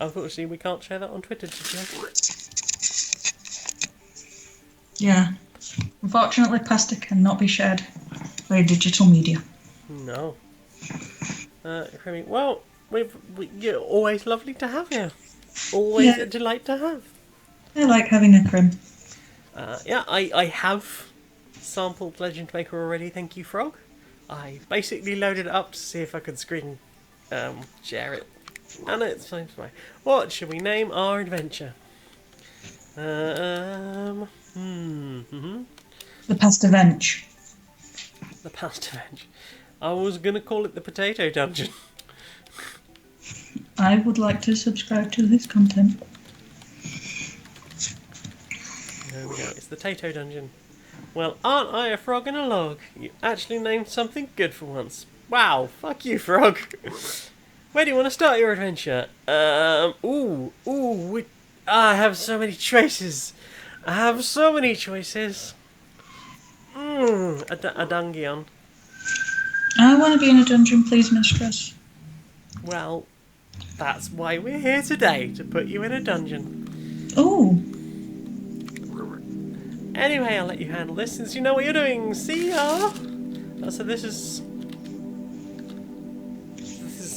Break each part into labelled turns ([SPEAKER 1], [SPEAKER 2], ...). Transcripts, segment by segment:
[SPEAKER 1] unfortunately, we can't share that on Twitter, did you?
[SPEAKER 2] Yeah. Unfortunately, pasta cannot be shared by digital media.
[SPEAKER 1] No. Creamy. Well, you're always lovely to have you. Always
[SPEAKER 2] Yeah,
[SPEAKER 1] a delight to have.
[SPEAKER 2] I like having a crim.
[SPEAKER 1] Yeah, I have sampled Legend Maker already, thank you, Frog. I basically loaded it up to see if I could screen share it. And it's fine. What should we name our adventure? The
[SPEAKER 2] The pasta vench.
[SPEAKER 1] pasta bench. I was gonna call it the potato dungeon.
[SPEAKER 2] I would like to subscribe to this content.
[SPEAKER 1] There we go. It's the Tato dungeon. Well, aren't I a frog in a log? You actually named something good for once. Wow, fuck you, frog. Where do you want to start your adventure? I have so many choices. I have so many choices. A dungeon.
[SPEAKER 2] I want to be in a dungeon, please, mistress.
[SPEAKER 1] Well, that's why we're here today, to put you in a dungeon.
[SPEAKER 2] Oh.
[SPEAKER 1] Anyway, I'll let you handle this since you know what you're doing. See ya! So this is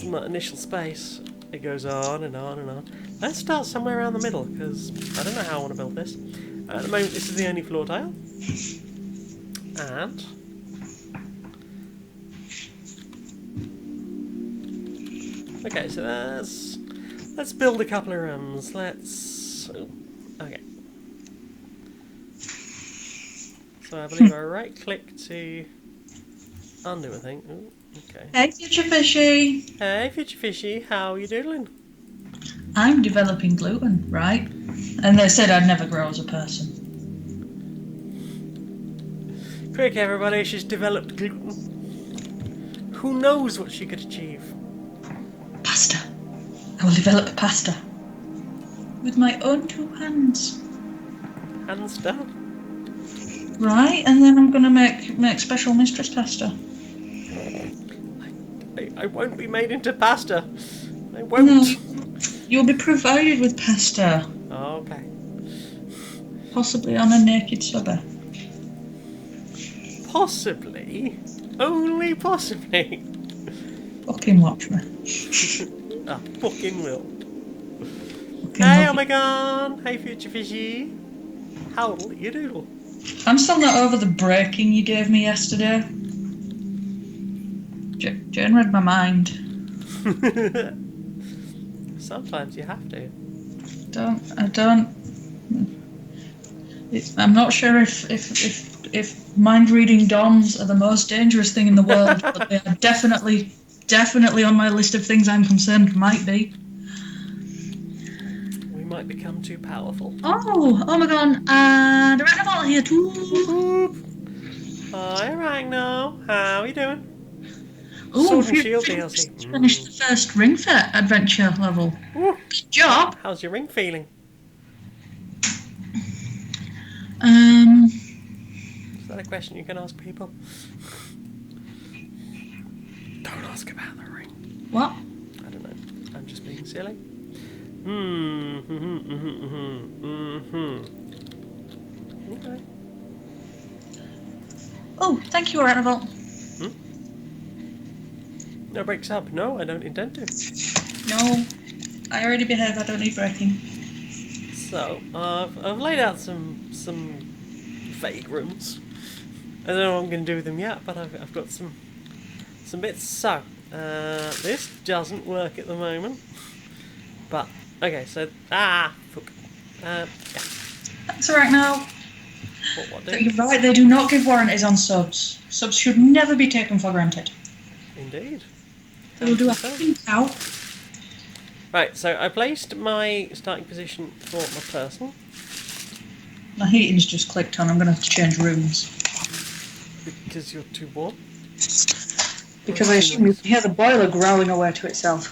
[SPEAKER 1] my initial space. It goes on and on and on. Let's start somewhere around the middle, because I don't know how I want to build this. At the moment, this is the only floor tile. And okay, so let's build a couple of rooms. Okay. So I believe I right click to undo a thing. Ooh, okay.
[SPEAKER 2] Hey, future fishy.
[SPEAKER 1] Hey, Future Fishy, how are you doodling?
[SPEAKER 2] I'm developing gluten, right? And they said I'd never grow as a person.
[SPEAKER 1] Quick, everybody, she's developed gluten. Who knows what she could achieve?
[SPEAKER 2] Pasta. I will develop pasta. With my own 2 hands.
[SPEAKER 1] Hands down.
[SPEAKER 2] Right, and then I'm going to make special mistress pasta.
[SPEAKER 1] I won't be made into pasta. I won't.
[SPEAKER 2] No, you'll be provided with pasta.
[SPEAKER 1] Okay.
[SPEAKER 2] Possibly on a naked subber.
[SPEAKER 1] Possibly. Only possibly.
[SPEAKER 2] Fucking watch me.
[SPEAKER 1] I fucking will.
[SPEAKER 2] Fucking
[SPEAKER 1] Hey,
[SPEAKER 2] love
[SPEAKER 1] oh my god. Hey, Future Fishy. How'll you doodle?
[SPEAKER 2] it. I'm still not over the breaking you gave me yesterday. Jane read my mind.
[SPEAKER 1] Sometimes you have to.
[SPEAKER 2] I'm not sure if mind-reading DOMs are the most dangerous thing in the world, but they are definitely on my list of things I'm concerned might be.
[SPEAKER 1] We might become too powerful.
[SPEAKER 2] Oh my god, and a Arachnobot here too.
[SPEAKER 1] Whoop. Hi, Ragno. How are you doing?
[SPEAKER 2] Oh,
[SPEAKER 1] Sword and Shield DLC.
[SPEAKER 2] Finished the first Ring Fit adventure level.
[SPEAKER 1] Ooh.
[SPEAKER 2] Good job.
[SPEAKER 1] How's your ring feeling? Is that a question you can ask people? Don't ask about the ring.
[SPEAKER 2] What?
[SPEAKER 1] I don't know. I'm just being silly. Okay.
[SPEAKER 2] Oh, thank you, Arachnobot.
[SPEAKER 1] No breaks up. No, I don't intend to.
[SPEAKER 2] No, I already behave. I don't need breaking.
[SPEAKER 1] So, I've laid out some fake rooms. I don't know what I'm going to do with them yet, but I've got some bits. So, this doesn't work at the moment. But, okay, so, fuck. Yeah.
[SPEAKER 2] That's alright now.
[SPEAKER 1] What do?
[SPEAKER 2] You're right, they do not give warranties on subs. Subs should never be taken for granted.
[SPEAKER 1] Indeed.
[SPEAKER 2] They will do a fucking cow.
[SPEAKER 1] Right, so I placed my starting position for my person.
[SPEAKER 2] My heating's just clicked on. I'm going to have to change rooms.
[SPEAKER 1] Because you're too warm?
[SPEAKER 2] Because I assume you can hear the boiler growling away to itself.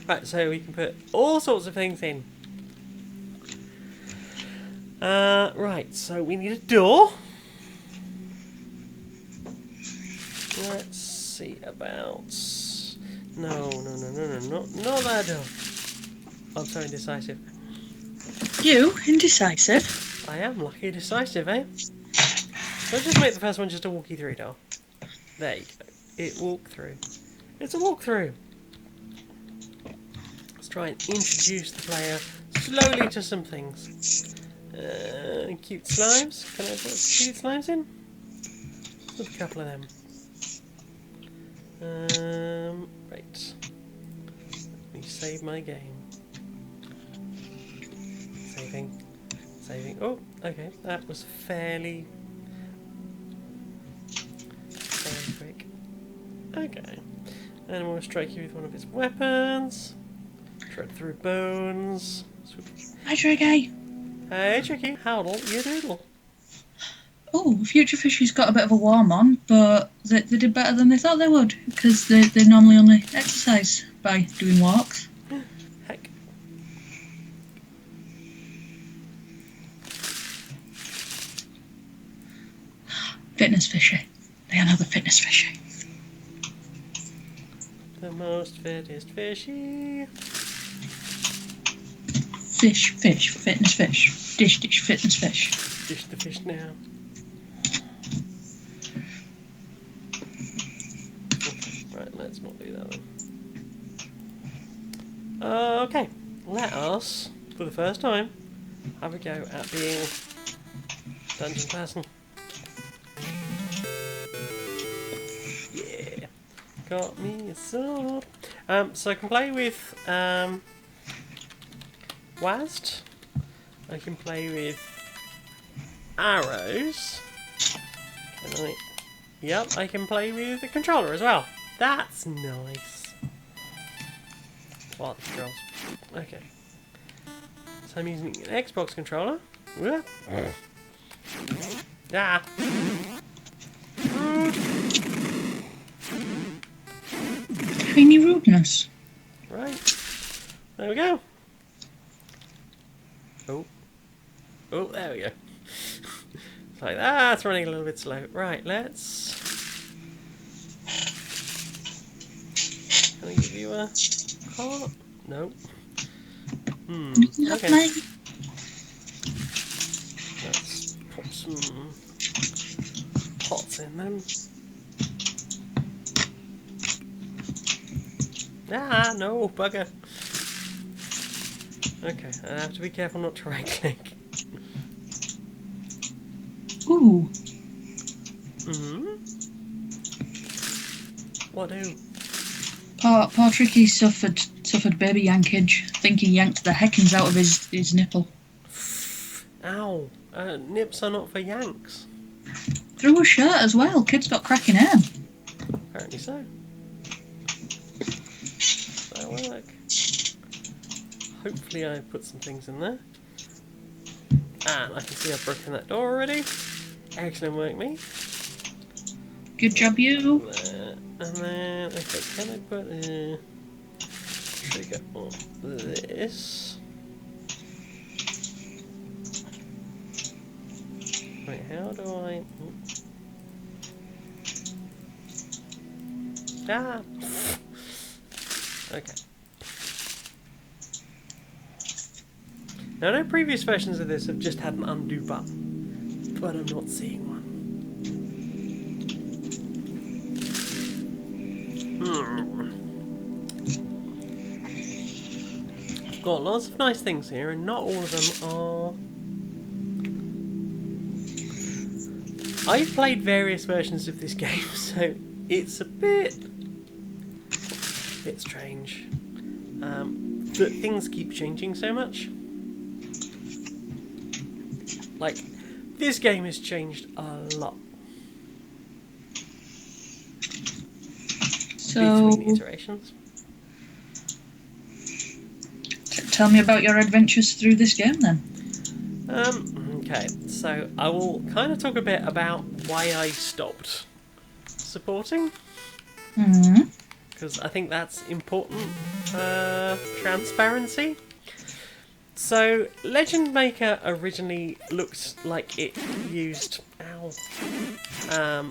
[SPEAKER 1] Right, so we can put all sorts of things in. Right, so we need a door. Let's see. about... No, not that door. I'm so indecisive.
[SPEAKER 2] You? Indecisive?
[SPEAKER 1] I am lucky decisive, eh? So I'll just make the first one just a walkie through door. There you go. It walked through. It's a walkthrough. Let's try and introduce the player slowly to some things. Cute slimes. Can I put cute slimes in? Put a couple of them. Right. Let me save my game. Saving. Oh, okay. That was fairly quick. Okay. And we'll strike you with one of its weapons. Tread through bones.
[SPEAKER 2] Hi, Tricky.
[SPEAKER 1] Hey, Tricky. Howdle, you doodle.
[SPEAKER 2] Oh, Future Fishy's got a bit of a warm on, but they did better than they thought they would, because they normally only exercise by doing walks.
[SPEAKER 1] Heck.
[SPEAKER 2] Fitness Fishy. They are another Fitness Fishy.
[SPEAKER 1] The most fittest fishy.
[SPEAKER 2] Fish, fitness fish. Dish, fitness fish.
[SPEAKER 1] Dish the fish now. Okay, right, let's not do that then. Okay, let us, for the first time, have a go at being dungeon person. Yeah, got me a sword. So I can play with WASD. I can play with arrows. Can I? Yep, I can play with the controller as well. That's nice. What the controls? Okay. So I'm using an Xbox controller. Ah.
[SPEAKER 2] Tiny rudeness.
[SPEAKER 1] Right. There we go. Oh, there we go. It's like that's running a little bit slow. Right, let's. Can I give you a call? No. Okay. Let's put some pots in them. Ah, no, bugger. Okay, I have to be careful not to right click.
[SPEAKER 2] Ooh.
[SPEAKER 1] What do?
[SPEAKER 2] Poor Tricky suffered baby yankage. I think he yanked the heckins out of his nipple.
[SPEAKER 1] Ow. Nips are not for yanks.
[SPEAKER 2] Through a shirt as well. Kid's got cracking hair.
[SPEAKER 1] Apparently so. That'll work. Hopefully I put some things in there. And I can see I've broken that door already. Excellent work, me.
[SPEAKER 2] Good job, you.
[SPEAKER 1] There. And then, okay, can I put a trigger on this? Wait, how do I... Ah! Okay. Now, no previous versions of this have just had an undo button, but I'm not seeing one. I've got lots of nice things here, and not all of them are... I've played various versions of this game, so it's a bit strange. But things keep changing so much. Like, this game has changed a lot.
[SPEAKER 2] So,
[SPEAKER 1] between iterations.
[SPEAKER 2] Tell me about your adventures through this game then.
[SPEAKER 1] Okay, so I will kind of talk a bit about why I stopped supporting. Because I think that's important for transparency. So, Legend Maker originally looked like it used... Ow. Ow.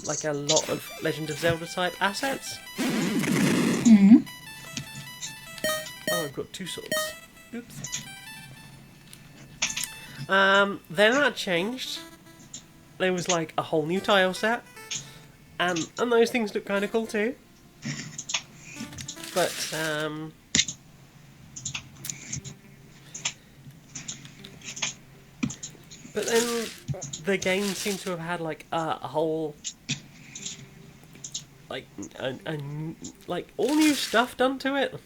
[SPEAKER 1] Like a lot of Legend of Zelda type assets.
[SPEAKER 2] Mm-hmm.
[SPEAKER 1] Oh, I've got 2 swords. Oops. Then that changed. There was like a whole new tile set. And those things look kind of cool too. But, but then the game seemed to have had like a whole, like, like all new stuff done to it.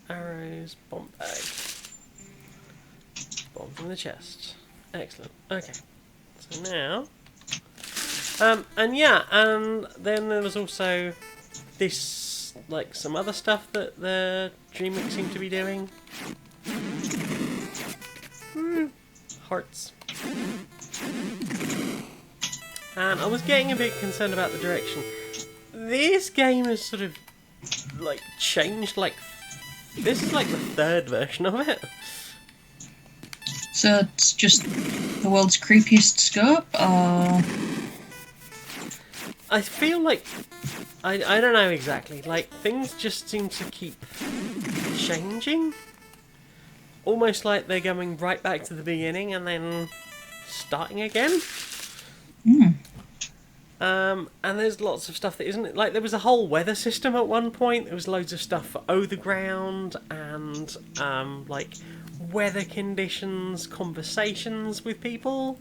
[SPEAKER 1] Arrows, bomb bag, bomb from the chest. Excellent. Okay, so now, and yeah, and then there was also this, like, some other stuff that the DreamMix seemed to be doing. Hearts. And I was getting a bit concerned about the direction. This game has sort of, like, changed, like, this is like the 3rd version of it.
[SPEAKER 2] So it's just the world's creepiest scope, or...
[SPEAKER 1] I feel like, I don't know exactly, like, things just seem to keep changing. Almost like they're going right back to the beginning and then starting again.
[SPEAKER 2] Mm.
[SPEAKER 1] And there's lots of stuff that isn't... Like, there was a whole weather system at one point. There was loads of stuff for the ground and, like, weather conditions, conversations with people.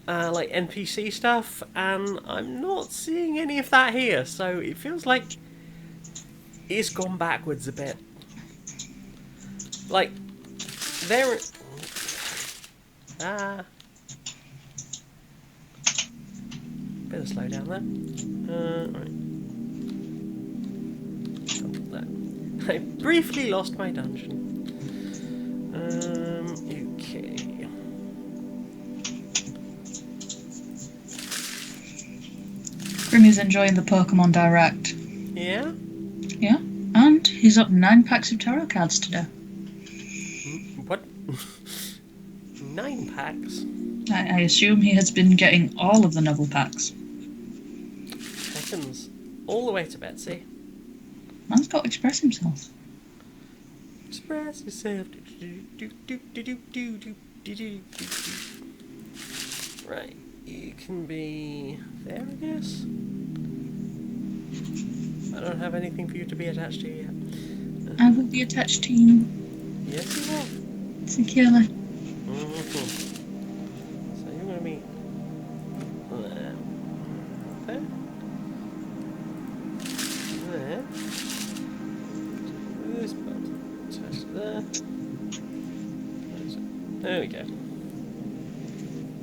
[SPEAKER 1] Like, NPC stuff. And I'm not seeing any of that here. So it feels like it's gone backwards a bit. Like, there... Bit of slow down there. Right. I briefly lost my dungeon. Okay.
[SPEAKER 2] Grimmy's enjoying the Pokemon Direct.
[SPEAKER 1] Yeah?
[SPEAKER 2] Yeah, and he's up 9 packs of tarot cards today.
[SPEAKER 1] What? 9 packs?
[SPEAKER 2] I assume he has been getting all of the novel packs.
[SPEAKER 1] Heavens. All the way to Betsy.
[SPEAKER 2] Man's got to express himself.
[SPEAKER 1] Express yourself. Right. You can be there, I guess. I don't have anything for you to be attached to yet.
[SPEAKER 2] I will be attached to you.
[SPEAKER 1] Yes, you will.
[SPEAKER 2] Securely.
[SPEAKER 1] Mm-hmm. So you're going to be there. There. This button. Attached to there. There we go.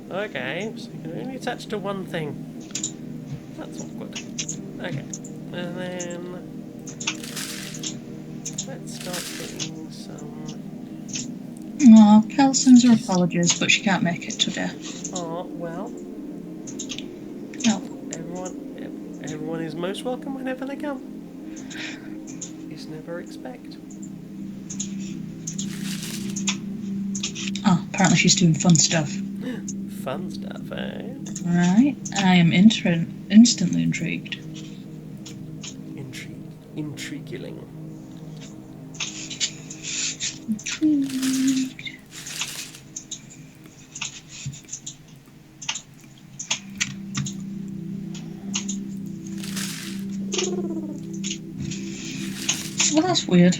[SPEAKER 1] Okay, so you can only attach to one thing. That's awkward. Okay, and then let's start putting some...
[SPEAKER 2] Oh, Kel sends her apologies, but she can't make it today.
[SPEAKER 1] Oh, well.
[SPEAKER 2] No.
[SPEAKER 1] Everyone is most welcome whenever they come. Is never expect.
[SPEAKER 2] Oh, apparently she's doing fun stuff.
[SPEAKER 1] Fun stuff, eh?
[SPEAKER 2] Right, I am instantly intrigued.
[SPEAKER 1] Intriguing.
[SPEAKER 2] Intrigued. Well, that's weird.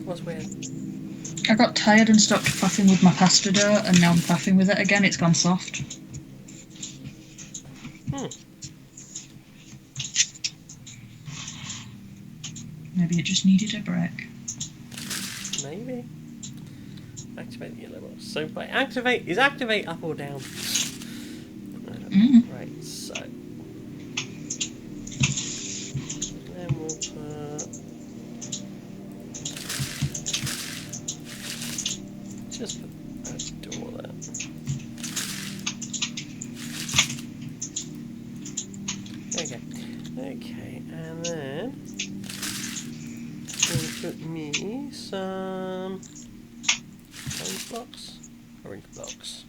[SPEAKER 1] What's weird?
[SPEAKER 2] I got tired and stopped faffing with my pasta dough, and now I'm faffing with it again. It's gone soft. Maybe it just needed a break.
[SPEAKER 1] Maybe. Activate the yellow box. So by activate, is activate up or down? Right, so. Then we'll put... Just put a door there. Okay. Okay, and then we'll put me some orange blocks. Orange blocks.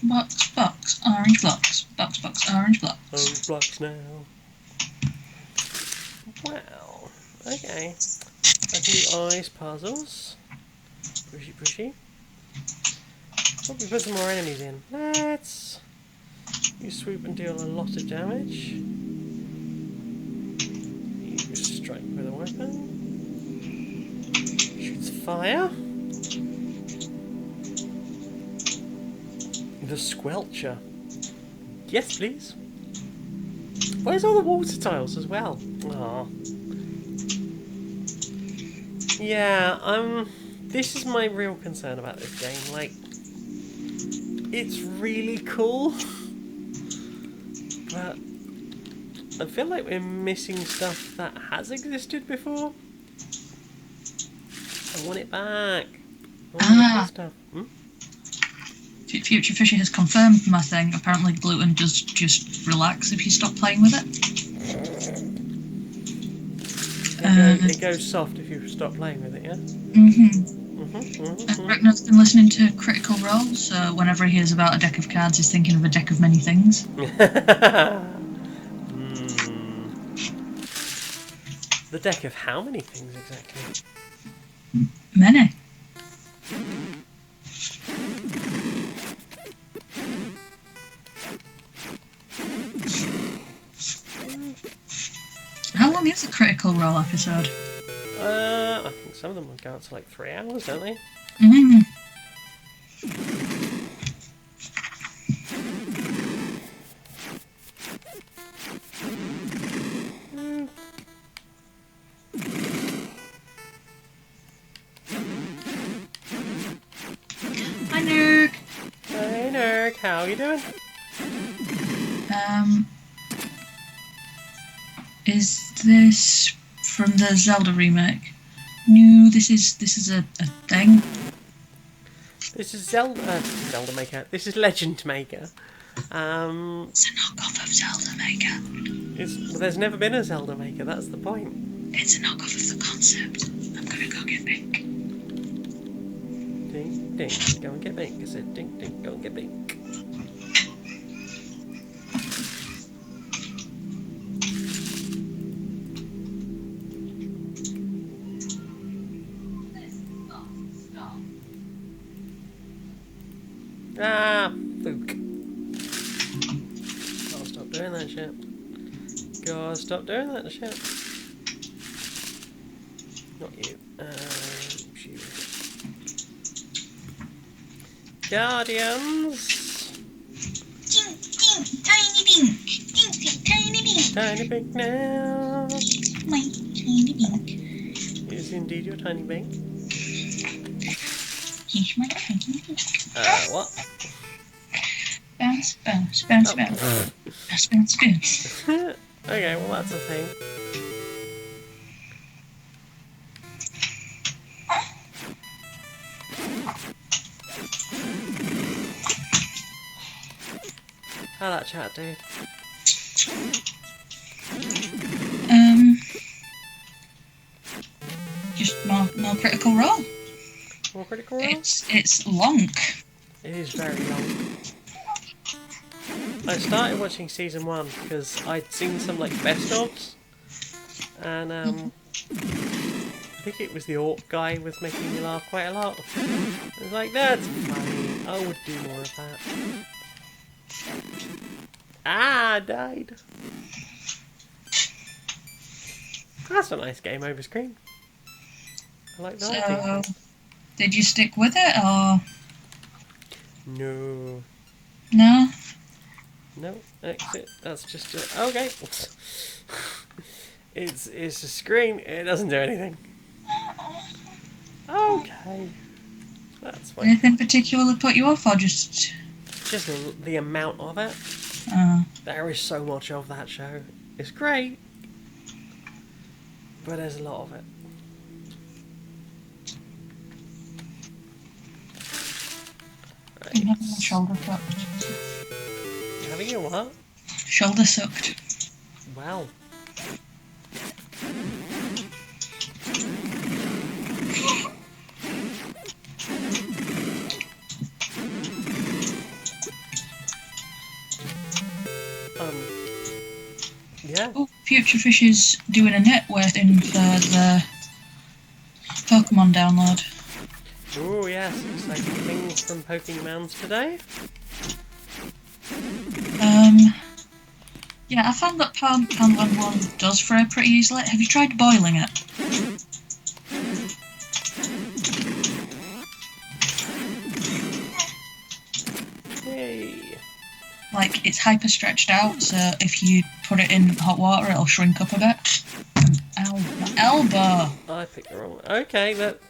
[SPEAKER 2] Box, orange blocks. Box, orange blocks.
[SPEAKER 1] Orange blocks now. Wow. Okay. I can do ice puzzles. Pushy. Probably put some more enemies in. Let's. You swoop and deal a lot of damage. You strike with a weapon. Shoots fire. The Squelcher. Yes, please. Where's all the water tiles as well? Aww. Yeah, this is my real concern about this game. Like, it's really cool, but I feel like we're missing stuff that has existed before. I want it back. I want stuff.
[SPEAKER 2] Future Fisher has confirmed my thing. Apparently gluten does just relax if you stop playing with it.
[SPEAKER 1] It goes soft if you stop playing with it, yeah?
[SPEAKER 2] Rickno's been listening to Critical Role, so whenever he hears about a deck of cards, he's thinking of a deck of many things.
[SPEAKER 1] The deck of how many things exactly?
[SPEAKER 2] Many. How long is a Critical Role episode?
[SPEAKER 1] I think some of them will go out to like 3 hours, don't they?
[SPEAKER 2] Hi, Nerg.
[SPEAKER 1] Hey, Nerg, how are you doing?
[SPEAKER 2] Is this from the Zelda remake? No, this is a thing.
[SPEAKER 1] This is Zelda Maker. This is Legend Maker.
[SPEAKER 2] It's a knockoff of Zelda Maker.
[SPEAKER 1] There's never been a Zelda Maker, that's the point.
[SPEAKER 2] It's a knockoff of the concept. I'm gonna go get Pink.
[SPEAKER 1] Ding, ding, go and get Pink. I said ding, ding, go and get Pink. Ah, Luke. Gotta stop doing that shit. Gotta stop doing that shit. Not you. You. Guardians!
[SPEAKER 2] Dink, tiny Pink. Tiny Pink.
[SPEAKER 1] Tiny Pink now.
[SPEAKER 2] My tiny Pink.
[SPEAKER 1] Is indeed your tiny Pink.
[SPEAKER 2] He's my tiny Pink.
[SPEAKER 1] What?
[SPEAKER 2] Bounce, bounce, bounce, bounce. Bounce, bounce, bounce.
[SPEAKER 1] Okay, well that's a thing. How that chat, dude?
[SPEAKER 2] Just more Critical Role.
[SPEAKER 1] More Critical Role?
[SPEAKER 2] It's long.
[SPEAKER 1] It is very long. I started watching season 1 because I'd seen some like best ofs, and I think it was the orc guy was making me laugh quite a lot. I was like, that's funny. I would do more of that. Ah, I died. That's a nice game over screen. I like that.
[SPEAKER 2] So, did you stick with it or
[SPEAKER 1] no?
[SPEAKER 2] No.
[SPEAKER 1] No, exit. That's just a... Okay. It's a screen. It doesn't do anything. Okay. That's fine.
[SPEAKER 2] Anything particular put you off or just
[SPEAKER 1] the amount of it. There is so much of that show. It's great, but there's a lot of it. Right.
[SPEAKER 2] I'm having my shoulder sucked.
[SPEAKER 1] Having your what?
[SPEAKER 2] Shoulder sucked.
[SPEAKER 1] Wow. Yeah.
[SPEAKER 2] Oh, Future Fish is doing a network in for the Pokemon download.
[SPEAKER 1] Oh yes, exciting things from poking mounds today.
[SPEAKER 2] Yeah, I found that Pound 1 does fray pretty easily. Have you tried boiling it?
[SPEAKER 1] Yay.
[SPEAKER 2] Like, it's hyper stretched out, so if you put it in hot water, it'll shrink up a bit. Ow, my elbow!
[SPEAKER 1] I picked the wrong one. Okay, but...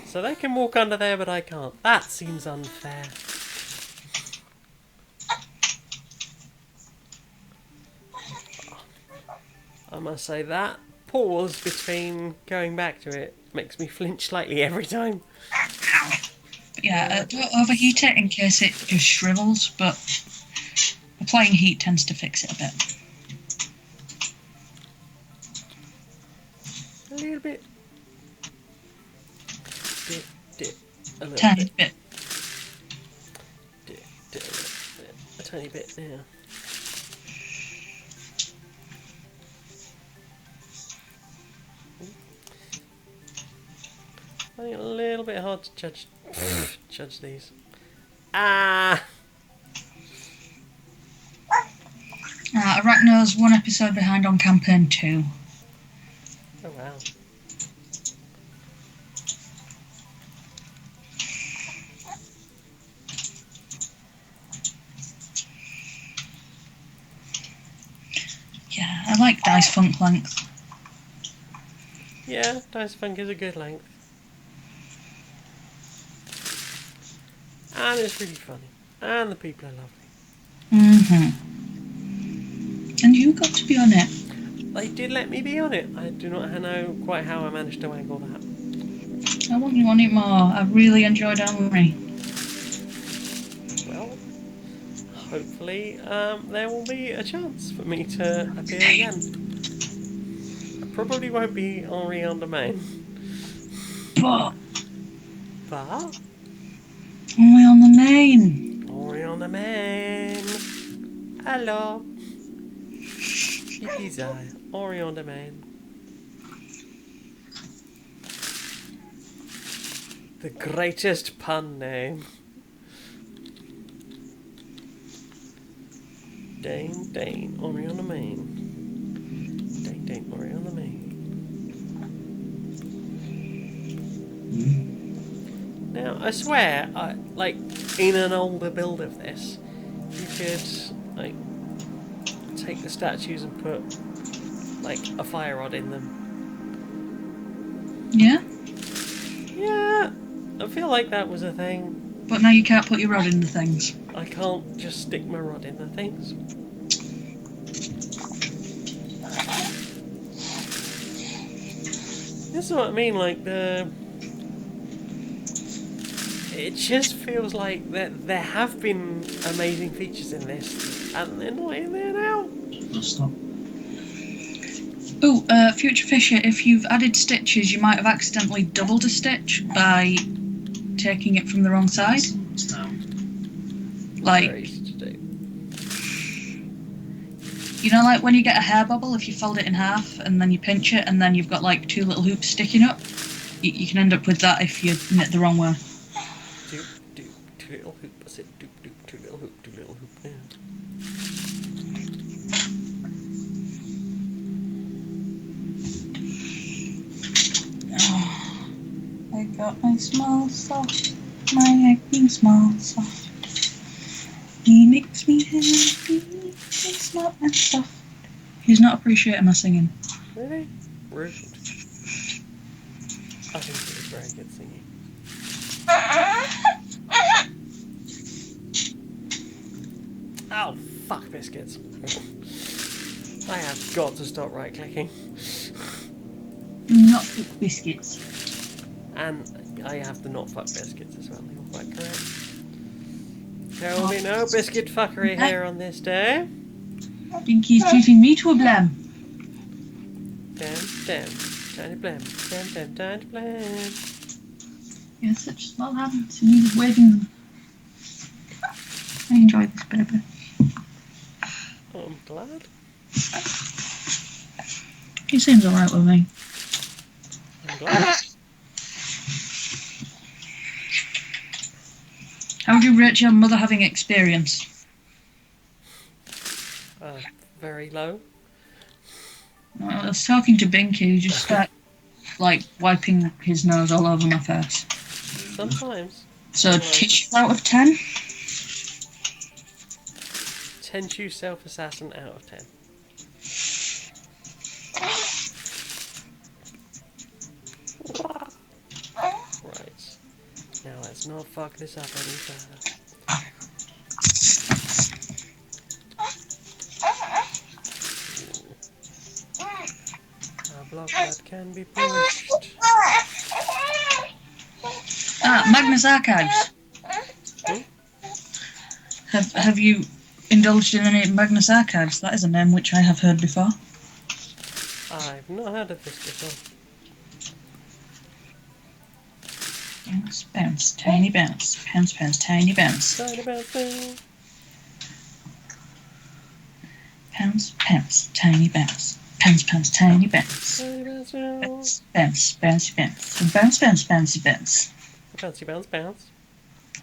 [SPEAKER 1] So they can walk under there, but I can't. That seems unfair. I must say that pause between going back to it makes me flinch slightly every time.
[SPEAKER 2] But yeah, don't overheat it in case it just shrivels, but applying heat tends to fix it a bit.
[SPEAKER 1] A little bit. Dip. A little
[SPEAKER 2] Tiny
[SPEAKER 1] bit.
[SPEAKER 2] bit.
[SPEAKER 1] Dip, a little bit. A tiny bit, yeah. I think a little bit hard to judge these. Ah!
[SPEAKER 2] Arachno's 1 episode behind on campaign 2.
[SPEAKER 1] Oh wow.
[SPEAKER 2] Yeah, I like Dice Funk length.
[SPEAKER 1] Yeah, Dice Funk is a good length. And it's really funny. And the people are lovely.
[SPEAKER 2] And you got to be on it.
[SPEAKER 1] They did let me be on it. I do not know quite how I managed to angle that.
[SPEAKER 2] I want you on it more. I really enjoyed Amory.
[SPEAKER 1] Well, hopefully there will be a chance for me to appear again. I probably won't be Henri on Domain.
[SPEAKER 2] But
[SPEAKER 1] But
[SPEAKER 2] only on the main.
[SPEAKER 1] Henri on Domain. Hello. It is I, Henri on Domain. The greatest pun name. Dane, Henri on Domain. Dane, Henri on Domain. Now, I swear, like, in an older build of this, you could, like, take the statues and put, like, a fire rod in them.
[SPEAKER 2] Yeah?
[SPEAKER 1] Yeah, I feel like that was a thing.
[SPEAKER 2] But now you can't put your rod in the things.
[SPEAKER 1] I can't just stick my rod in the things. This is what I mean, like, it just feels like that there have been amazing features in this, and they're not in there now.
[SPEAKER 2] Stop. Oh, Future Fisher, if you've added stitches, you might have accidentally doubled a stitch by taking it from the wrong side. Like,
[SPEAKER 1] Very easy to do.
[SPEAKER 2] you know, like when you get a hair bubble, if you fold it in half and then you pinch it and then you've got like 2 little hoops sticking up, you can end up with that if you knit the wrong way.
[SPEAKER 1] Two little hoop. I said two little hoop. Yeah.
[SPEAKER 2] I got my small soft, my acting small soft. He makes me happy, he's smart and soft. He's not appreciating my singing.
[SPEAKER 1] Really? Rude. I think it was very good singing. Oh, fuck biscuits. I have got to stop right clicking.
[SPEAKER 2] Not with biscuits.
[SPEAKER 1] And I have to not fuck biscuits as well, you're quite correct. There will be no biscuit fuckery here on this day.
[SPEAKER 2] I think he's treating me to a blam.
[SPEAKER 1] Damn, tiny blam. Damn, tiny blam.
[SPEAKER 2] He has such small hands and he's waving them. I enjoy this bit a bit.
[SPEAKER 1] I'm glad.
[SPEAKER 2] He seems alright with me.
[SPEAKER 1] I'm glad.
[SPEAKER 2] How would you rate your mother having experience?
[SPEAKER 1] Very low.
[SPEAKER 2] I was talking to Binky, who just started like wiping his nose all over my face.
[SPEAKER 1] Sometimes.
[SPEAKER 2] So
[SPEAKER 1] Anyway.
[SPEAKER 2] tissue out of 10?
[SPEAKER 1] Tenchu self-assassin out of 10. Right. Now let's not fuck this up any further. A block that can be pushed.
[SPEAKER 2] Magnus Archives.
[SPEAKER 1] Hmm?
[SPEAKER 2] Have you indulged in any Magnus Archives? That is a name which I have heard before.
[SPEAKER 1] I've not heard of this before.
[SPEAKER 2] Bounce, bounce, tiny bounce. Bounce, bounce, tiny bounce.
[SPEAKER 1] Tiny bounce thing.
[SPEAKER 2] Bounce, bounce, tiny bounce. Bounce, bounce, tiny bounce.
[SPEAKER 1] Tiny bounce now.
[SPEAKER 2] Bounce, bounce, bouncy bounce. Bounce, bounce, bouncy bounce.
[SPEAKER 1] Bouncy bounce bounce.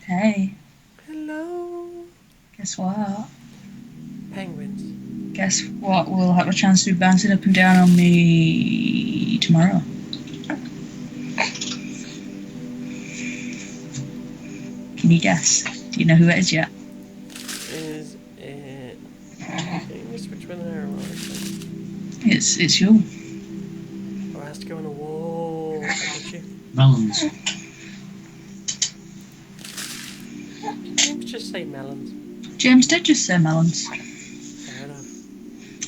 [SPEAKER 2] Hey,
[SPEAKER 1] Hello.
[SPEAKER 2] guess what?
[SPEAKER 1] Penguins.
[SPEAKER 2] Guess what? We'll have a chance to be bouncing up and down on me tomorrow. Can you guess? Do you know who it is yet?
[SPEAKER 1] Is it... Can you switch with an arrow?
[SPEAKER 2] It's you.
[SPEAKER 1] Oh, it has to go on a wall. I got you.
[SPEAKER 3] Melons.
[SPEAKER 1] Did James just say melons?
[SPEAKER 2] James did just say melons.
[SPEAKER 1] Fair enough.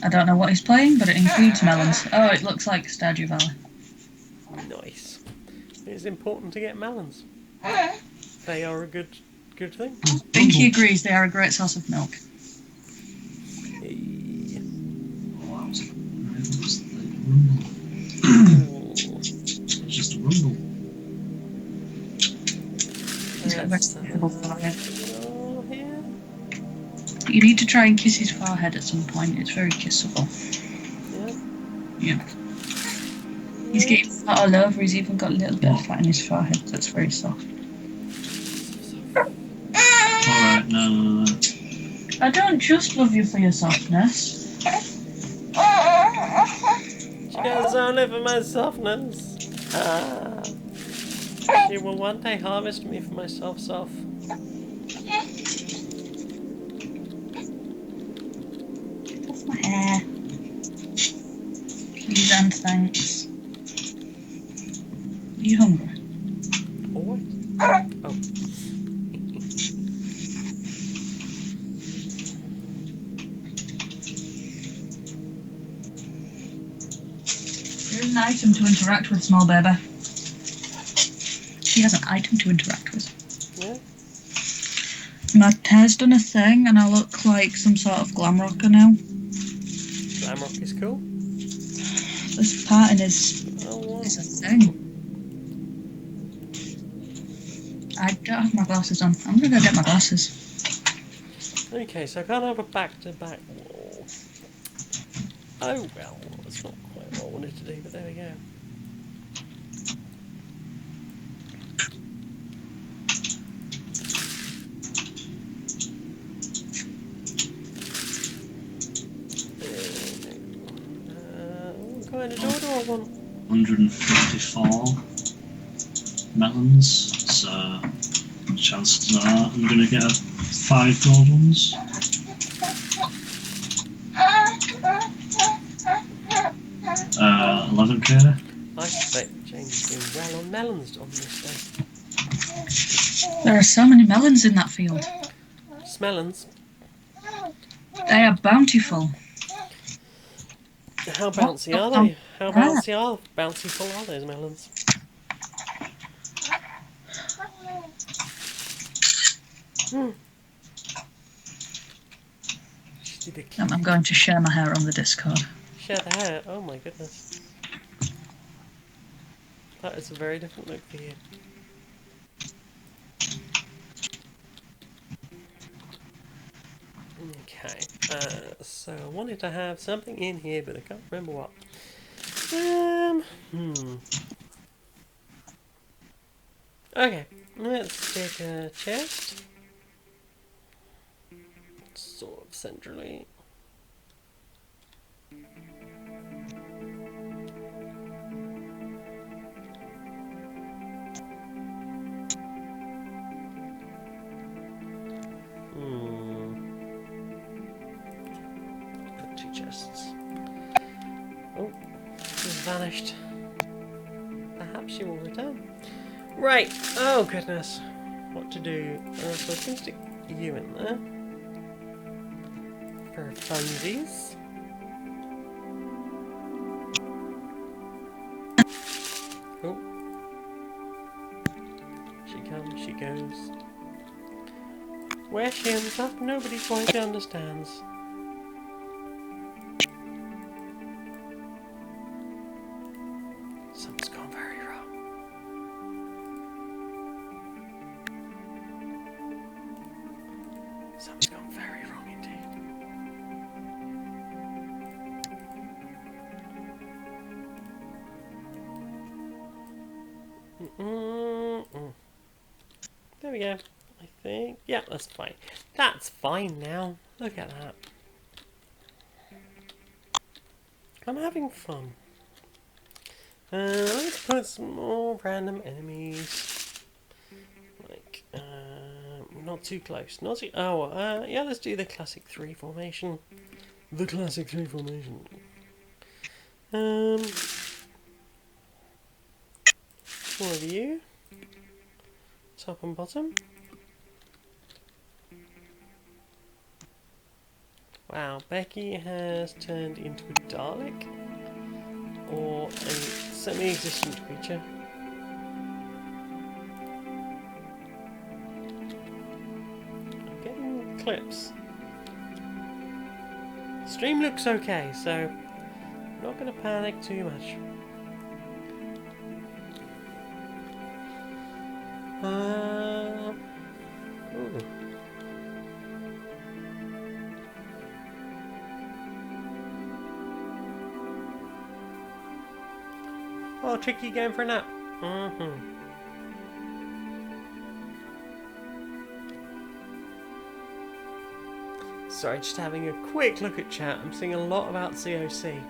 [SPEAKER 2] I don't know what he's playing, but it includes melons. Oh, it looks like Stardew Valley.
[SPEAKER 1] Nice. It's important to get melons. They are a good thing.
[SPEAKER 2] Binky agrees they are a great source of milk.
[SPEAKER 1] Hey.
[SPEAKER 3] Oh, it's like rumble. It's just a rumble.
[SPEAKER 2] He's got a very terrible forehead.
[SPEAKER 1] Oh, here.
[SPEAKER 2] You need to try and kiss his forehead at some point. It's very kissable.
[SPEAKER 1] Yeah.
[SPEAKER 2] Yeah. He's getting fat all over. He's even got a little bit of fat in his forehead. That's very soft.
[SPEAKER 3] Alright, no.
[SPEAKER 2] I don't just love you for your softness.
[SPEAKER 1] She goes only for my softness. Ah. She will one day harvest me for my soft.
[SPEAKER 2] That's my hair. Please and thanks. Are you hungry?
[SPEAKER 1] Always. Oh.
[SPEAKER 2] There's an item to interact with, small baby. She has an item to interact with.
[SPEAKER 1] Yeah.
[SPEAKER 2] My hair's done a thing and I look like some sort of glam rocker now.
[SPEAKER 1] Glam rock is cool.
[SPEAKER 2] This pattern is
[SPEAKER 1] Oh, what?
[SPEAKER 2] a thing. I don't have my glasses on. I'm gonna go get my glasses.
[SPEAKER 1] Okay, so I can't have a back-to-back wall. Oh well, that's not quite what I wanted to do, but there we go. What kind of door do I want?
[SPEAKER 3] 154 melons, so chances are I'm going to get 5 gold ones. Uh, 11k.
[SPEAKER 1] I suspect James has been well on melons on this day.
[SPEAKER 2] There are so many melons in that field.
[SPEAKER 1] Smellons.
[SPEAKER 2] They are bountiful.
[SPEAKER 1] How bouncy are they? How bouncyful are those melons?
[SPEAKER 2] I'm going to share my hair on the Discord.
[SPEAKER 1] Share the hair. Oh my goodness. That is a very different look for you. Okay, so I wanted to have something in here, but I can't remember what. Okay, let's take a chest. Sort of centrally. Put 2 chests. Oh, she's vanished. Perhaps she will return. Right. Oh goodness. What to do? So I can stick you in there for funsies. Oh. She comes. She goes. Where she ends up, nobody quite understands. Something's gone very wrong. Something's gone very wrong indeed. There we go. I think. Yeah, that's fine. That's fine now. Look at that. I'm having fun. Let's put some more random enemies. Like, not too close. Not too. Oh, yeah. Let's do the classic 3 formation. The classic 3 formation. One of you. Top and bottom. Wow, Becky has turned into a Dalek or a semi-existent creature. I'm getting clips. Stream looks okay, so I'm not going to panic too much. Ooh. Oh, Tricky going for a nap. Sorry, just having a quick look at chat. I'm seeing a lot about COC.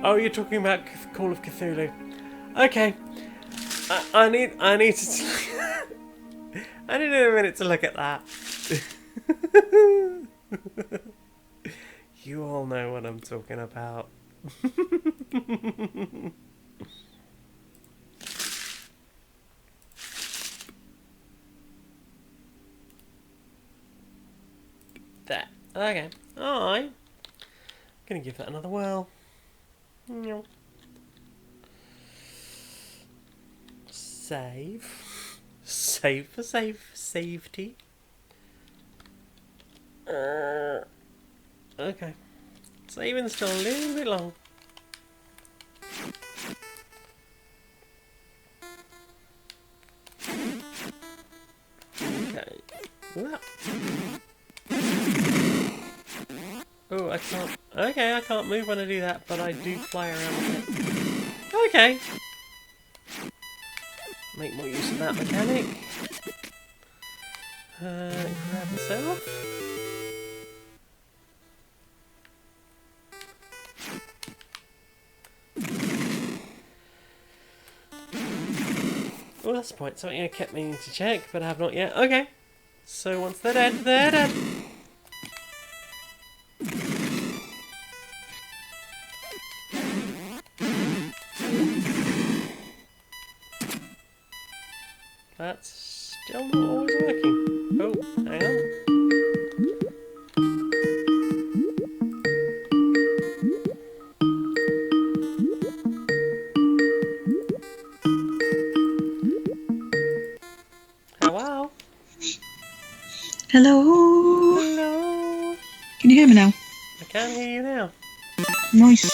[SPEAKER 1] Oh, you're talking about Call of Cthulhu. Okay. I need to I need a minute to look at that. You all know what I'm talking about. There. Okay. I'm gonna give that another whirl. Save. Save for safety. Okay. Saving's still a little bit long. Okay. Oh, I can't. Okay, I can't move when I do that, but I do fly around with it. Okay. Make more use of that mechanic. Grab myself. Oh, that's the point. Something I kept meaning to check, but I have not yet. Okay. So once they're dead, they're dead. That's still not always working. Oh, hang on. Hello?
[SPEAKER 2] Hello?
[SPEAKER 1] Hello?
[SPEAKER 2] Can you hear me now?
[SPEAKER 1] I can hear you now.
[SPEAKER 2] voice.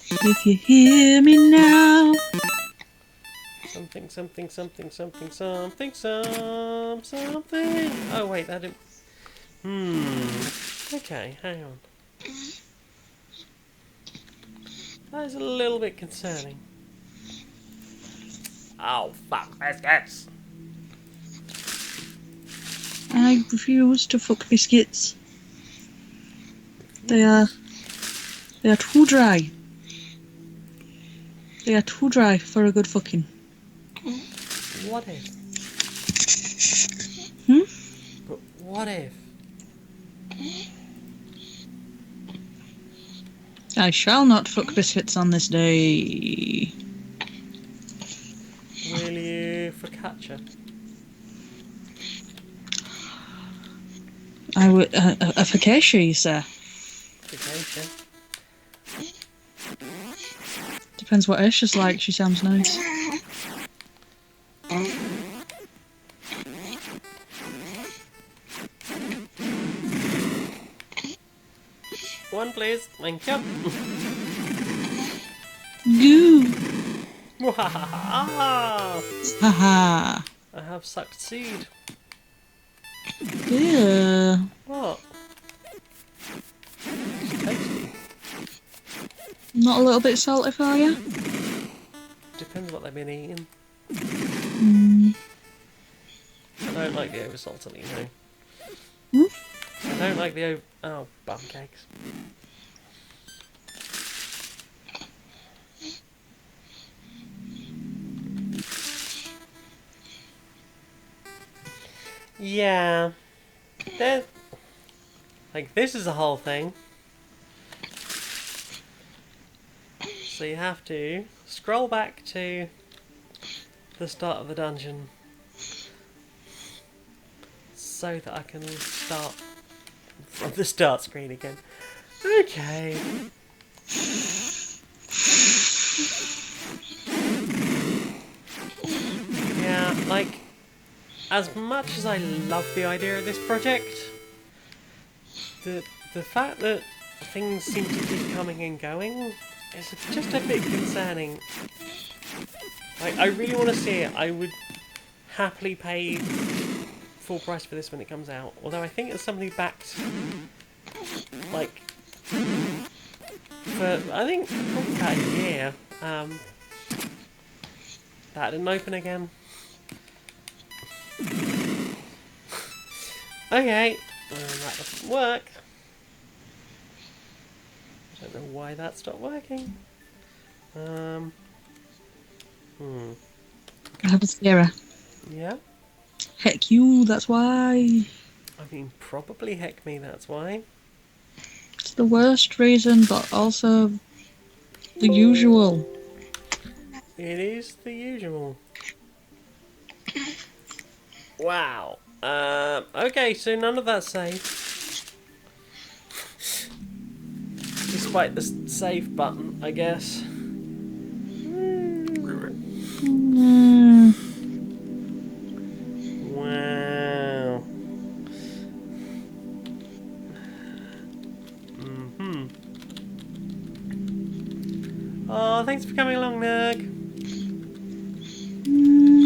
[SPEAKER 2] If you hear me now.
[SPEAKER 1] Something. Oh wait, that didn't. Okay, hang on. That is a little bit concerning. Oh fuck biscuits!
[SPEAKER 2] I refuse to fuck biscuits. They are too dry. They are too dry for a good fucking.
[SPEAKER 1] What if? But what if?
[SPEAKER 2] I shall not fuck biscuits on this day.
[SPEAKER 1] Will you focaccia?
[SPEAKER 2] I would a focaccia, you say?
[SPEAKER 1] Focaccia.
[SPEAKER 2] Depends what Aisha's like. She sounds nice.
[SPEAKER 1] One please, thank you.
[SPEAKER 2] Goo.
[SPEAKER 1] Wahahaha!
[SPEAKER 2] Haha.
[SPEAKER 1] I have sucked seed.
[SPEAKER 2] Yeah.
[SPEAKER 1] What? It's tasty.
[SPEAKER 2] Not a little bit salty for you?
[SPEAKER 1] Depends what they've been eating. I don't like the over salted, you know. I don't like the over. Oh, bum cakes. Yeah. There's. Like, this is a whole thing. So you have to scroll back to the start of the dungeon so that I can start from the start screen again. Okay. Yeah, like, as much as I love the idea of this project, the fact that things seem to keep coming and going is just a bit concerning. Like, I really want to see it. I would happily pay full price for this when it comes out. Although I think as somebody backed, like, for, I think, probably about a year, that didn't open again. Okay, that doesn't work. I don't know why that stopped working.
[SPEAKER 2] I have a theory.
[SPEAKER 1] Yeah.
[SPEAKER 2] Heck you, that's why.
[SPEAKER 1] I mean, probably heck me, that's why.
[SPEAKER 2] It's the worst reason, but also the usual.
[SPEAKER 1] It is the usual. Wow. Okay, so none of that's saved. Despite the save button, I guess. Wow. Oh, thanks for coming along, Nerg.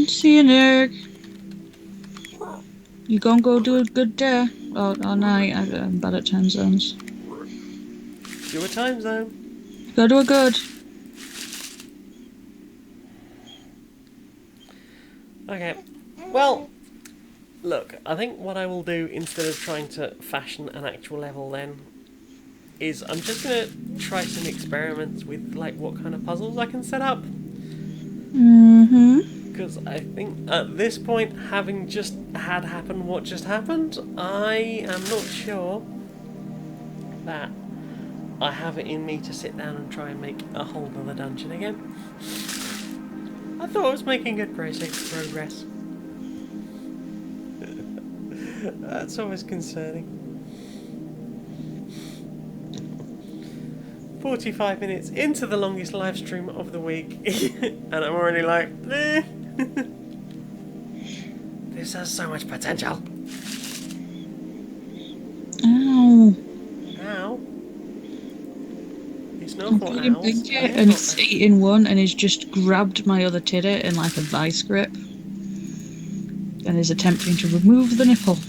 [SPEAKER 2] See you, Nick. You gonna go do a good day? Oh, night. I'm bad at time zones.
[SPEAKER 1] Do a time zone.
[SPEAKER 2] Go do a good.
[SPEAKER 1] Okay. Well, look, I think what I will do instead of trying to fashion an actual level then is I'm just going to try some experiments with like what kind of puzzles I can set up. Because I think at this point, having just had happen what just happened, I am not sure that I have it in me to sit down and try and make a whole other dungeon again. I thought I was making good progress. That's always concerning. 45 minutes into the longest live stream of the week, and I'm already like, eh. This has so much potential.
[SPEAKER 2] Ow.
[SPEAKER 1] Ow. It's not for
[SPEAKER 2] feeding
[SPEAKER 1] owls.
[SPEAKER 2] Pinky,
[SPEAKER 1] I am
[SPEAKER 2] and
[SPEAKER 1] not.
[SPEAKER 2] it's eating one, and he's just grabbed my other titty in like a vice grip, and is attempting to remove the nipple.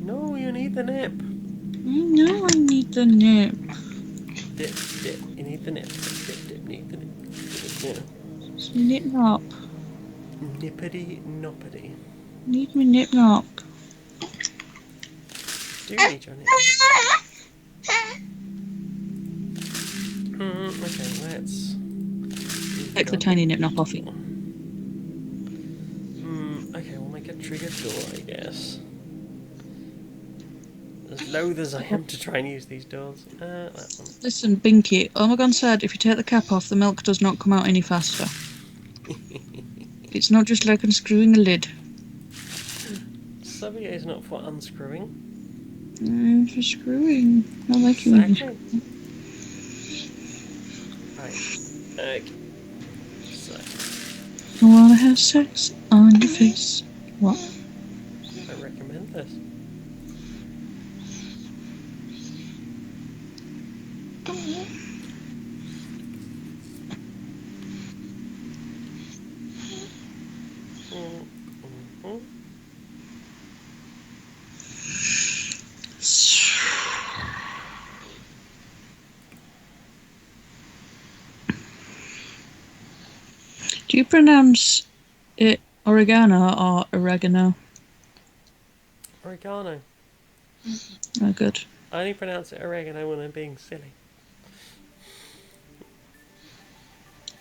[SPEAKER 1] No, you need the nip.
[SPEAKER 2] I know I need the nip.
[SPEAKER 1] Dip, dip. You need the nip. Dip, dip. Need the nip. Yeah.
[SPEAKER 2] It's me nip nop.
[SPEAKER 1] Nippity noppity.
[SPEAKER 2] Need me nip nop.
[SPEAKER 1] Do you need your nip? Okay, let's
[SPEAKER 2] Take the tiny nip nop off it.
[SPEAKER 1] Okay, we'll make a trigger door, I guess. As loath as I am to try and use these doors. That one.
[SPEAKER 2] Listen, Binky, Omegon said if you take the cap off, the milk does not come out any faster. It's not just like unscrewing a lid.
[SPEAKER 1] Subby is not for unscrewing.
[SPEAKER 2] For screwing. I like you when you
[SPEAKER 1] Exactly. Right. Okay. So,
[SPEAKER 2] I wanna have sex on your face. What?
[SPEAKER 1] I recommend this.
[SPEAKER 2] Do you pronounce it oregano or oregano?
[SPEAKER 1] Oregano.
[SPEAKER 2] Oh, good.
[SPEAKER 1] I only pronounce it oregano when I'm being silly.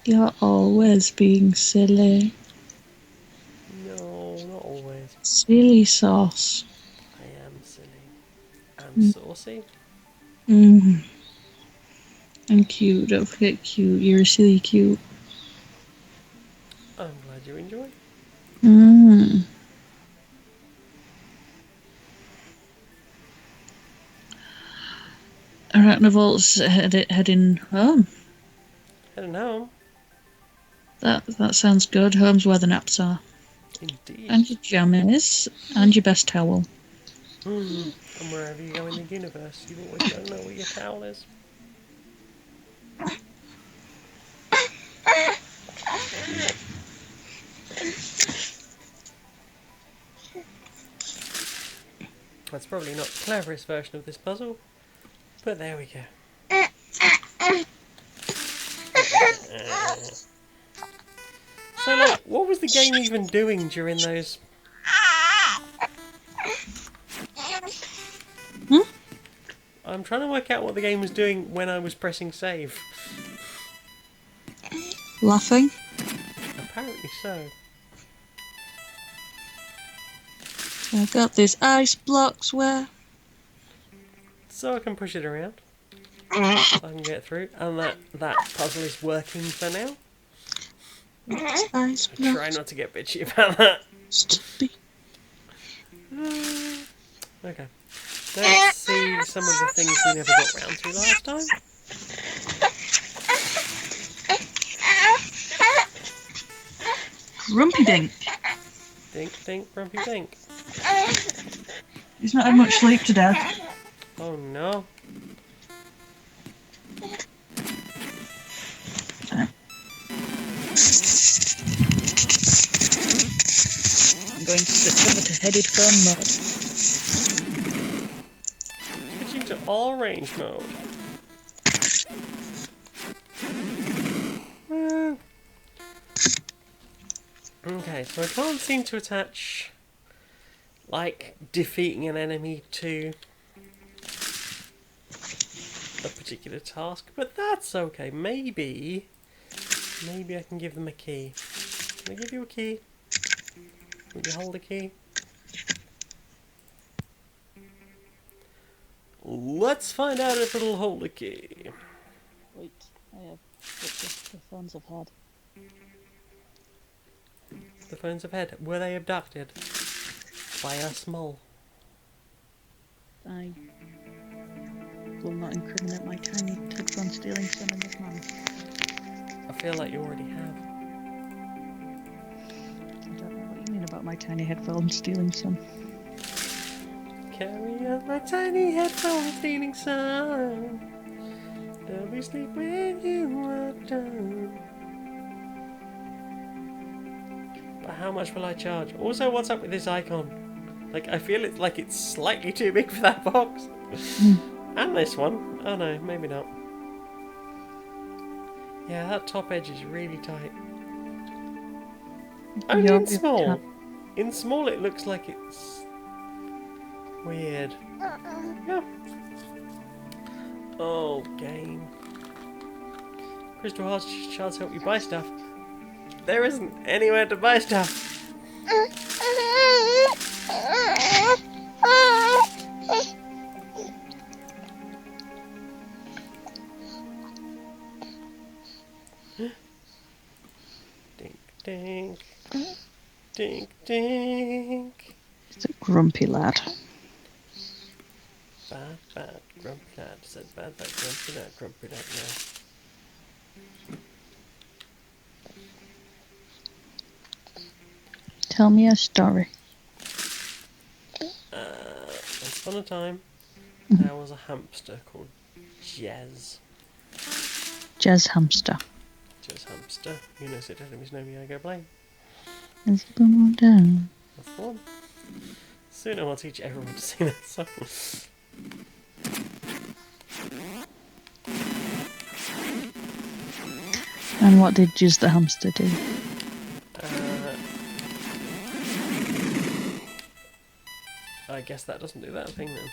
[SPEAKER 2] You're always being silly.
[SPEAKER 1] No, not always.
[SPEAKER 2] Silly sauce.
[SPEAKER 1] I am silly. And saucy.
[SPEAKER 2] And cute. Don't forget cute. You're silly cute.
[SPEAKER 1] I'm glad you enjoy.
[SPEAKER 2] Arachnivolt's heading home.
[SPEAKER 1] Heading home.
[SPEAKER 2] That sounds good. Home's where the naps are.
[SPEAKER 1] Indeed.
[SPEAKER 2] And your jammies. And your best towel.
[SPEAKER 1] And wherever you go in the universe, you always don't know where your towel is. That's probably not the cleverest version of this puzzle, but there we go. So, like, what was the game even doing during those? I'm trying to work out what the game was doing when I was pressing save.
[SPEAKER 2] Laughing.
[SPEAKER 1] Apparently so.
[SPEAKER 2] I've got these ice blocks where...
[SPEAKER 1] So I can push it around. I can get through. And that puzzle is working for now.
[SPEAKER 2] Ice
[SPEAKER 1] I try not to get bitchy about that. Okay. Let's see some of the things we never got round to last time.
[SPEAKER 2] Rumpy Dink.
[SPEAKER 1] Dink, dink, grumpy dink.
[SPEAKER 2] He's not had much sleep today.
[SPEAKER 1] Oh no.
[SPEAKER 2] I'm going to switch over to headed phone mode.
[SPEAKER 1] Switching to all range mode. Okay, so I can't seem to attach, like, defeating an enemy to a particular task, but that's okay. Maybe I can give them a key. Can I give you a key? Will you hold a key? Let's find out if it'll hold a key.
[SPEAKER 2] Wait, I have the phones I've had.
[SPEAKER 1] The phones of head. Were they abducted by a small?
[SPEAKER 2] I will not incriminate my tiny headphone stealing son in this manner.
[SPEAKER 1] I feel like you already have.
[SPEAKER 2] I don't know what you mean about my tiny headphone stealing son.
[SPEAKER 1] Carry on my tiny headphone stealing son. Let me sleep when you are done. But how much will I charge? Also, what's up with this icon? Like, I feel it's like it's slightly too big for that box. And this one. Oh no, maybe not. Yeah, that top edge is really tight. Only in small. In small it looks like it's weird. Yeah. Oh, game. Crystal Hearts shards help you buy stuff. There isn't anywhere to buy stuff. Dink, dink. Dink, dink.
[SPEAKER 2] He's a grumpy lad.
[SPEAKER 1] Bad, bad, grumpy lad. Said bad, bad, grumpy lad now.
[SPEAKER 2] Tell me a story.
[SPEAKER 1] Once upon a time, there was a hamster called Jez.
[SPEAKER 2] Jez hamster.
[SPEAKER 1] Jez hamster. You know, sit down and his name, I go play.
[SPEAKER 2] As you bum on down.
[SPEAKER 1] That's the one. Soon I'll teach everyone to sing that song.
[SPEAKER 2] And what did Jez the hamster do?
[SPEAKER 1] I guess that doesn't do that thing then.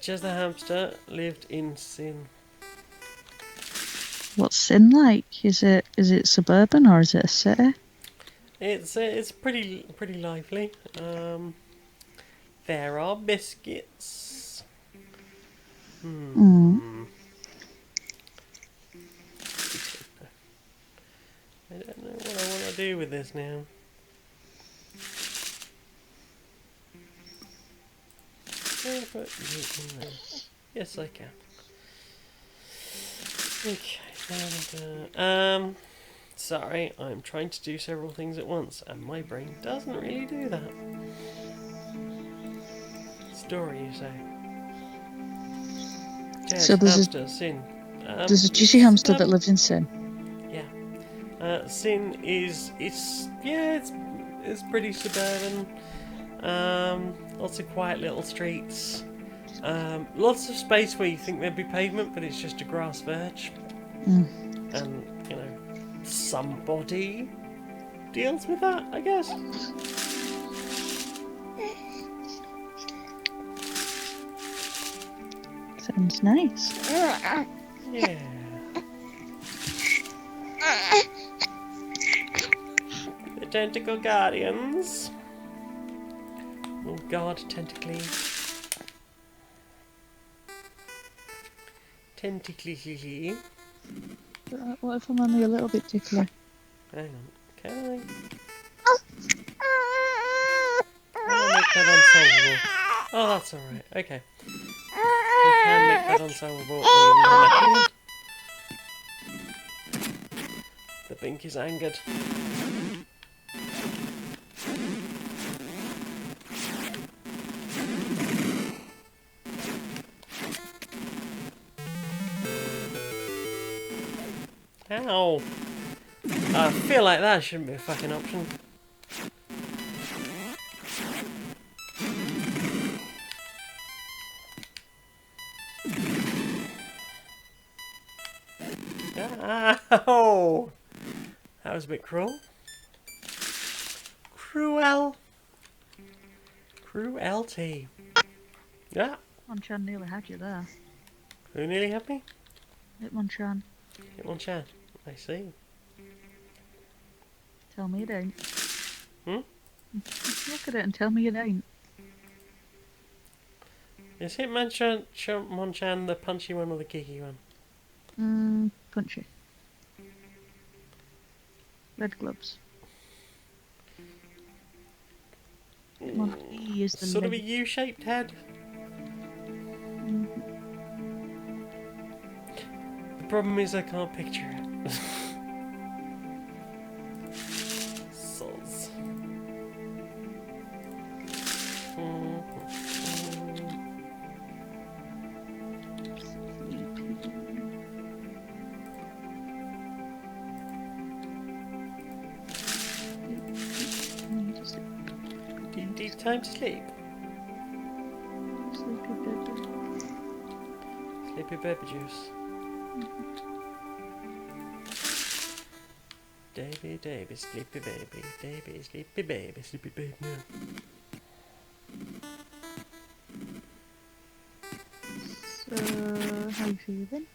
[SPEAKER 1] Jez the hamster lived in sin.
[SPEAKER 2] What's Sin like? Is it suburban or is it a city?
[SPEAKER 1] It's pretty lively. There are biscuits. I don't know what I want to do with this now. Can I put you in there? Yes, I can. Okay. Sorry, I'm trying to do several things at once, and my brain doesn't really do that. Story, you say? Yes,
[SPEAKER 2] So there's
[SPEAKER 1] hamster, Sin.
[SPEAKER 2] There's a juicy hamster that lives in Sin.
[SPEAKER 1] Yeah. Sin is it's pretty suburban. Lots of quiet little streets. Lots of space where you think there'd be pavement, but it's just a grass verge. And you know, somebody deals with that, I guess.
[SPEAKER 2] Sounds nice.
[SPEAKER 1] Yeah. The tentacle guardians. Oh God, tentacly. Tentacly.
[SPEAKER 2] What if I'm only a little bit tickly?
[SPEAKER 1] Hang on. Can I make that unsolvable? Oh, that's alright. Okay. I can make that unsolvable even though my hand. The Bink is angered. Ow! I feel like that shouldn't be a fucking option. Ow! That was a bit cruel. Cruelty. Yeah.
[SPEAKER 2] Hitmonchan nearly had you there.
[SPEAKER 1] Who nearly had me?
[SPEAKER 2] Hitmonchan.
[SPEAKER 1] Hitmonchan. I see.
[SPEAKER 2] Tell me it ain't.
[SPEAKER 1] Hmm?
[SPEAKER 2] Look at it and tell me it ain't.
[SPEAKER 1] Is Hitmonchan the punchy one or the kicky one?
[SPEAKER 2] Punchy. Red gloves. Hitmonchan is the
[SPEAKER 1] Sort of a
[SPEAKER 2] leg.
[SPEAKER 1] U-shaped head. The problem is I can't picture it. Soz. time to sleep.
[SPEAKER 2] Sleepy baby.
[SPEAKER 1] Sleepy baby juice. Davy, Davy, sleepy baby, Davy, sleepy baby, sleepy baby.
[SPEAKER 2] So, how you feeling?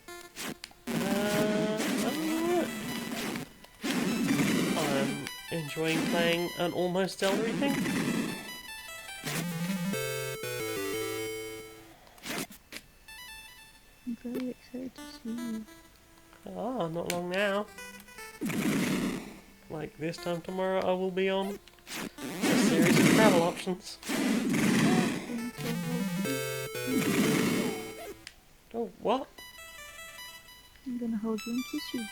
[SPEAKER 1] I'm enjoying playing an almost Zelda thing.
[SPEAKER 2] I'm very excited to see you.
[SPEAKER 1] Ah, not long now. Like this time tomorrow, I will be on a series of travel options. Oh, what?
[SPEAKER 2] I'm gonna hold you and kiss you.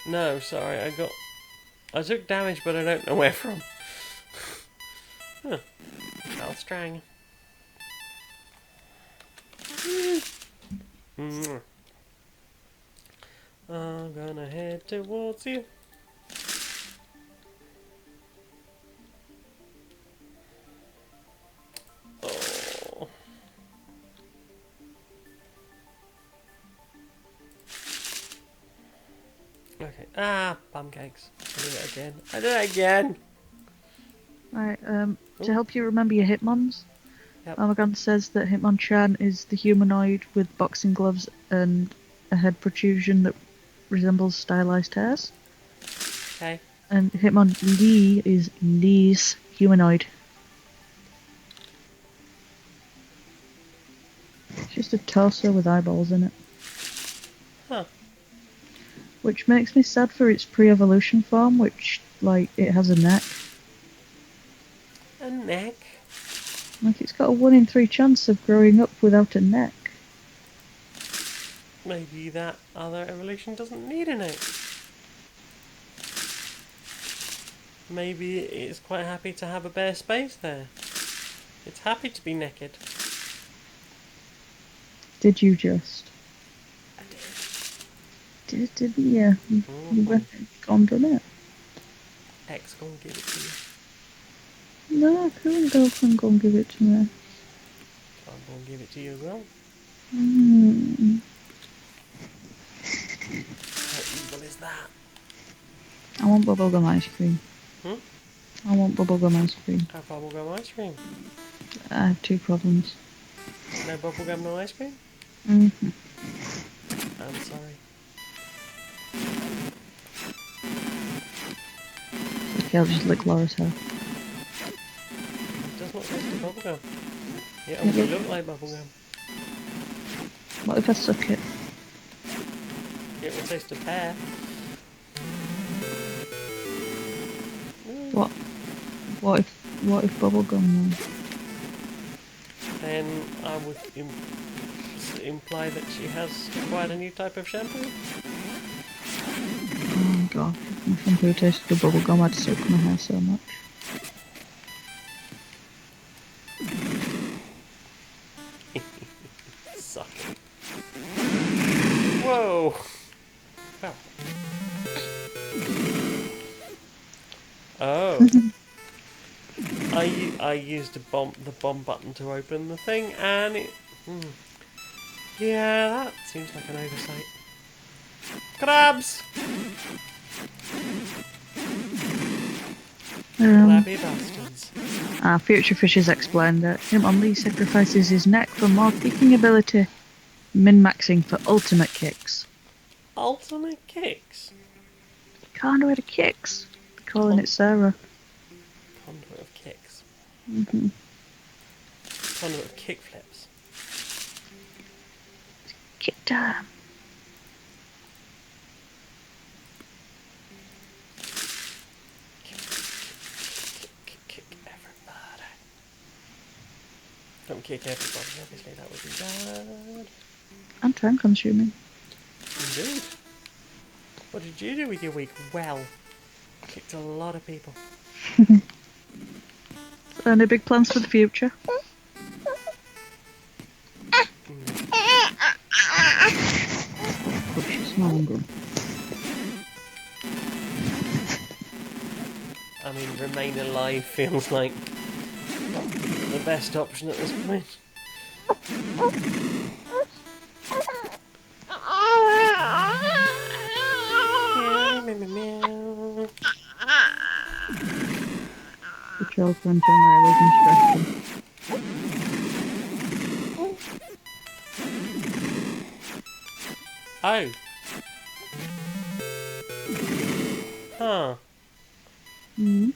[SPEAKER 1] No, sorry, I took damage, but I don't know where from. Huh. I'll strang. I'm gonna head towards you. Oh. Okay. Ah, pancakes. I did it again. I did it again.
[SPEAKER 2] Right, to help you remember your Hitmons,
[SPEAKER 1] Yep.
[SPEAKER 2] Amagan says that Hitmonchan is the humanoid with boxing gloves and a head protrusion that resembles stylized hairs.
[SPEAKER 1] Okay.
[SPEAKER 2] And Hitmonlee is Lee's humanoid. It's just a torso with eyeballs in it.
[SPEAKER 1] Huh.
[SPEAKER 2] Which makes me sad for its pre-evolution form, which, like, it has a neck.
[SPEAKER 1] A neck.
[SPEAKER 2] Like, it's got a 1 in 3 chance of growing up without a neck.
[SPEAKER 1] Maybe that other evolution doesn't need a neck. Maybe it's quite happy to have a bare space there. It's happy to be naked.
[SPEAKER 2] Did you just?
[SPEAKER 1] I did.
[SPEAKER 2] Didn't you? You went and gone done it.
[SPEAKER 1] X gonna give it to you.
[SPEAKER 2] No, current girlfriend go and give it to me.
[SPEAKER 1] I'm gonna give it to you as well.
[SPEAKER 2] Mm.
[SPEAKER 1] How evil is that?
[SPEAKER 2] I want bubblegum ice cream.
[SPEAKER 1] Hmm?
[SPEAKER 2] I want bubblegum ice cream.
[SPEAKER 1] Have bubblegum ice cream.
[SPEAKER 2] I have 2 problems.
[SPEAKER 1] No bubblegum, no ice cream?
[SPEAKER 2] Mm-hmm.
[SPEAKER 1] I'm sorry.
[SPEAKER 2] Okay, I'll just lick Laura's hair.
[SPEAKER 1] It does not taste of bubblegum. It only look like bubblegum.
[SPEAKER 2] What if I suck it?
[SPEAKER 1] It will taste of pear.
[SPEAKER 2] What? What if bubblegum then?
[SPEAKER 1] Then I would imply that she has quite a new type of shampoo.
[SPEAKER 2] Oh god, if my shampoo tasted of bubblegum, I'd soak my hair so much.
[SPEAKER 1] Suck it. Whoa! Wow. Oh. I used the bomb button to open the thing, and it. Yeah, that seems like an oversight. Crabs! Crabby bastards.
[SPEAKER 2] Future Fishes explained that Hitmonlee sacrifices his neck for more kicking ability, min-maxing for ultimate kicks.
[SPEAKER 1] Ultimate kicks?
[SPEAKER 2] Conduit of kicks. Calling it Sarah.
[SPEAKER 1] Conduit of kicks.
[SPEAKER 2] Mm-hmm.
[SPEAKER 1] Conduit of kick flips.
[SPEAKER 2] Kick time.
[SPEAKER 1] Kick everybody. Don't kick everybody, obviously that would be bad.
[SPEAKER 2] And time consuming.
[SPEAKER 1] Indeed. What did you do with your week? Well, kicked a lot of people.
[SPEAKER 2] Any big plans for the future? But she's no longer.
[SPEAKER 1] I mean, remain alive feels like the best option at this point.
[SPEAKER 2] The children generally instruction.
[SPEAKER 1] Oh. Huh.
[SPEAKER 2] Mm-hmm.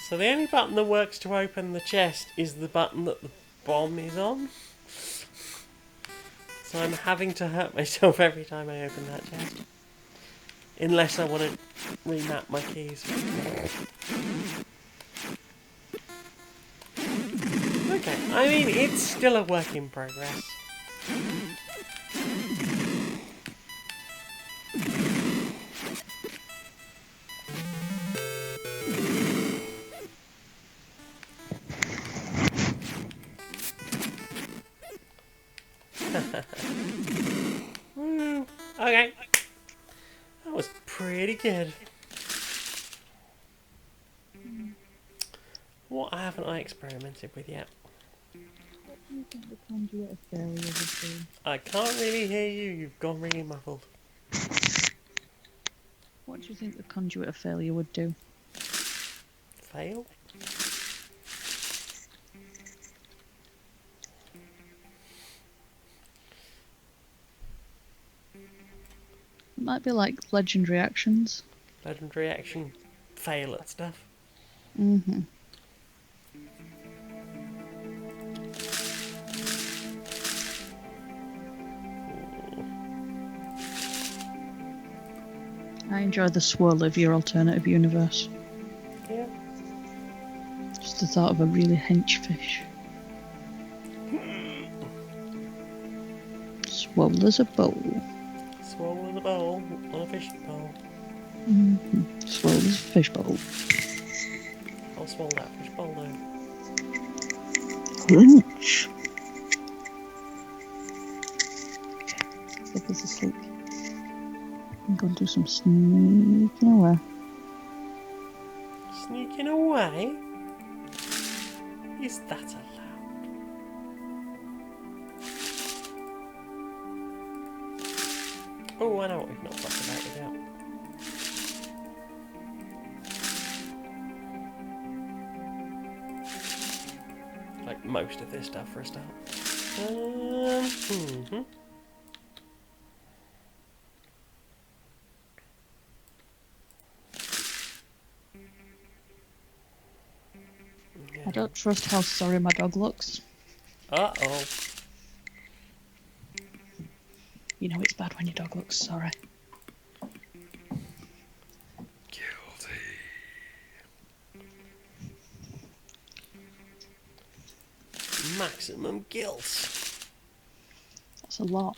[SPEAKER 1] So the only button that works to open the chest is the button that the bomb is on. So I'm having to hurt myself every time I open that chest. Unless I want to remap my keys. Okay, I mean, it's still a work in progress. Okay. That was pretty good. What haven't I experimented with yet?
[SPEAKER 2] What do you think the conduit of failure would be?
[SPEAKER 1] I can't really hear you. You've gone really muffled.
[SPEAKER 2] What do you think the conduit of failure would do?
[SPEAKER 1] Fail?
[SPEAKER 2] It might be like legendary actions.
[SPEAKER 1] Legendary action. Fail at stuff.
[SPEAKER 2] Mm-hmm. I enjoy the swirl of your alternative universe.
[SPEAKER 1] Yeah.
[SPEAKER 2] Just the thought of a really hench fish. Swole as a bowl.
[SPEAKER 1] Swole in a bowl on a fishing bowl.
[SPEAKER 2] Mm-hmm. Swole as a fish bowl.
[SPEAKER 1] I'll swallow that fish bowl now.
[SPEAKER 2] Crunch. Zipper's asleep. I'm going to do some sneaking away.
[SPEAKER 1] Sneaking away? Is that allowed? Oh, I know what we've not talked about without. Like most of this stuff for a start.
[SPEAKER 2] I don't trust how sorry my dog looks.
[SPEAKER 1] Uh-oh.
[SPEAKER 2] You know it's bad when your dog looks sorry.
[SPEAKER 1] Guilty. Maximum guilt.
[SPEAKER 2] That's a lot.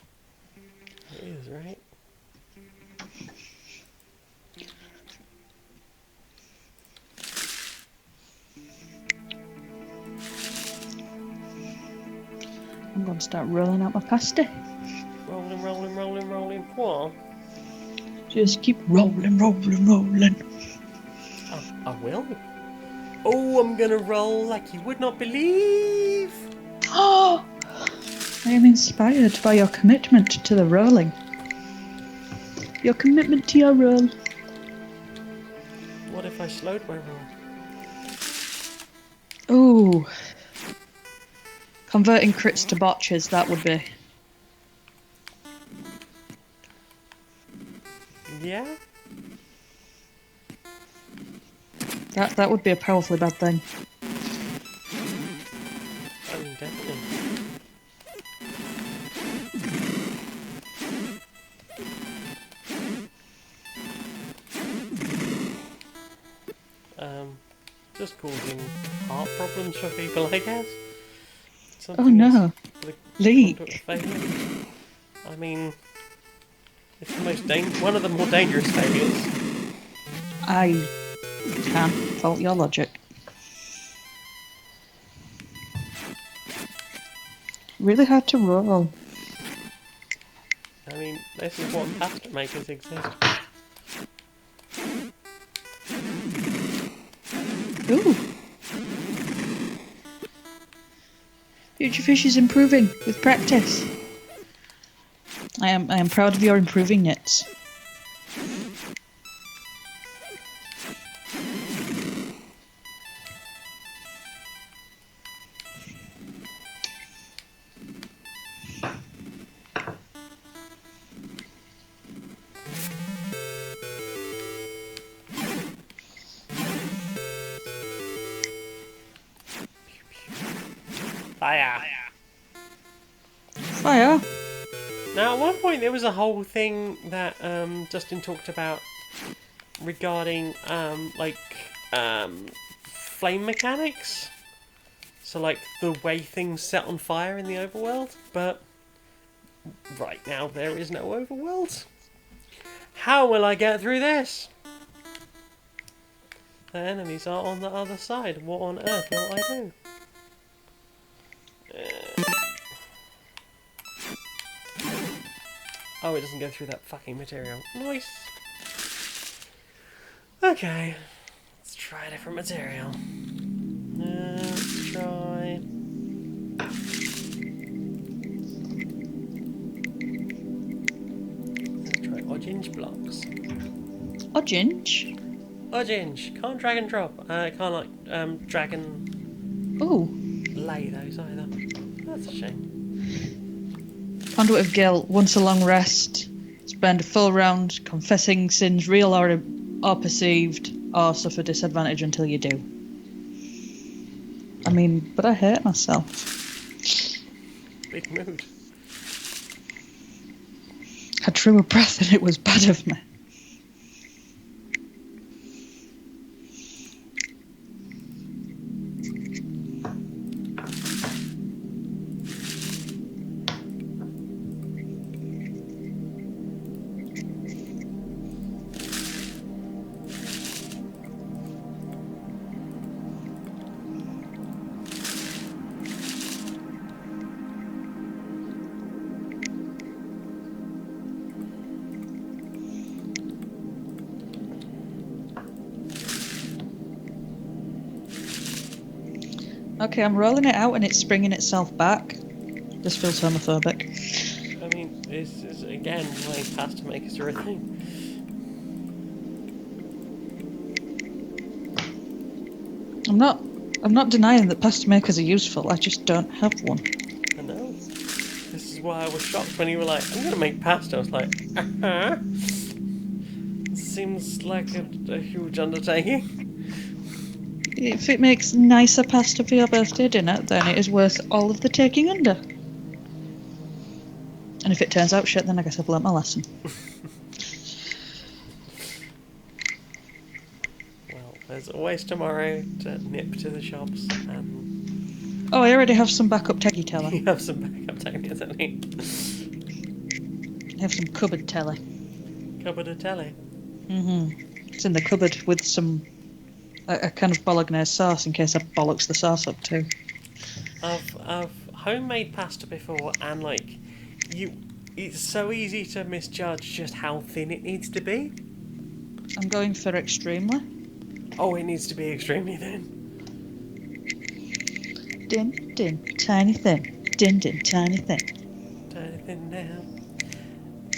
[SPEAKER 1] It is, right?
[SPEAKER 2] I'm going to start rolling out my pasty.
[SPEAKER 1] Rolling, rolling, rolling, rolling. What?
[SPEAKER 2] Just keep rolling, rolling, rolling.
[SPEAKER 1] I will. Oh, I'm gonna roll like you would not believe.
[SPEAKER 2] Oh! I am inspired by your commitment to the rolling. Your commitment to your roll.
[SPEAKER 1] What if I slowed my roll?
[SPEAKER 2] Ooh. Converting crits to botches, that would be.
[SPEAKER 1] Yeah?
[SPEAKER 2] That would be a powerfully bad thing.
[SPEAKER 1] I mean, definitely. Just causing heart problems for people, I guess.
[SPEAKER 2] Oh no. Leak.
[SPEAKER 1] I mean, it's the most one of the more dangerous failures.
[SPEAKER 2] I can't fault your logic. Really hard to roll.
[SPEAKER 1] I mean, this is what pasta makers exist.
[SPEAKER 2] Ooh. Future Fish is improving with practice. I am proud of your improving knits.
[SPEAKER 1] Fire.
[SPEAKER 2] Fire.
[SPEAKER 1] Now, at one point, there was a whole thing that Justin talked about regarding flame mechanics. So, like the way things set on fire in the overworld. But right now, there is no overworld. How will I get through this? The enemies are on the other side. What on earth will I do? Oh, it doesn't go through that fucking material. Nice. Okay. Let's try a different material. Let's try... orange blocks.
[SPEAKER 2] Orange?
[SPEAKER 1] Orange. Can't drag and drop. Can't like drag and lay those either. That's a shame.
[SPEAKER 2] Conduit of Guilt, once a long rest, spend a full round confessing sins real or perceived, or suffer disadvantage until you do. I mean, but I hate myself.
[SPEAKER 1] Big mood.
[SPEAKER 2] I drew a breath and it was bad of me. Okay, I'm rolling it out and it's springing itself back. This feels homophobic.
[SPEAKER 1] I mean, this is again why pasta makers are a thing.
[SPEAKER 2] I'm not denying that pasta makers are useful, I just don't have one.
[SPEAKER 1] I know. This is why I was shocked when you were like, I'm gonna make pasta. I was like, Seems like a huge undertaking.
[SPEAKER 2] If it makes nicer pasta for your birthday dinner, then it is worth all of the taking under. And if it turns out shit, then I guess I've learnt my lesson.
[SPEAKER 1] Well, there's always tomorrow to nip to the shops and...
[SPEAKER 2] Oh, I already have some backup techie telly.
[SPEAKER 1] You have some backup telly.
[SPEAKER 2] I have some cupboard telly.
[SPEAKER 1] Cupboard of telly?
[SPEAKER 2] It's in the cupboard with some... a kind of bolognese sauce in case I bollocks the sauce up too.
[SPEAKER 1] I've homemade pasta before, and like it's so easy to misjudge just how thin it needs to be.
[SPEAKER 2] I'm going for extremely.
[SPEAKER 1] Oh, it needs to be extremely thin.
[SPEAKER 2] Din, din, tiny thin. Din, din, tiny thin.
[SPEAKER 1] Tiny thin now.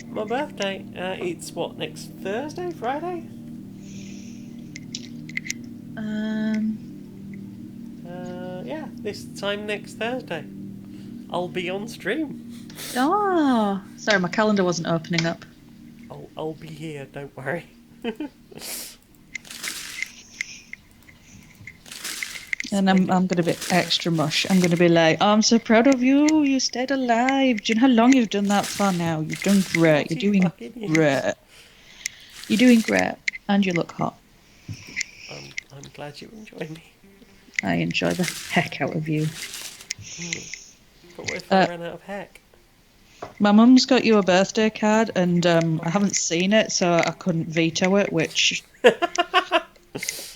[SPEAKER 1] My birthday, it's what, next Thursday, Friday? Yeah, this time next Thursday. I'll be on stream.
[SPEAKER 2] Oh, sorry, my calendar wasn't opening up.
[SPEAKER 1] I'll be here, don't worry.
[SPEAKER 2] And I'm going to be extra mush. I'm going to be like, oh, I'm so proud of you. You stayed alive. Do you know how long you've done that for now? You've done great. You're doing great. You're doing great. And you look hot.
[SPEAKER 1] I'm glad you enjoy me.
[SPEAKER 2] I enjoy the heck out of you.
[SPEAKER 1] But what if I ran out of heck?
[SPEAKER 2] My mum's got you a birthday card, and I haven't seen it, so I couldn't veto it, which...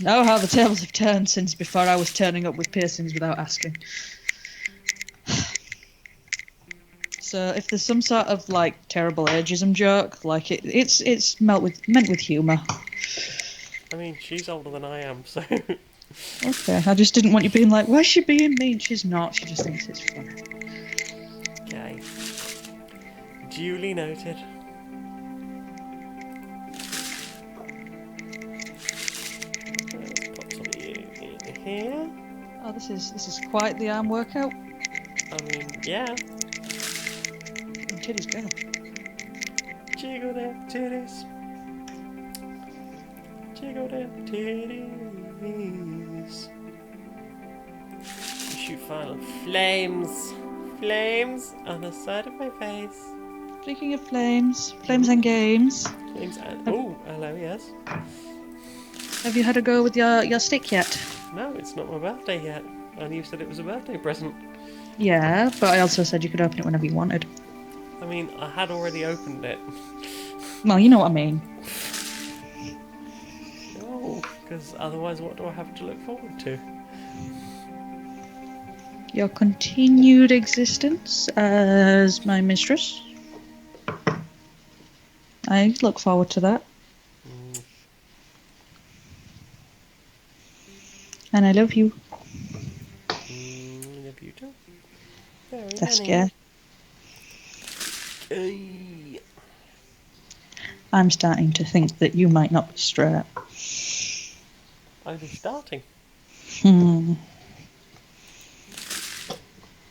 [SPEAKER 2] know how the tables have turned since before I was turning up with piercings without asking. So if there's some sort of, like, terrible ageism joke, like, it's meant with humour.
[SPEAKER 1] I mean, she's older than I am, so...
[SPEAKER 2] Okay, I just didn't want you being like, why is she being mean? She's not, she just thinks it's funny.
[SPEAKER 1] Okay. Duly noted. Let's pop some of you in here.
[SPEAKER 2] Oh, this is quite the arm workout.
[SPEAKER 1] I mean, yeah.
[SPEAKER 2] And titties go.
[SPEAKER 1] Jiggle them titties. Jiggle them titties. You shoot fire on flames. Flames on the side of my face.
[SPEAKER 2] Speaking of flames and games,
[SPEAKER 1] Flames and... Oh, hello, yes.
[SPEAKER 2] have you had a go with your stick yet?
[SPEAKER 1] No, it's not my birthday yet. And you said it was a birthday present.
[SPEAKER 2] Yeah, but I also said you could open it whenever you wanted.
[SPEAKER 1] I mean, I had already opened it.
[SPEAKER 2] Well, you know what I mean.
[SPEAKER 1] No, because otherwise what do I have to look forward to?
[SPEAKER 2] Your continued existence as my mistress. I look forward to that. And I love you.
[SPEAKER 1] Love you too. Very
[SPEAKER 2] That's
[SPEAKER 1] many.
[SPEAKER 2] scary. I'm starting to think that you might not be straight.
[SPEAKER 1] Only starting.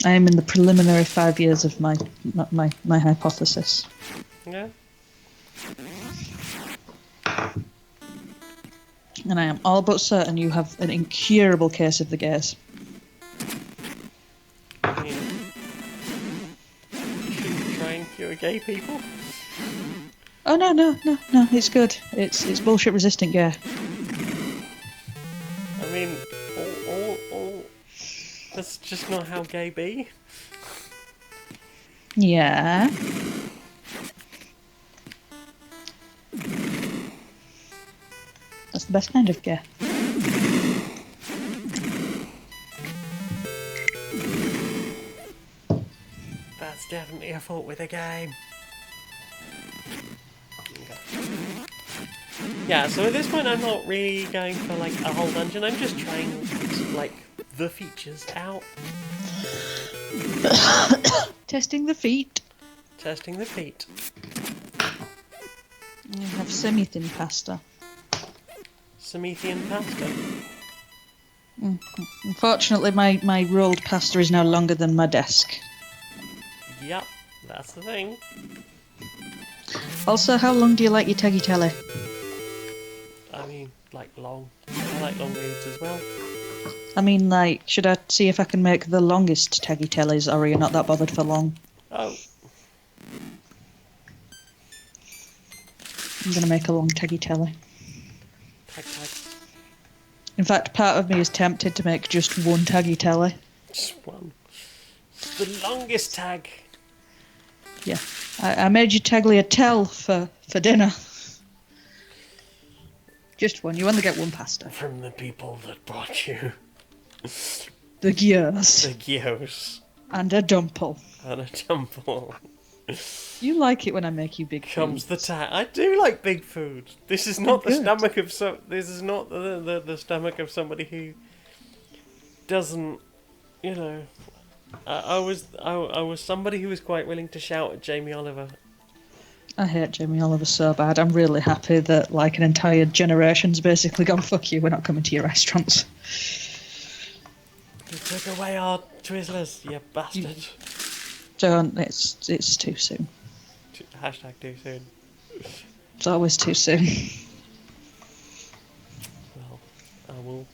[SPEAKER 2] I am in the preliminary 5 years of my hypothesis.
[SPEAKER 1] Yeah.
[SPEAKER 2] And I am all but certain you have an incurable case of the gays.
[SPEAKER 1] I mean, should we try and cure gay people?
[SPEAKER 2] Oh no, it's good. It's bullshit resistant gay.
[SPEAKER 1] I mean, all that's just not how gay be.
[SPEAKER 2] Yeah. That's the best kind of gay.
[SPEAKER 1] That's definitely a fault with the game. Okay. Yeah, so at this point I'm not really going for like a whole dungeon, I'm just trying like the features out.
[SPEAKER 2] Testing the feet.
[SPEAKER 1] Testing the feet.
[SPEAKER 2] I have semi-thin pasta.
[SPEAKER 1] Scythian pasta.
[SPEAKER 2] Unfortunately, my rolled pasta is now longer than my desk.
[SPEAKER 1] Yep, that's the thing.
[SPEAKER 2] Also, how long do you like your teggy telly?
[SPEAKER 1] I mean, like long. I like long reads as well.
[SPEAKER 2] I mean, like, should I see if I can make the longest teggy tellies, or are you not that bothered for long?
[SPEAKER 1] Oh.
[SPEAKER 2] I'm gonna make a long teggy telly.
[SPEAKER 1] Tag tags.
[SPEAKER 2] In fact, part of me is tempted to make just one taggy telly.
[SPEAKER 1] Just one. It's the longest tag.
[SPEAKER 2] Yeah. I made you tagly a tell for dinner. Just one. You only get one pasta.
[SPEAKER 1] From the people that brought you.
[SPEAKER 2] The gears.
[SPEAKER 1] The gyos.
[SPEAKER 2] And a dumple.
[SPEAKER 1] And a tumble.
[SPEAKER 2] You like it when I make you big
[SPEAKER 1] Comes
[SPEAKER 2] food.
[SPEAKER 1] the tag. I do like big food. This is not the
[SPEAKER 2] Good.
[SPEAKER 1] stomach of This is not the stomach of somebody who doesn't, you know. I was somebody who was quite willing to shout at Jamie Oliver.
[SPEAKER 2] I hate Jamie Oliver so bad. I'm really happy that like an entire generation's basically gone, fuck you, we're not coming to your restaurants.
[SPEAKER 1] You took away our Twizzlers, you bastard.
[SPEAKER 2] Don't, it's too soon.
[SPEAKER 1] Hashtag too soon.
[SPEAKER 2] It's always too soon.
[SPEAKER 1] Well, I will.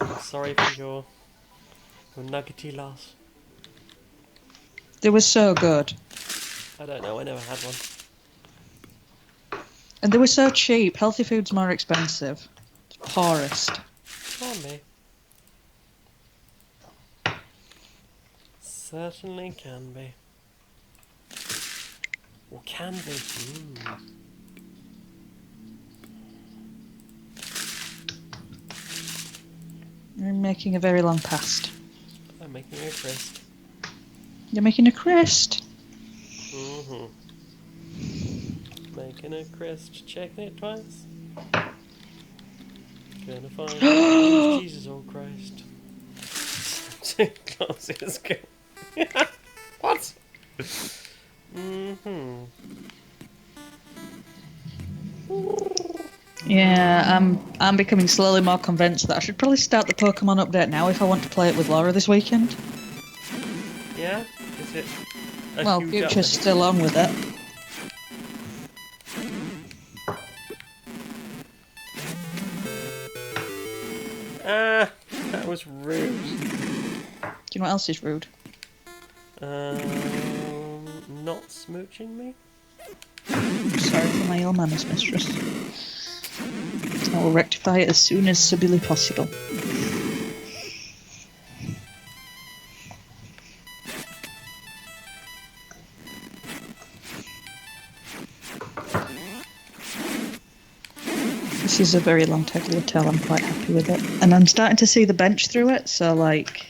[SPEAKER 1] I'm sorry for your nuggety loss.
[SPEAKER 2] They were so good.
[SPEAKER 1] I don't know, I never had one.
[SPEAKER 2] And they were so cheap. Healthy food's more expensive. It's poorest.
[SPEAKER 1] Can be. Certainly can be. Or can be.
[SPEAKER 2] I'm making a very long past.
[SPEAKER 1] I'm making a crisp.
[SPEAKER 2] You're making a crest.
[SPEAKER 1] Making a crisp. Checking it twice. Gonna find oh, Jesus or Christ. Santa Claus is good. What? Mm-hmm.
[SPEAKER 2] Yeah, I'm becoming slowly more convinced that I should probably start the Pokemon update now if I want to play it with Laura this weekend.
[SPEAKER 1] Yeah? Is it a
[SPEAKER 2] Well,
[SPEAKER 1] huge
[SPEAKER 2] Future's
[SPEAKER 1] update?
[SPEAKER 2] still on with it.
[SPEAKER 1] Ah, that was rude.
[SPEAKER 2] Do you know what else is rude?
[SPEAKER 1] Not smooching me?
[SPEAKER 2] Sorry for my ill manners, mistress. I will rectify it as soon as civilly possible. This is a very long Teglia tail, I'm quite happy with it. And I'm starting to see the bench through it, so like...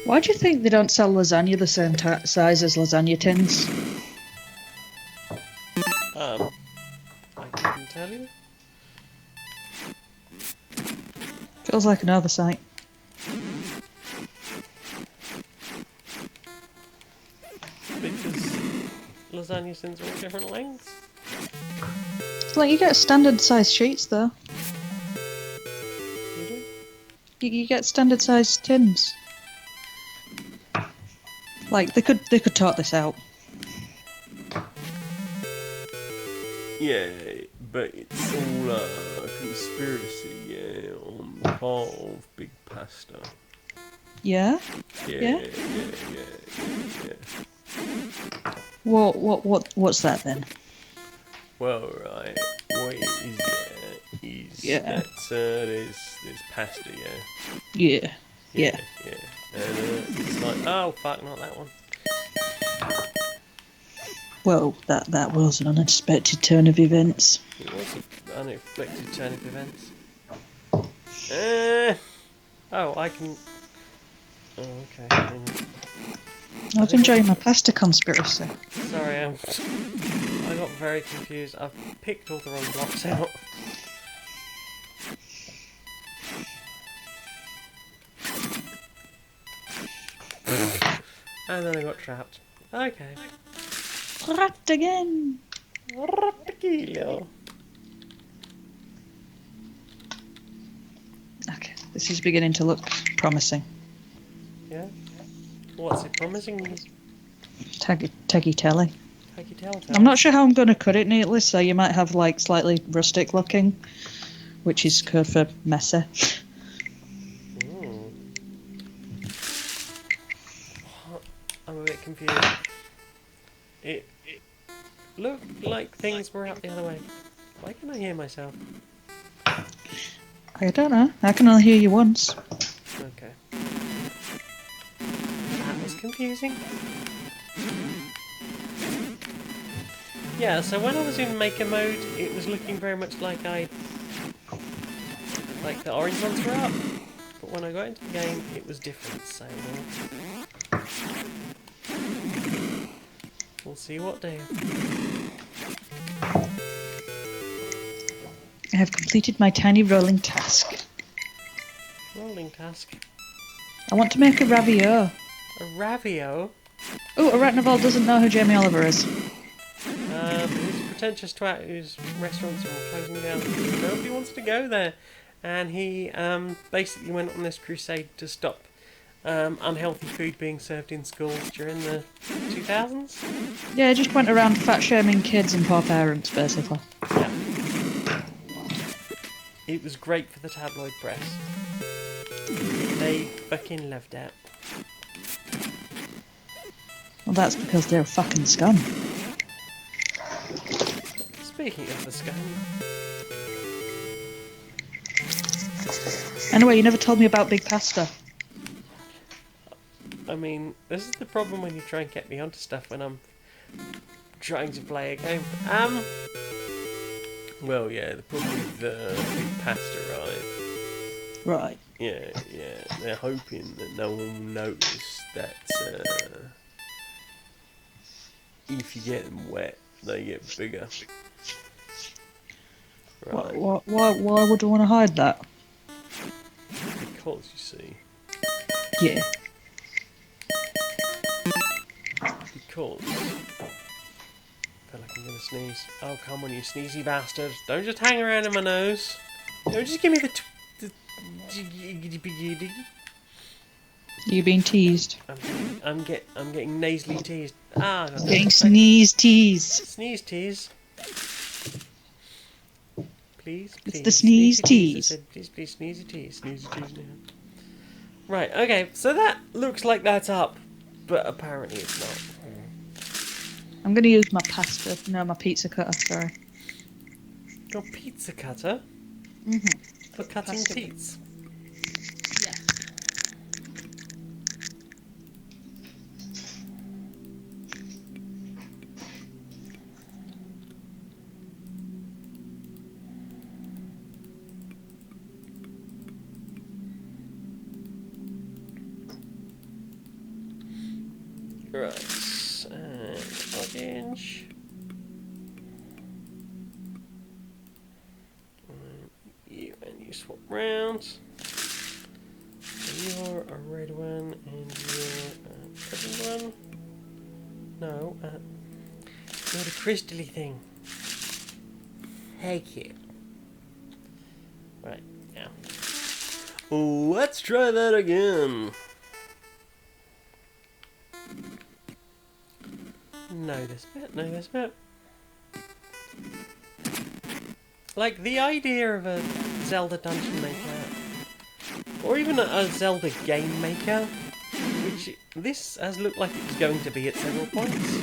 [SPEAKER 2] Why do you think they don't sell lasagna the same size as lasagna tins?
[SPEAKER 1] I couldn't tell you.
[SPEAKER 2] Feels like an oversight.
[SPEAKER 1] Because lasagna tins are all different lengths.
[SPEAKER 2] It's like you get standard size sheets though.
[SPEAKER 1] You do?
[SPEAKER 2] You get standard size tins. Like they could talk this out.
[SPEAKER 1] Yeah, but it's all a conspiracy, yeah, on the part of Big Pasta.
[SPEAKER 2] Yeah?
[SPEAKER 1] Yeah.
[SPEAKER 2] What's that then?
[SPEAKER 1] Well, right, what it is that there's pasta, yeah.
[SPEAKER 2] Yeah.
[SPEAKER 1] And it's like, oh fuck, not that one.
[SPEAKER 2] Well, that was an unexpected turn of events.
[SPEAKER 1] It was an unexpected turn of events. Oh, I can. Oh, okay.
[SPEAKER 2] I was enjoying my pasta conspiracy.
[SPEAKER 1] Sorry, I got very confused. I've picked all the wrong blocks out. And then I got trapped. Okay.
[SPEAKER 2] Trapped again.
[SPEAKER 1] Raptakilo.
[SPEAKER 2] Okay, this is beginning to look promising.
[SPEAKER 1] Yeah. What's it promising?
[SPEAKER 2] Teggy telly.
[SPEAKER 1] Take your tell.
[SPEAKER 2] I'm not sure how I'm going to cut it neatly, so you might have like slightly rustic looking, which is code for messy.
[SPEAKER 1] Ooh. I'm a bit confused. It looked like things were out the other way. Why can I hear myself?
[SPEAKER 2] I don't know. I can only hear you once.
[SPEAKER 1] Okay. That was confusing. Yeah, so when I was in Maker mode, it was looking very much like the orange ones were up. But when I got into the game, it was different, so we'll see what day.
[SPEAKER 2] I have completed my tiny rolling task.
[SPEAKER 1] Rolling task.
[SPEAKER 2] I want to make a ravio.
[SPEAKER 1] A ravio?
[SPEAKER 2] Oh, Arachnaval doesn't know who Jamie Oliver is.
[SPEAKER 1] He's a pretentious twat whose restaurants are all closing down. Nobody wants to go there. And he basically went on this crusade to stop unhealthy food being served in schools during the 2000s.
[SPEAKER 2] Yeah, just went around fat shaming kids and poor parents, basically.
[SPEAKER 1] Yeah. It was great for the tabloid press. They fucking loved it.
[SPEAKER 2] Well, that's because they're fucking scum.
[SPEAKER 1] Speaking of the scum.
[SPEAKER 2] Anyway, you never told me about Big Pasta.
[SPEAKER 1] I mean, this is the problem when you try and get me onto stuff when I'm trying to play a game. Well, yeah, the problem with Big Pasta, right?
[SPEAKER 2] Right.
[SPEAKER 1] Yeah, they're hoping that no one will notice that if you get them wet, they get bigger. Right.
[SPEAKER 2] Why would I want to hide that?
[SPEAKER 1] Because, you see,
[SPEAKER 2] Yeah.
[SPEAKER 1] because... I feel like I'm gonna sneeze. Oh, come on, you sneezy bastard. Don't just hang around in my nose. Don't just give me the...
[SPEAKER 2] You're being teased.
[SPEAKER 1] I'm getting nasally teased. Ah, I got
[SPEAKER 2] Getting sneeze teased.
[SPEAKER 1] Sneeze tease. Please, please.
[SPEAKER 2] It's the sneeze
[SPEAKER 1] Sneezy
[SPEAKER 2] tease.
[SPEAKER 1] I said, please, sneezy tease. Sneezy tease now. Right, okay, so that looks like that's up, but apparently it's not.
[SPEAKER 2] I'm going to use my my pizza cutter, sorry.
[SPEAKER 1] Your pizza cutter?
[SPEAKER 2] Mm-hmm.
[SPEAKER 1] For cutting
[SPEAKER 2] Pasta.
[SPEAKER 1] pizza.
[SPEAKER 2] Yeah.
[SPEAKER 1] Right, and orange. And you swap round. So you're a red one and you're a purple one. No, you're the crystally thing. Heck yeah. Right, now. Let's try that again. No, this bit. Like, the idea of a Zelda Dungeon Maker, or even a Zelda Game Maker, which this has looked like it was going to be at several points,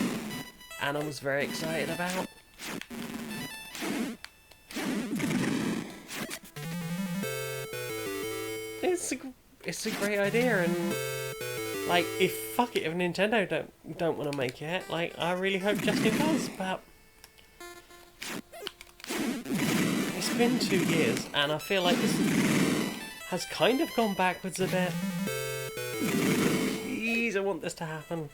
[SPEAKER 1] and I was very excited about. It's a great idea, and like, if Nintendo don't want to make it, like, I really hope Justin does, but it's been 2 years, and I feel like this has kind of gone backwards a bit. Please, I want this to happen.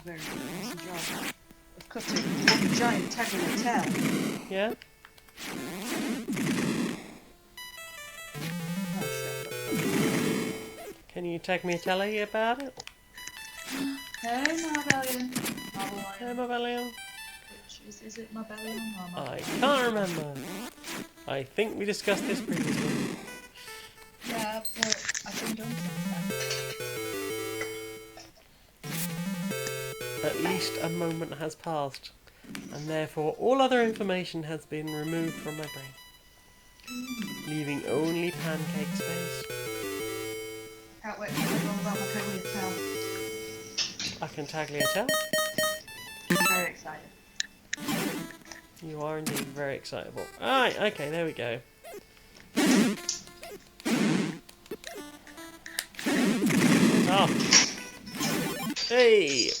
[SPEAKER 2] Very easy job of cutting a giant tagliatelle.
[SPEAKER 1] Yeah? Can you take me a telly about it?
[SPEAKER 2] Hey, Marbellion.
[SPEAKER 1] Hey, Marbellion.
[SPEAKER 2] Is it Marbellion or
[SPEAKER 1] I can't remember. I think we discussed this previously.
[SPEAKER 2] Yeah, but I've been done since then.
[SPEAKER 1] At least a moment has passed, and therefore all other information has been removed from my brain, leaving only pancake space.
[SPEAKER 2] Can't wait to learn all about my tagliatelle.
[SPEAKER 1] I can tagliatelle.
[SPEAKER 2] I'm very excited.
[SPEAKER 1] You are indeed very excitable. Alright, okay, there we go. Oh. Hey!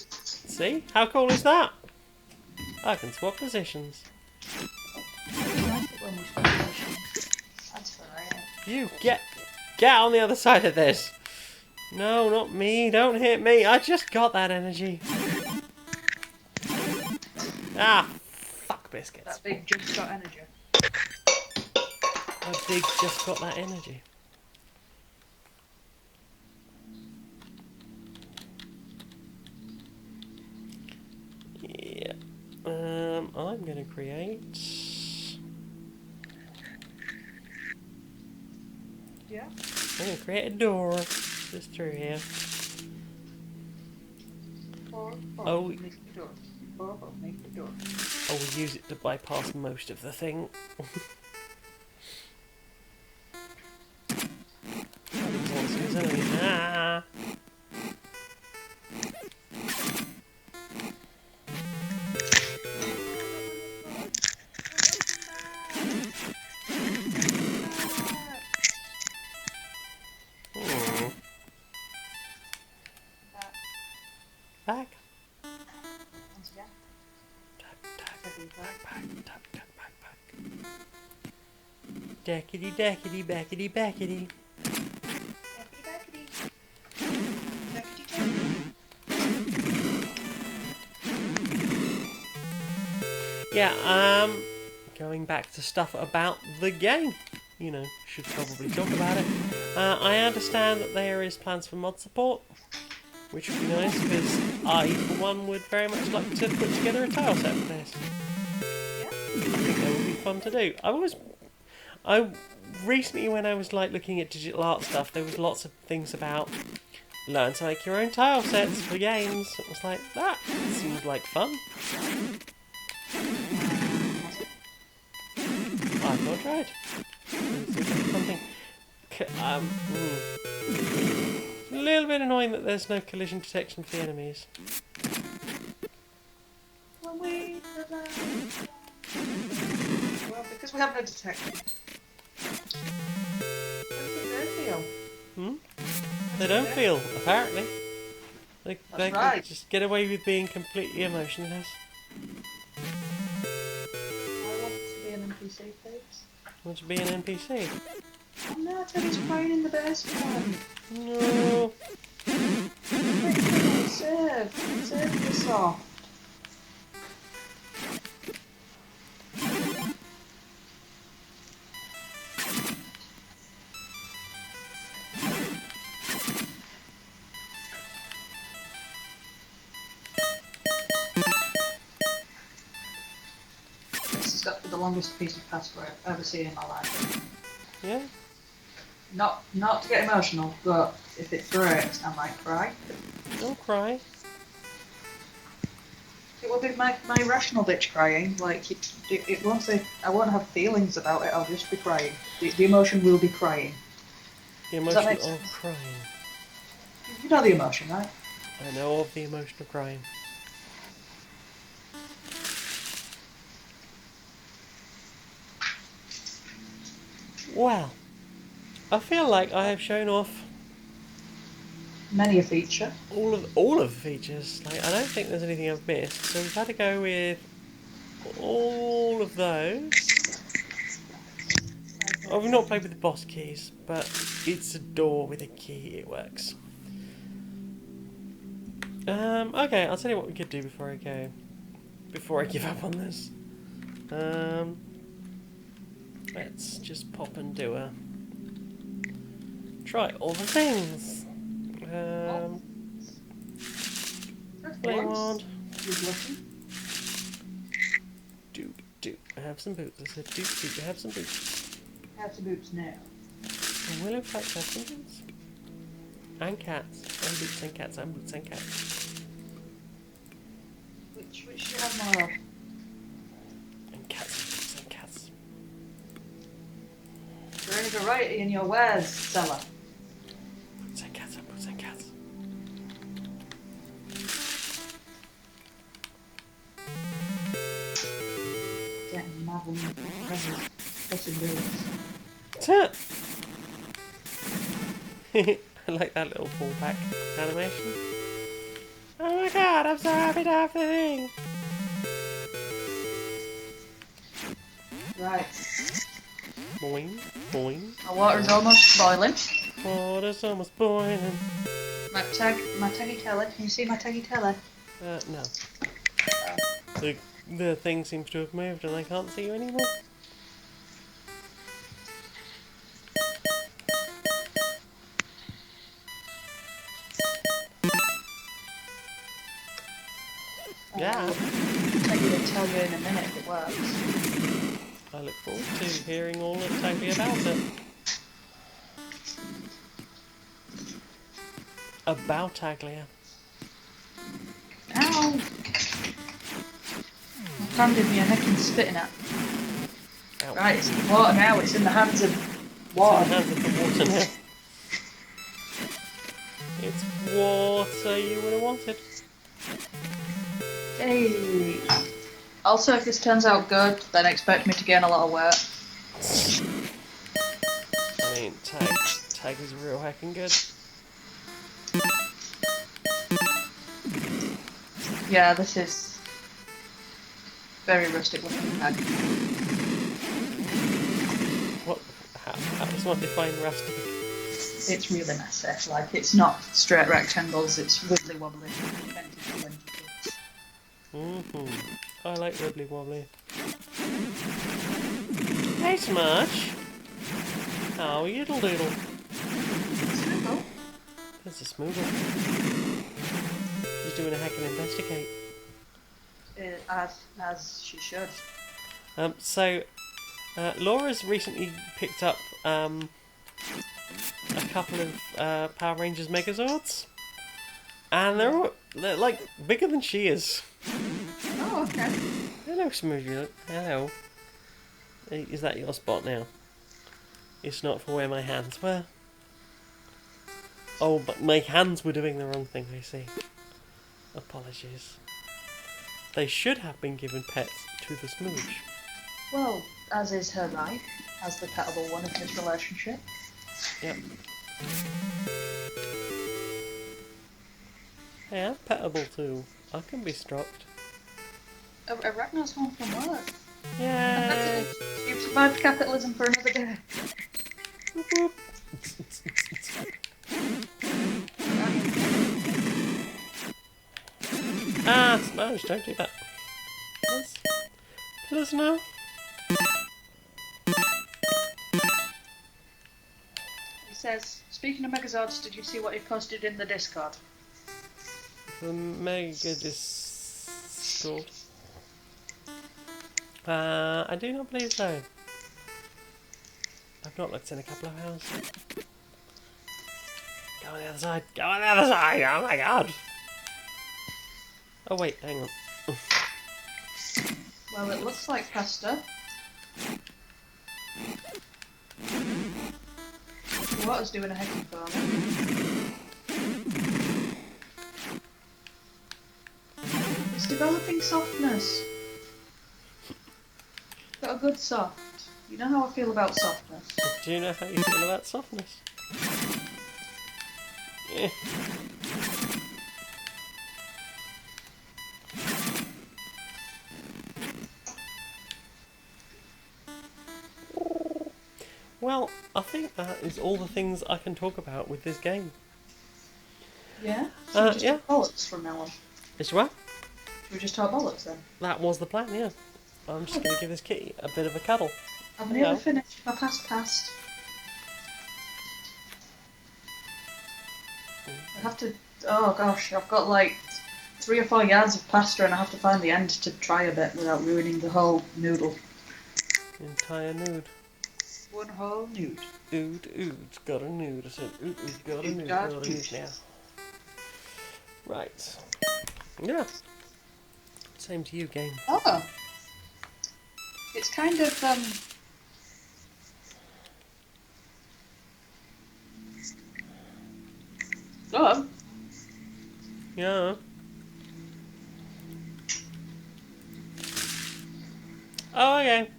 [SPEAKER 1] See? How cool is that? I can swap positions.
[SPEAKER 2] That's alright.
[SPEAKER 1] You get on the other side of this. No, not me. Don't hit me. I just got that energy. Ah, fuck biscuits.
[SPEAKER 2] That big just got energy.
[SPEAKER 1] My big just got that energy. Yeah. I'm gonna create.
[SPEAKER 2] Yeah.
[SPEAKER 1] I'm gonna create a door just through here. Oh.
[SPEAKER 2] Make the door. Make the door.
[SPEAKER 1] I will use it to bypass most of the thing. Ah. Back. Backpack, backpack. Dackety, dackety, backety, backety. Yeah, going back to stuff about the game. You know, should probably talk about it. I understand that there is plans for mod support, which would be nice because I, for one, would very much like to put together a tile set for this.
[SPEAKER 2] Yeah.
[SPEAKER 1] I think that would be fun to do. Recently, when I was like looking at digital art stuff, there was lots of things about learn to make your own tile sets for games. It was like, that seems like fun. I've not tried. Something. A little bit annoying that there's no collision detection for the enemies.
[SPEAKER 2] Well, because we have no detection. How do they feel?
[SPEAKER 1] They don't feel, apparently. They
[SPEAKER 2] That's
[SPEAKER 1] can
[SPEAKER 2] right.
[SPEAKER 1] just get away with being completely emotionless.
[SPEAKER 2] I want to be an NPC, please.
[SPEAKER 1] Want to be an NPC?
[SPEAKER 2] Oh no, Teddy's crying in the basement.
[SPEAKER 1] No.
[SPEAKER 2] Save this off. This has got to be the longest piece of password I've ever seen in my life.
[SPEAKER 1] Yeah?
[SPEAKER 2] Not to get emotional, but if it breaks, I might cry.
[SPEAKER 1] Don't cry.
[SPEAKER 2] It will be my rational bitch crying. Like it won't say I won't have feelings about it. I'll just be crying. The emotion will be crying.
[SPEAKER 1] The
[SPEAKER 2] Does that
[SPEAKER 1] emotion
[SPEAKER 2] make
[SPEAKER 1] of
[SPEAKER 2] sense?
[SPEAKER 1] crying.
[SPEAKER 2] You know the emotion, right?
[SPEAKER 1] I know of the emotion of crying. Well, I feel like I have shown off
[SPEAKER 2] Many a feature.
[SPEAKER 1] all of the features. Like, I don't think there's anything I've missed. So we've had to go with all of those. Oh, we've not played with the boss keys, but it's a door with a key. It works. Okay, I'll tell you what we could do before I go. Before I give up on this. Let's just pop and do a... Try all the things. Play wand. Do. Have some boots. I said do. Have some boots.
[SPEAKER 2] Have some boots now.
[SPEAKER 1] I will in fact have some boots. And cats. And boots and cats. And boots and cats.
[SPEAKER 2] Which do you have more of?
[SPEAKER 1] And cats and boots and cats.
[SPEAKER 2] Is there any variety in your wares, seller?
[SPEAKER 1] Boots and cats and boots and cats.
[SPEAKER 2] Getting mad when you're present. Pressing boots.
[SPEAKER 1] I like that little pullback animation. Oh my god, I'm so happy to have the thing!
[SPEAKER 2] Right.
[SPEAKER 1] Boing, boing.
[SPEAKER 2] My water's almost boiling.
[SPEAKER 1] Water's almost boiling.
[SPEAKER 2] My taggy teller. Can you see my taggy teller?
[SPEAKER 1] No. The thing seems to have moved and I can't see you anymore. Yeah.
[SPEAKER 2] I'll tell you in a minute if it works.
[SPEAKER 1] I look forward to hearing all of Tagly about it. About Taglia.
[SPEAKER 2] Ow! My hand in your neck and spitting at.
[SPEAKER 1] Ow.
[SPEAKER 2] Right, it's in the water now. It's in the hands of water.
[SPEAKER 1] It's in the hands of the water now. It's water you would have wanted.
[SPEAKER 2] Hey. Also, if this turns out good, then expect me to gain a lot of weight.
[SPEAKER 1] I mean, Tag is real hacking good.
[SPEAKER 2] Yeah, this is... very rustic looking bag.
[SPEAKER 1] What? How does one define rustic?
[SPEAKER 2] It's really messy. Like, it's not straight rectangles, it's wibbly wobbly.
[SPEAKER 1] I like wibbly wobbly. Hey, Smush! Oh, yiddle doodle.
[SPEAKER 2] Smoogle.
[SPEAKER 1] There's a Smoogle. She's doing a hack and investigate.
[SPEAKER 2] As she should.
[SPEAKER 1] Laura's recently picked up a couple of Power Rangers Megazords, and they're like bigger than she is.
[SPEAKER 2] Oh, okay.
[SPEAKER 1] Hello, Smoogie. Hello. Is that your spot now? It's not for where my hands were. Oh, but my hands were doing the wrong thing, I see. Apologies. They should have been given pets to the Smooge.
[SPEAKER 2] Well, as is her right, as the petable one of this relationship.
[SPEAKER 1] Yep. Hey, I'm petable too. I can be stroked.
[SPEAKER 2] Arachna's home from work.
[SPEAKER 1] Yay!
[SPEAKER 2] You've survived capitalism for another day.
[SPEAKER 1] Whoop, whoop. Smash, don't do that. Please? Please no?
[SPEAKER 2] He says, speaking of Megazords, did you see what he posted in the Discord?
[SPEAKER 1] The Mega Discord. I do not believe so. I've not looked in a couple of hours. Go on the other side. Go on the other side. Oh my god. Oh wait, hang on.
[SPEAKER 2] Well, it looks like pasta. The water's doing a hecking for me. It's developing softness. Got a good soft. You know how I feel about softness.
[SPEAKER 1] Do you know how you feel about softness? Yeah. Well, I think that is all the things I can talk about with this game.
[SPEAKER 2] Yeah?
[SPEAKER 1] Yeah.
[SPEAKER 2] Bollocks from now on.
[SPEAKER 1] It's what?
[SPEAKER 2] Should we just talk bollocks then?
[SPEAKER 1] That was the plan, yeah. I'm just going to give this kitty a bit of a cuddle.
[SPEAKER 2] I've nearly finished my past. I have to... Oh gosh, I've got like 3 or 4 yards of pasta and I have to find the end to try a bit without ruining the whole noodle.
[SPEAKER 1] Entire nude.
[SPEAKER 2] One whole nude.
[SPEAKER 1] Ood, got a nude. I said, ood, got a nude. Got a nude now. Right. Yeah. Same to you, game.
[SPEAKER 2] Oh. It's kind of, Oh.
[SPEAKER 1] Yeah. Oh, okay.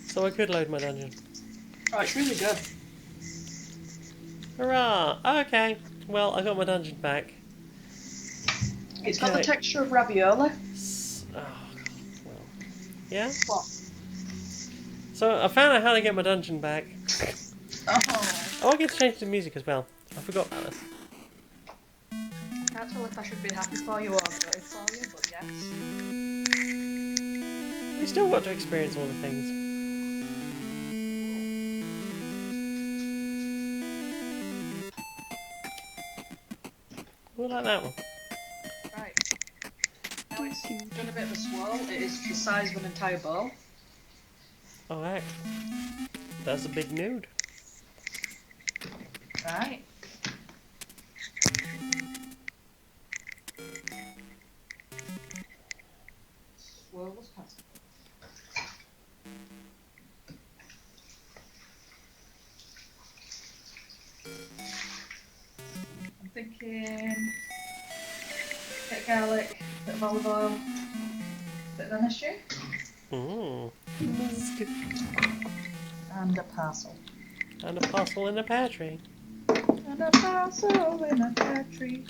[SPEAKER 1] So I could load my dungeon.
[SPEAKER 2] Oh, it's really good.
[SPEAKER 1] Hurrah! Okay. Well, I got my dungeon back.
[SPEAKER 2] It's got the texture of ravioli.
[SPEAKER 1] Oh, well. Yeah?
[SPEAKER 2] What?
[SPEAKER 1] So I found out how to get my dungeon back.
[SPEAKER 2] Oh.
[SPEAKER 1] I get to change the music as well. I forgot about this.
[SPEAKER 2] I can't tell if I should be happy for you or gutted for you, but yes.
[SPEAKER 1] We still got to experience all the things. We'll like that one.
[SPEAKER 2] Right. Now it's done a bit of a swirl. It is the size of an entire bowl.
[SPEAKER 1] Alright. That's a big nude.
[SPEAKER 2] Right. Swirl was past. I'm thinking bit of garlic, bit of olive oil, bit of MSG, and a parcel.
[SPEAKER 1] And a parcel in a pear tree.
[SPEAKER 2] And a parcel in a pear tree.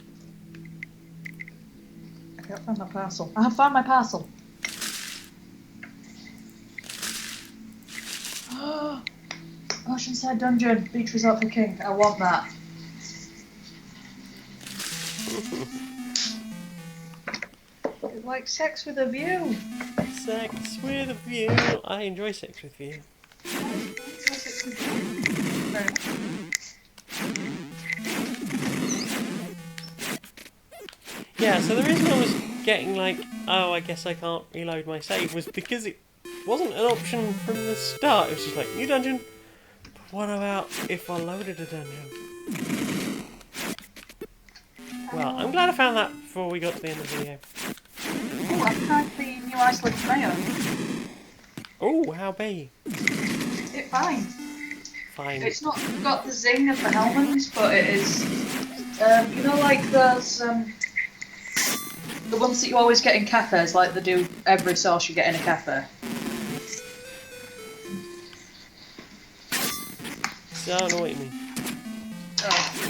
[SPEAKER 2] I can't find my parcel. I have found my parcel. Oceanside Dungeon, Beach Resort for King. I want that. It's like Sex with a View.
[SPEAKER 1] Sex with a View. I enjoy Sex with View.
[SPEAKER 2] Very much.
[SPEAKER 1] Yeah, so the reason I was getting like, oh, I guess I can't reload my save was because it wasn't an option from the start. It was just like, new dungeon. But what about if I loaded a dungeon? Well, I'm glad I found that before we got to the end of the video.
[SPEAKER 2] Oh, I've tried the new Iceland mayo.
[SPEAKER 1] Oh, how be?
[SPEAKER 2] It's fine.
[SPEAKER 1] Fine.
[SPEAKER 2] It's not got the zing of the Hellmans, but it is. You know, like those. The ones that you always get in cafes, like they do every sauce you get in a cafe.
[SPEAKER 1] So I don't know what you mean.
[SPEAKER 2] Oh.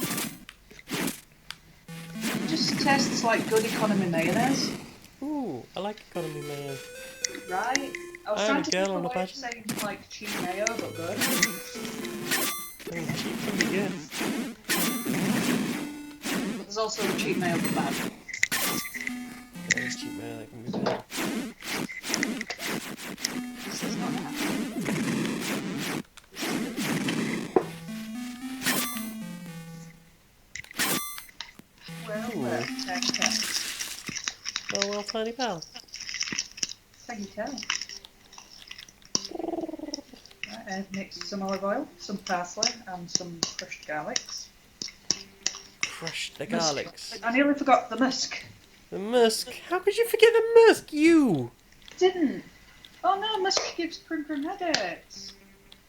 [SPEAKER 2] It just tastes like good economy mayonnaise.
[SPEAKER 1] Ooh, I like economy mayo.
[SPEAKER 2] Right? I was
[SPEAKER 1] I'm
[SPEAKER 2] trying
[SPEAKER 1] a
[SPEAKER 2] to
[SPEAKER 1] girl
[SPEAKER 2] think
[SPEAKER 1] on
[SPEAKER 2] of
[SPEAKER 1] a
[SPEAKER 2] a way of
[SPEAKER 1] budget.
[SPEAKER 2] saying like cheap mayo, but good.
[SPEAKER 1] I mean, cheap can be good.
[SPEAKER 2] But there's also the cheap mayo for bad.
[SPEAKER 1] There is cheap mayo that can be better.
[SPEAKER 2] This is not that. Well,
[SPEAKER 1] Oh well, tiny pal.
[SPEAKER 2] Thank you, Kelly. Right, I've mixed some olive oil, some parsley, and some crushed garlics.
[SPEAKER 1] Crush the
[SPEAKER 2] Musk.
[SPEAKER 1] garlics.
[SPEAKER 2] I nearly forgot the musk.
[SPEAKER 1] The musk. How could you forget the musk? You.
[SPEAKER 2] Didn't. Oh no, musk gives prim headaches.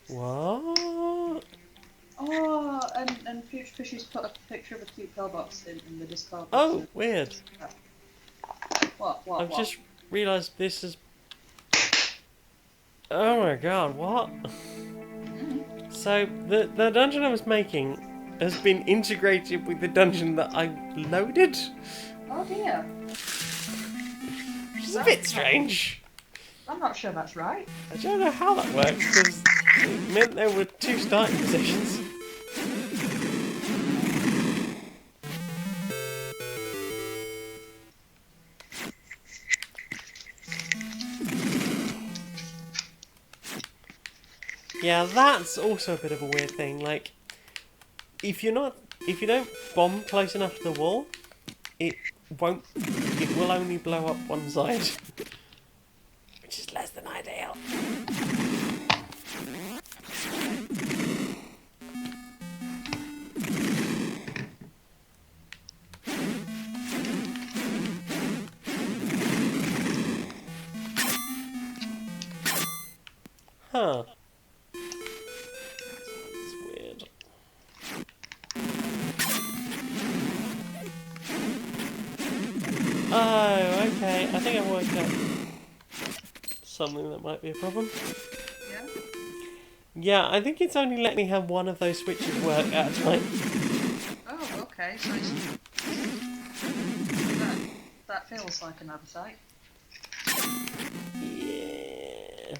[SPEAKER 1] What?
[SPEAKER 2] Oh, and Future Fishes put a picture of a cute pillbox in the Discord.
[SPEAKER 1] Oh, weird.
[SPEAKER 2] What?
[SPEAKER 1] I've just realised this is. Oh my god! What? So the dungeon I was making has been integrated with the dungeon that I loaded,
[SPEAKER 2] Oh dear.
[SPEAKER 1] which is a bit strange.
[SPEAKER 2] I'm not sure that's right.
[SPEAKER 1] I don't know how that works because it meant there were two starting positions. Yeah, that's also a bit of a weird thing. Like, if you don't bomb close enough to the wall, it will only blow up one side, which is less than ideal. Huh. It's weird. Oh, okay. I think I've worked out something that might be a problem.
[SPEAKER 2] Yeah.
[SPEAKER 1] Yeah, I think it's only letting me have one of those switches work at a time.
[SPEAKER 2] Oh, okay. So that feels like an oversight.
[SPEAKER 1] Yeah.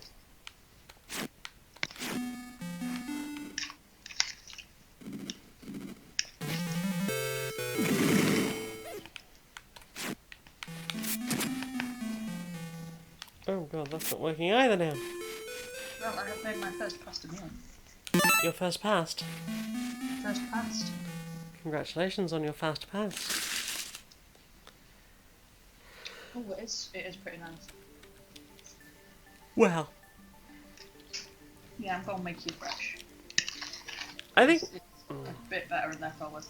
[SPEAKER 1] Oh god, that's not working either now.
[SPEAKER 2] Well, I have made my first pasta meal.
[SPEAKER 1] Your first past.
[SPEAKER 2] First past.
[SPEAKER 1] Congratulations on your fast pass.
[SPEAKER 2] Oh, it is pretty nice.
[SPEAKER 1] Well,
[SPEAKER 2] Yeah, I'm gonna make you fresh.
[SPEAKER 1] I think.
[SPEAKER 2] It's a bit better than I was.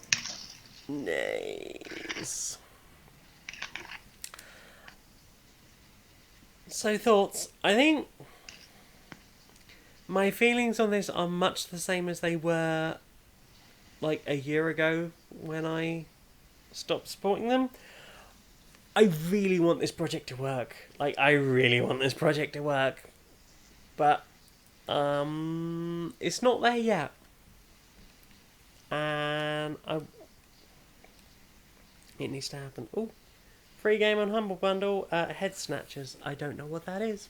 [SPEAKER 1] Nice. So, thoughts. I think my feelings on this are much the same as they were like a year ago when I stopped supporting them. I really want this project to work. Like, I really want this project to work. But, it's not there yet. And it needs to happen. Oh, free game on Humble Bundle, Head Snatchers. I don't know what that is.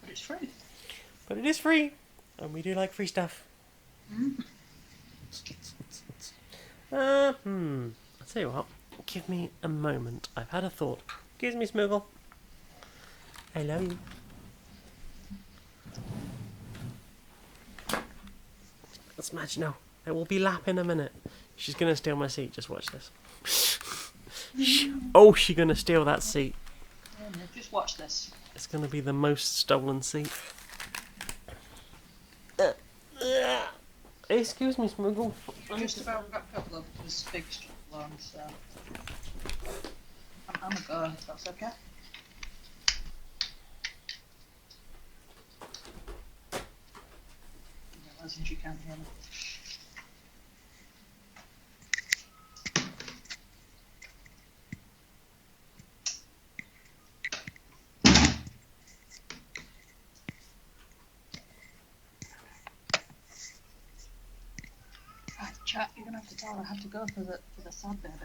[SPEAKER 2] But it's free.
[SPEAKER 1] But it is free. And we do like free stuff. I'll tell you what. Give me a moment. I've had a thought. Excuse me, Smoogle. Hello. Let's imagine now. It will be lap in a minute. She's gonna steal my seat. Just watch this. Oh, she's gonna steal that seat.
[SPEAKER 2] Just watch this.
[SPEAKER 1] It's gonna be the most stolen seat. Excuse me, Smoogle.
[SPEAKER 2] Just about wrapped up though, this big long, so I'm gonna go if that's okay. Realising you can't hear me. Right, chat, you're gonna have to tell her I have to go for the sad baby.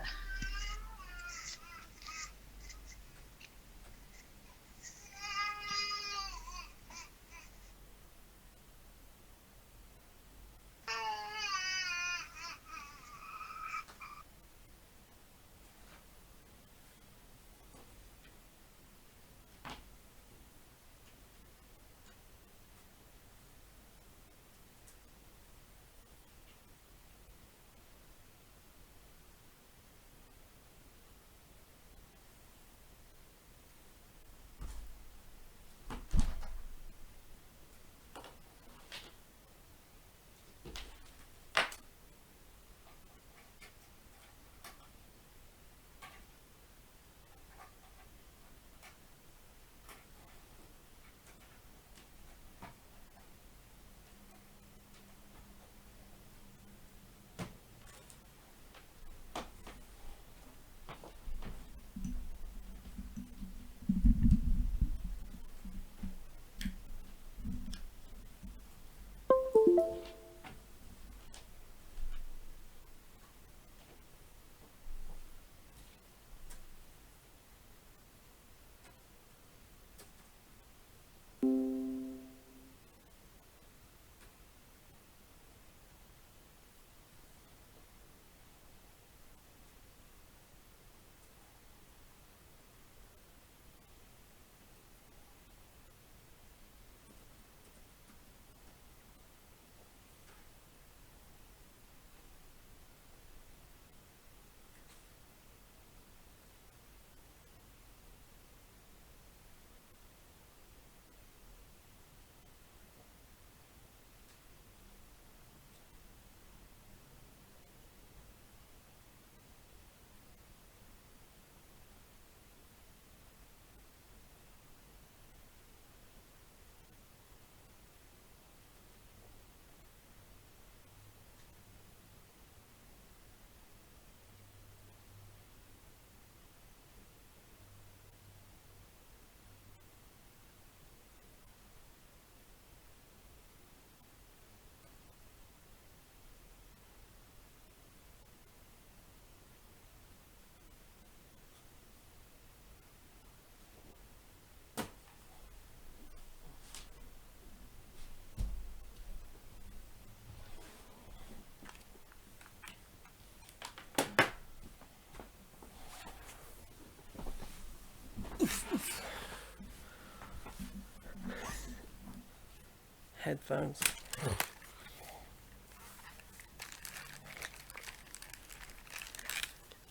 [SPEAKER 1] Headphones.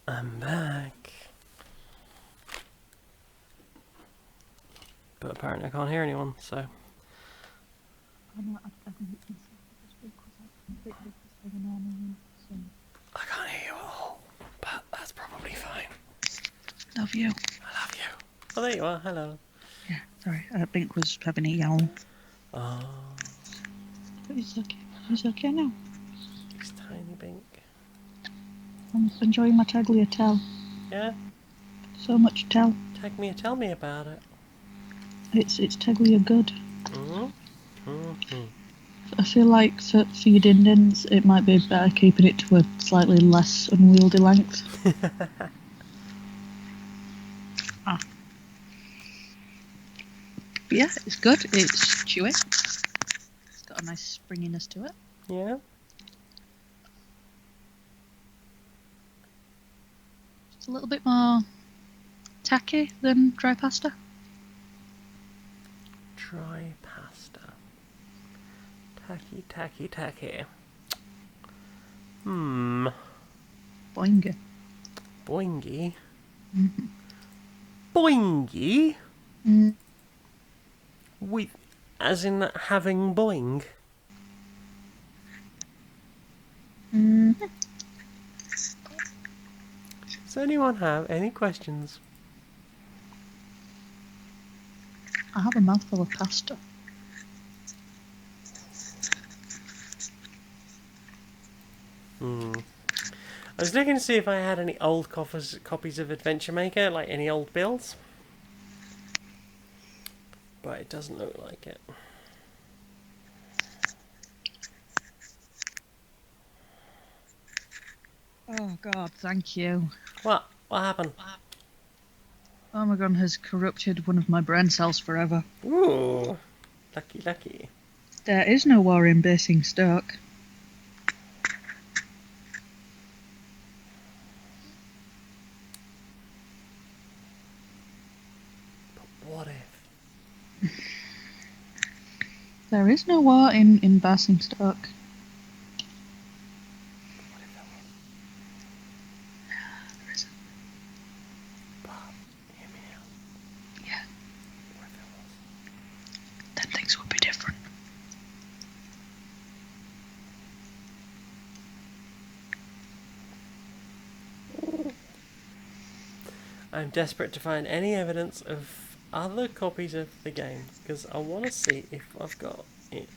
[SPEAKER 1] I'm back. But apparently I can't hear anyone, so.
[SPEAKER 2] I think it's because
[SPEAKER 1] I can't hear you at all. But that's probably fine.
[SPEAKER 2] Love you.
[SPEAKER 1] I love you. Oh, there you are. Hello.
[SPEAKER 2] Yeah, sorry. Bink was having a yowl.
[SPEAKER 1] Oh,
[SPEAKER 2] But he's okay. He's okay now.
[SPEAKER 1] he's tiny Bink.
[SPEAKER 2] I'm enjoying my Taglia tell.
[SPEAKER 1] Yeah?
[SPEAKER 2] So much tell.
[SPEAKER 1] Tell me about it.
[SPEAKER 2] It's Taglia good.
[SPEAKER 1] Mm-hmm. Mm-hmm.
[SPEAKER 2] I feel like for your din-dins, it might be better keeping it to a slightly less unwieldy length. But yeah, it's good. It's chewy. It's got a nice springiness to it.
[SPEAKER 1] Yeah?
[SPEAKER 2] It's a little bit more tacky than dry pasta.
[SPEAKER 1] Dry pasta. Tacky, tacky, tacky.
[SPEAKER 2] Boinga.
[SPEAKER 1] Boingy.
[SPEAKER 2] Mm-hmm.
[SPEAKER 1] Boingy?
[SPEAKER 2] Mm.
[SPEAKER 1] With, as in having boing?
[SPEAKER 2] Mm.
[SPEAKER 1] Does anyone have any questions?
[SPEAKER 2] I have a mouthful of pasta.
[SPEAKER 1] I was looking to see if I had any old copies of Adventure Maker, like any old builds. But it doesn't look like it.
[SPEAKER 2] Oh God, thank you.
[SPEAKER 1] What? What happened?
[SPEAKER 2] Omegon has corrupted one of my brain cells forever.
[SPEAKER 1] Ooh. Lucky, lucky.
[SPEAKER 2] There is no war in Basingstoke.
[SPEAKER 1] What if?
[SPEAKER 2] There is no war in Basingstoke.
[SPEAKER 1] What if there was?
[SPEAKER 2] There isn't.
[SPEAKER 1] Bob, hear me out.
[SPEAKER 2] Yeah,
[SPEAKER 1] What if there was?
[SPEAKER 2] then things would be different.
[SPEAKER 1] I'm desperate to find any evidence of other copies of the game because I want to see if I've got it.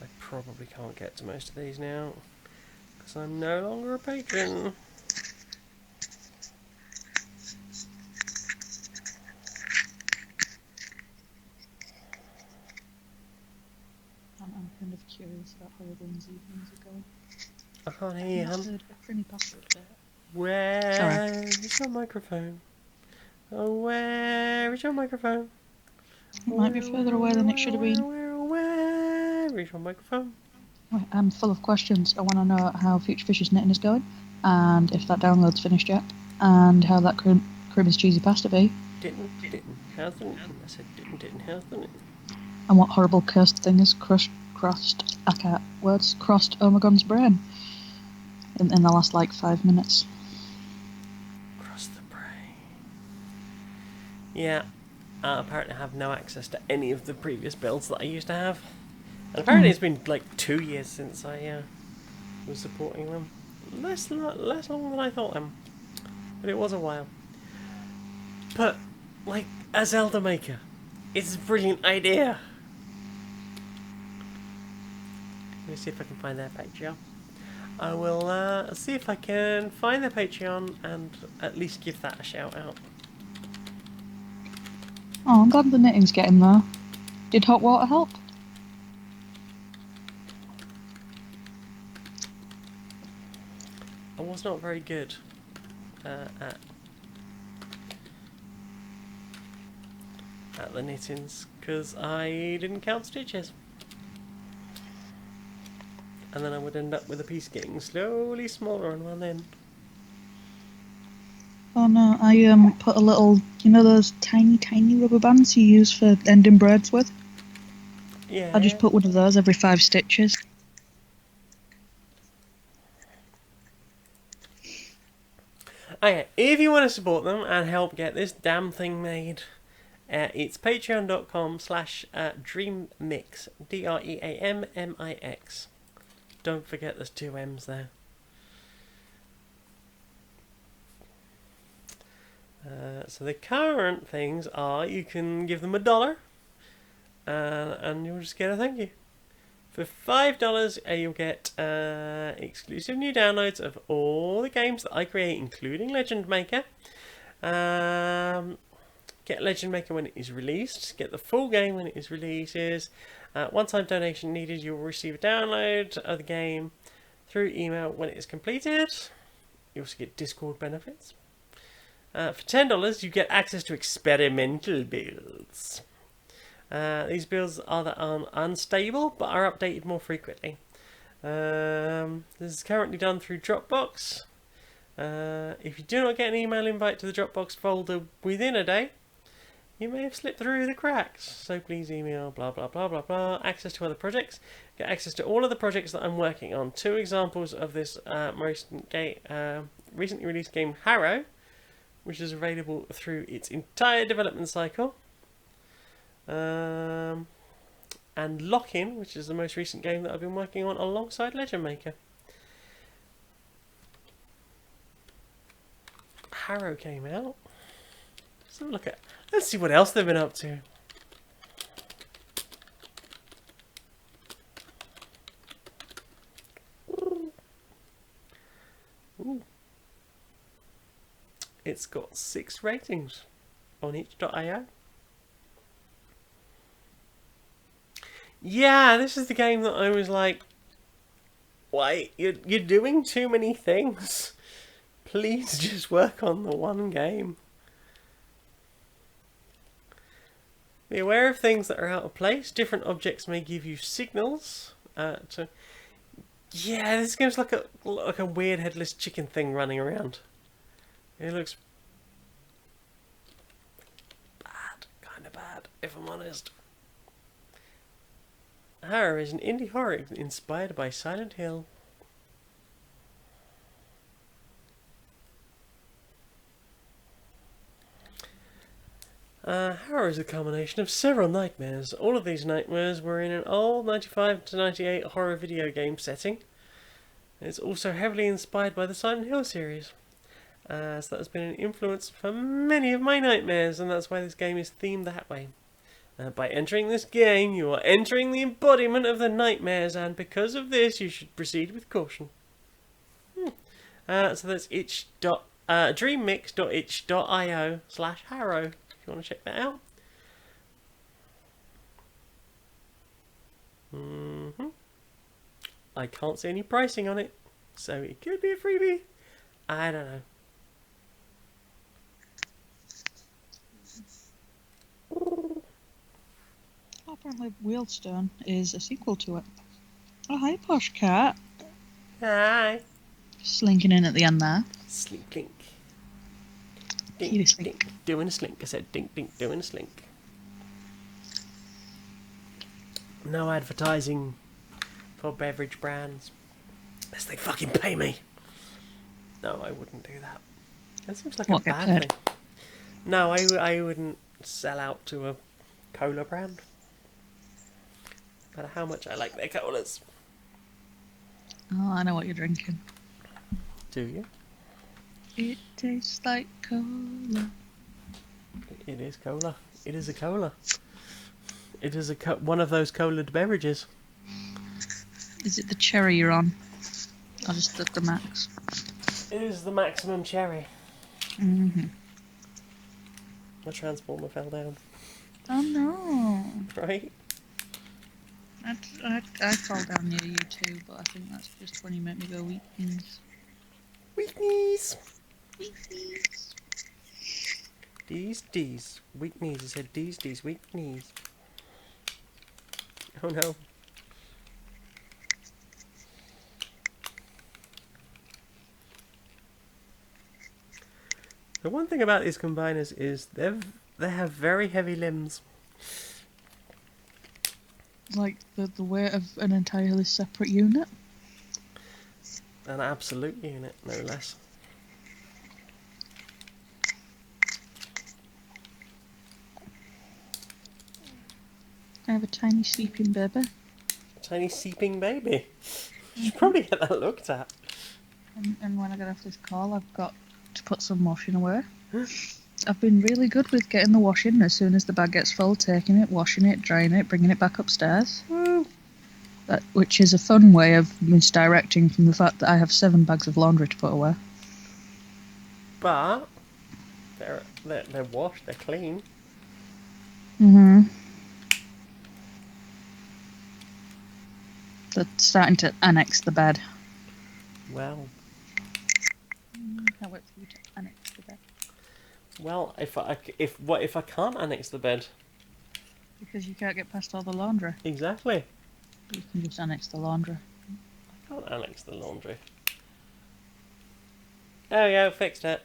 [SPEAKER 1] I probably can't get to most of these now because I'm no longer a patron.
[SPEAKER 2] I'm kind of curious about how everyone's evenings are going.
[SPEAKER 1] I can't hear
[SPEAKER 2] I've not
[SPEAKER 1] him.
[SPEAKER 2] heard a Trini pasta update.
[SPEAKER 1] Where is your microphone? Oh, where is your microphone?
[SPEAKER 2] It might be further away than it should have been.
[SPEAKER 1] Where is your microphone?
[SPEAKER 2] I'm full of questions. I want to know how Future Fish's knitting is going, and if that download's finished yet, and how that Christmas cheesy pasta be,
[SPEAKER 1] Didn't, how's the knitting? I said didn't, how's the knitting?
[SPEAKER 2] and what horrible cursed thing has crossed Omegon's brain in the last like 5 minutes.
[SPEAKER 1] Cross the brain. Yeah, apparently I have no access to any of the previous builds that I used to have. And apparently it's been like 2 years since I was supporting them. Less long than I thought but it was a while. But, like, a Zelda Maker, it's a brilliant idea. Let me see if I can find their Patreon. I will see if I can find their Patreon and at least give that a shout out.
[SPEAKER 2] Oh, I'm glad the knitting's getting there. Did hot water help?
[SPEAKER 1] I was not very good at the knittings because I didn't count stitches. And then I would end up with a piece getting slowly smaller on one end.
[SPEAKER 2] Oh no, I put a little, you know those tiny rubber bands you use for ending braids with?
[SPEAKER 1] Yeah.
[SPEAKER 2] I just put one of those every 5 stitches.
[SPEAKER 1] Okay, if you want to support them and help get this damn thing made, it's patreon.com/DreamMix. DreamMix. Don't forget there's 2 M's there. So the current things are you can give them $1 and you'll just get a thank you. For $5 you'll get exclusive new downloads of all the games that I create, including Legend Maker. Get Legend Maker when it is released. Get the full game when it is releases. One-time donation needed. You'll receive a download of the game through email when it is completed. You also get Discord benefits. For $10 you get access to experimental builds. These builds are unstable, but are updated more frequently. This is currently done through Dropbox. If you do not get an email invite to the Dropbox folder within a day, you may have slipped through the cracks. So please email blah blah blah blah blah. Access to other projects. Get access to all of the projects that I'm working on. 2 examples of this recently released game, Harrow, which is available through its entire development cycle. And Lock-In, which is the most recent game that I've been working on alongside Legend Maker. Harrow came out. Let's have a look at. Let's see what else they've been up to. Ooh. It's got 6 ratings on itch.io. Yeah, this is the game that I was like, why, you're doing too many things. Please just work on the one game. Be aware of things that are out of place. Different objects may give you signals. Yeah, this game's like a weird headless chicken thing running around. It looks bad, kind of bad, if I'm honest. Harrow is an indie horror inspired by Silent Hill. Harrow is a combination of several nightmares. All of these nightmares were in an old 95 to 98 horror video game setting. It's also heavily inspired by the Silent Hill series. So that has been an influence for many of my nightmares, and that's why this game is themed that way. By entering this game, you are entering the embodiment of the nightmares, and because of this, you should proceed with caution. So that's dreammix.itch.io/Harrow. If you want to check that out. I can't see any pricing on it, so it could be a freebie. I don't know.
[SPEAKER 2] Apparently, Wheelstone is a sequel to it. Oh, hi, Posh Cat.
[SPEAKER 1] Hi.
[SPEAKER 2] Slinking in at the end there.
[SPEAKER 1] Slink, dink.
[SPEAKER 2] Cutie
[SPEAKER 1] Dink,
[SPEAKER 2] slink.
[SPEAKER 1] dink. Doing a slink. I said dink, dink, doing a slink. No advertising for beverage brands. Unless they fucking pay me. No, I wouldn't do that. That seems like
[SPEAKER 2] What,
[SPEAKER 1] a
[SPEAKER 2] get
[SPEAKER 1] bad
[SPEAKER 2] paid?
[SPEAKER 1] thing. No, I wouldn't sell out to a cola brand. No matter how much I like their colas.
[SPEAKER 2] Oh, I know what you're drinking.
[SPEAKER 1] Do you?
[SPEAKER 2] It tastes like cola.
[SPEAKER 1] It is cola. It is a cola. It is one of those colaed beverages.
[SPEAKER 2] Is it the cherry you're on? Or just the max?
[SPEAKER 1] It is the maximum cherry.
[SPEAKER 2] Mm-hmm.
[SPEAKER 1] My transformer fell down.
[SPEAKER 2] Oh no.
[SPEAKER 1] Right?
[SPEAKER 2] I fall down near you too, but I think that's just when you make me go weak knees.
[SPEAKER 1] Weak knees.
[SPEAKER 2] Weak knees.
[SPEAKER 1] D's. Weak knees. I said D's. Weak knees. Oh no. The one thing about these combiners is they have very heavy limbs.
[SPEAKER 2] Like the weight of an entirely separate unit.
[SPEAKER 1] An absolute unit, no less.
[SPEAKER 2] I have a tiny sleeping baby.
[SPEAKER 1] Tiny seeping baby. You should probably get that looked at.
[SPEAKER 2] And when I get off this call, I've got to put some washing away. I've been really good with getting the washing as soon as the bag gets full, taking it, washing it, drying it, bringing it back upstairs.
[SPEAKER 1] Woo.
[SPEAKER 2] Which is a fun way of misdirecting from the fact that I have 7 bags of laundry to put away.
[SPEAKER 1] But they're washed, they're clean.
[SPEAKER 2] Mm-hmm. They're starting to annex the bed.
[SPEAKER 1] Well,
[SPEAKER 2] Can't wait for you to annex the bed.
[SPEAKER 1] if I can't annex the bed,
[SPEAKER 2] Because you can't get past all the laundry.
[SPEAKER 1] Exactly.
[SPEAKER 2] You can just annex the laundry.
[SPEAKER 1] I can't annex the laundry. There we go, fixed it.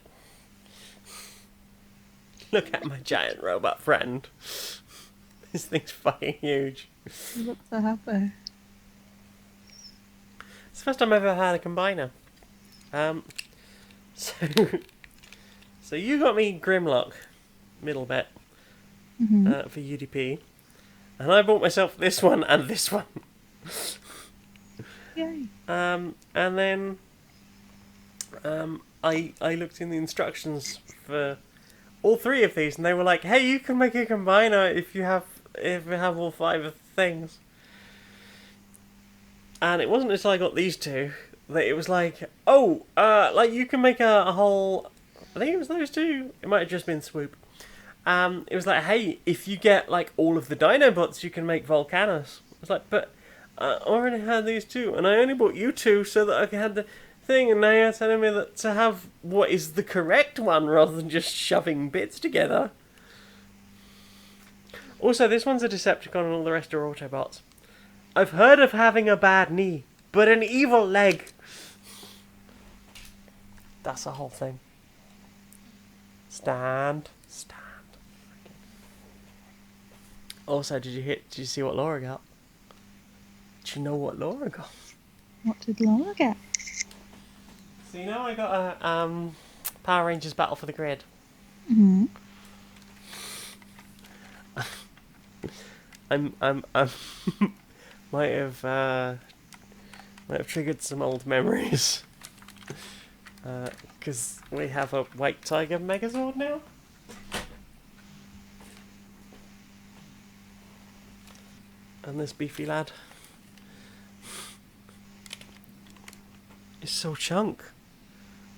[SPEAKER 1] Look at my giant robot friend. This thing's fucking huge.
[SPEAKER 2] You look so happy.
[SPEAKER 1] It's the first time I've ever had a combiner. So, so you got me Grimlock, middle bit, for UDP, and I bought myself this one and this one.
[SPEAKER 2] Yay.
[SPEAKER 1] And then I looked in the instructions for all three of these, and they were like, "Hey, you can make a combiner if you have all 5 of the things." And it wasn't until I got these two that it was like, "Oh, like you can make a whole." I think it was those two. It might have just been Swoop. It was like, "Hey, if you get like all of the Dinobots, you can make Volcanus." I was like, "But I already had these two, and I only bought you two so that I had the thing." And now you're telling me that to have what is the correct one rather than just shoving bits together. Also, this one's a Decepticon and all the rest are Autobots. I've heard of having a bad knee, but an evil leg. That's the whole thing. Stand. Also, did you see what Laura got? Do you know what Laura got?
[SPEAKER 2] What did Laura get?
[SPEAKER 1] So you know I got a Power Rangers Battle for the Grid.
[SPEAKER 2] Mm-hmm.
[SPEAKER 1] I'm might have triggered some old memories. Because we have a White Tiger Megazord now. And this beefy lad is so chunk.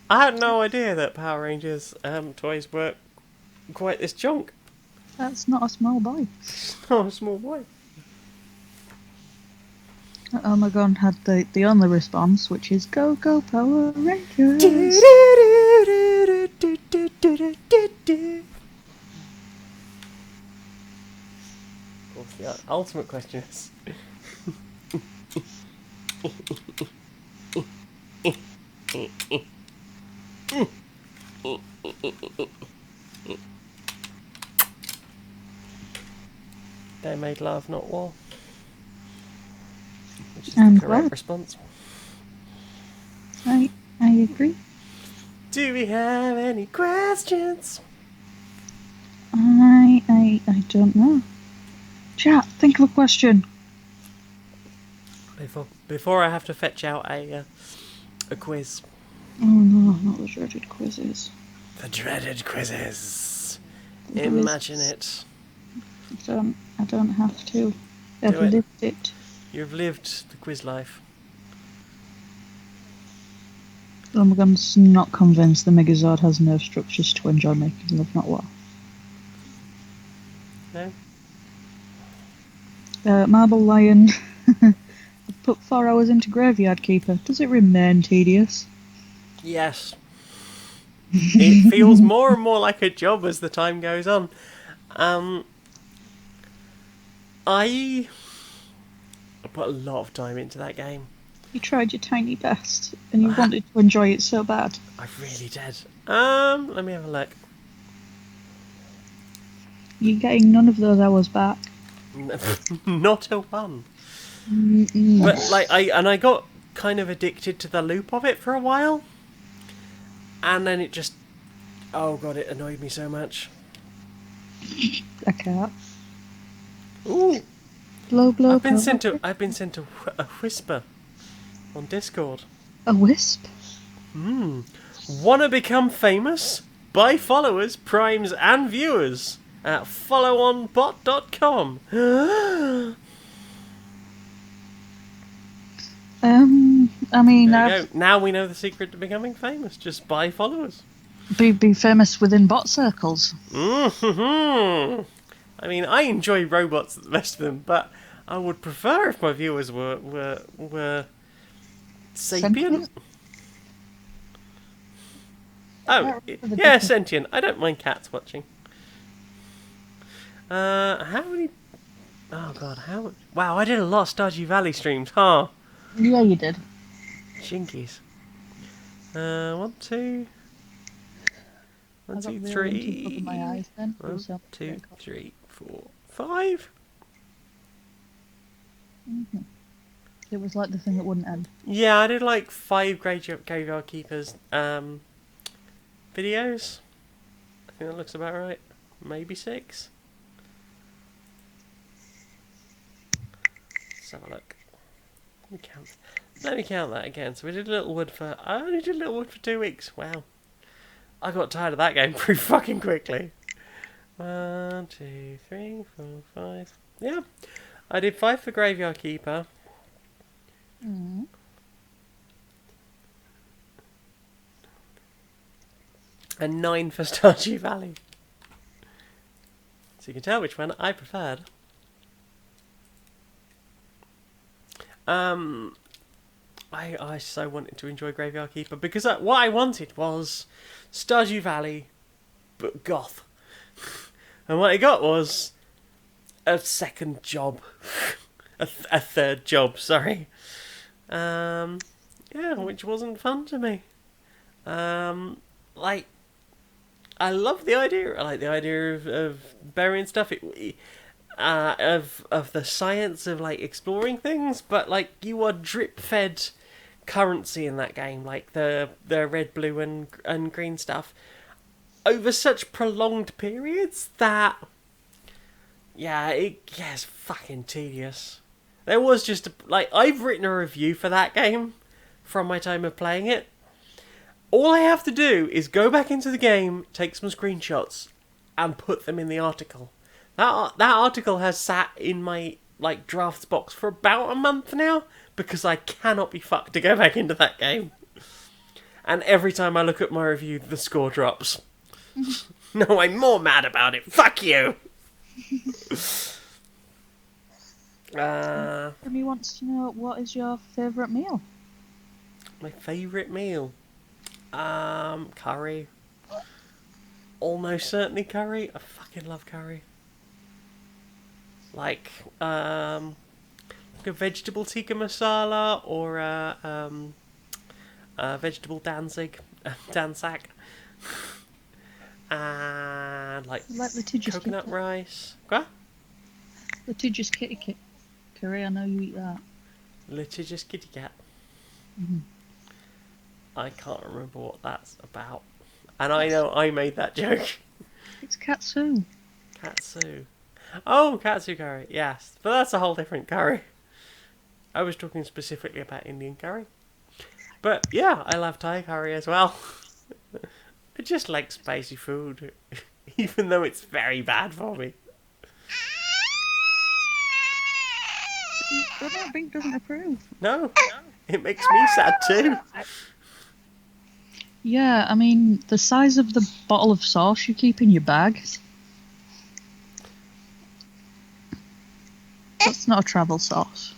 [SPEAKER 1] I had no idea that Power Rangers toys were quite this chunk.
[SPEAKER 2] That's not a small boy.
[SPEAKER 1] Oh, a small boy.
[SPEAKER 2] Omegon had the only response, which is "Go Go Power Rangers."
[SPEAKER 1] Of course, the ultimate question is... They made love, not war. Which is the correct response.
[SPEAKER 2] I agree.
[SPEAKER 1] Do we have any questions?
[SPEAKER 2] I don't know. Chat, think of a question.
[SPEAKER 1] Before I have to fetch out a quiz.
[SPEAKER 2] Oh no, not the dreaded quizzes.
[SPEAKER 1] The dreaded quizzes. Imagine it.
[SPEAKER 2] I don't have to. I've lived it.
[SPEAKER 1] You've lived the quiz life.
[SPEAKER 2] Omegon's not convinced the Megazord has nerve structures to enjoy making love, not war.
[SPEAKER 1] No?
[SPEAKER 2] Marble Lion. Put 4 hours into Graveyard Keeper. Does it remain tedious?
[SPEAKER 1] Yes. It feels more and more like a job as the time goes on. I put a lot of time into that game.
[SPEAKER 2] You tried your tiny best, and you wanted to enjoy it so bad.
[SPEAKER 1] I really did. Let me have a look.
[SPEAKER 2] You're getting none of those hours back.
[SPEAKER 1] Not a one.
[SPEAKER 2] Mm-mm.
[SPEAKER 1] But like I got kind of addicted to the loop of it for a while, and then it just, oh god, it annoyed me so much.
[SPEAKER 2] A cat.
[SPEAKER 1] Ooh,
[SPEAKER 2] Blow, blow,
[SPEAKER 1] I've been
[SPEAKER 2] blow.
[SPEAKER 1] sent a whisper on Discord.
[SPEAKER 2] A wisp?
[SPEAKER 1] Wanna become famous? Buy followers, primes, and viewers at followonbot.com.
[SPEAKER 2] I mean,
[SPEAKER 1] There you go. Now we know the secret to becoming famous. Just buy followers.
[SPEAKER 2] be famous within bot circles.
[SPEAKER 1] Mm-hmm. I mean, I enjoy robots at the best of them, but I would prefer if my viewers were sapient. Oh, yeah, sentient. I don't mind cats watching. How many Oh god, how? Wow, I did a lot of Stardew Valley streams, huh?
[SPEAKER 2] Yeah, you did.
[SPEAKER 1] Jinkies. 1, 2,
[SPEAKER 2] I
[SPEAKER 1] 1,
[SPEAKER 2] got
[SPEAKER 1] 2,
[SPEAKER 2] really into rubbing
[SPEAKER 1] 3.
[SPEAKER 2] my eyes then. It was
[SPEAKER 1] 1,
[SPEAKER 2] so
[SPEAKER 1] 2,
[SPEAKER 2] much
[SPEAKER 1] 3, 4, 5.
[SPEAKER 2] It was like the thing that wouldn't end.
[SPEAKER 1] Yeah, I did like 5 Graveyard Keepers videos. I think that looks about right. Maybe 6. Let's have a look. Let me count that again. So we did Littlewood for... I only did Littlewood for 2 weeks. Wow. I got tired of that game pretty fucking quickly. 1, 2, 3, 4, 5. Yeah. I did 5 for Graveyard Keeper.
[SPEAKER 2] Mm.
[SPEAKER 1] And 9 for Stardew Valley. So you can tell which one I preferred. I so wanted to enjoy Graveyard Keeper because what I wanted was Stardew Valley, but goth. And what I got was a second job. a third job, sorry. Yeah, which wasn't fun to me. Like, I love the idea. I like the idea of burying stuff. Of the science of like exploring things, but like you are drip fed currency in that game, like the red, blue, and green stuff over such prolonged periods that it gets fucking tedious. There was just I've written a review for that game from my time of playing it. All I have to do is go back into the game, take some screenshots, and put them in the article. That article has sat in my drafts box for about a month now because I cannot be fucked to go back into that game. And every time I look at my review, the score drops. No, I'm more mad about it. Fuck you.
[SPEAKER 2] Somebody wants to know, what is your favourite meal?
[SPEAKER 1] My favourite meal? Curry. Almost certainly curry. I fucking love curry. Like a vegetable tikka masala or a vegetable danzig, and like
[SPEAKER 2] litigious
[SPEAKER 1] coconut
[SPEAKER 2] kitty.
[SPEAKER 1] rice. What?
[SPEAKER 2] Litigious kitty curry, I know you eat that.
[SPEAKER 1] Litigious kitty cat.
[SPEAKER 2] Mm-hmm.
[SPEAKER 1] I can't remember what that's about, and I know I made that joke.
[SPEAKER 2] It's katsu.
[SPEAKER 1] Katsu. Oh, katsu curry, yes. But that's a whole different curry. I was talking specifically about Indian curry. But yeah, I love Thai curry as well. I just like spicy food, even though it's very bad for me.
[SPEAKER 2] Bink doesn't approve.
[SPEAKER 1] No, it makes me sad too.
[SPEAKER 2] Yeah, I mean, the size of the bottle of sauce you keep in your bag... That's not a travel sauce.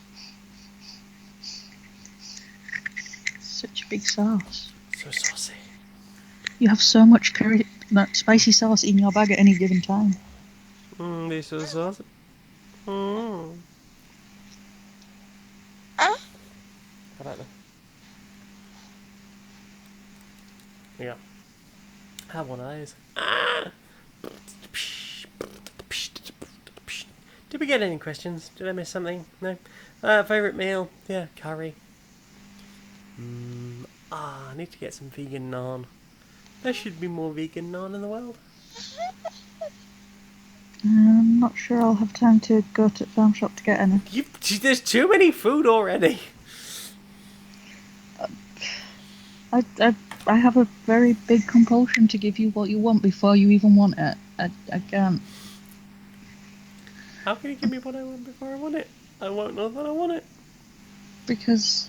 [SPEAKER 2] Such a big sauce.
[SPEAKER 1] So saucy.
[SPEAKER 2] You have so much spicy sauce in your bag at any given time.
[SPEAKER 1] This is saucy. How about that? Yeah. Have one of those. Did we get any questions? Did I miss something? No. Favourite meal? Yeah, curry. I need to get some vegan naan. There should be more vegan naan in the world.
[SPEAKER 2] I'm not sure I'll have time to go to the farm shop to get any.
[SPEAKER 1] There's too many food already.
[SPEAKER 2] I have a very big compulsion to give you what you want before you even want it. I can't.
[SPEAKER 1] How can you give me what I want before I want it? I won't know that I want it.
[SPEAKER 2] Because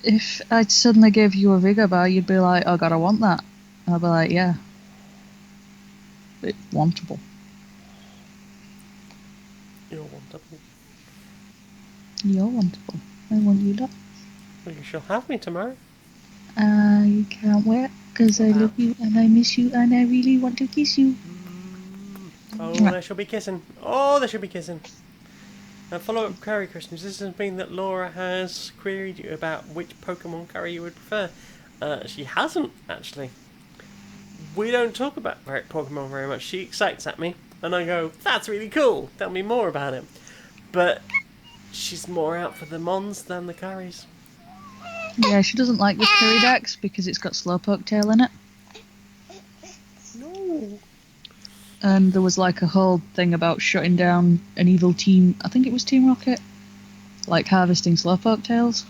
[SPEAKER 2] if I suddenly gave you a Vigor bar, you'd be like, oh god, I want that. And I'd be like, yeah. It's wantable.
[SPEAKER 1] You're wonderful.
[SPEAKER 2] You're wantable. I want you lot.
[SPEAKER 1] Well, you shall have me tomorrow.
[SPEAKER 2] I can't wait, because I love you and I miss you and I really want to kiss you.
[SPEAKER 1] Oh, there shall be kissing. Oh, there shall be kissing. Follow-up curry questions. This has been that Laura has queried you about which Pokemon curry you would prefer. She hasn't, actually. We don't talk about Pokemon very much. She excites at me, and I go, that's really cool, tell me more about it. But she's more out for the Mons than the curries.
[SPEAKER 2] Yeah, she doesn't like the Kyridex because it's got Slowpoke tail in it.
[SPEAKER 1] No.
[SPEAKER 2] And there was like a whole thing about shutting down an evil team. I think it was Team Rocket, like harvesting Slowpoke tails.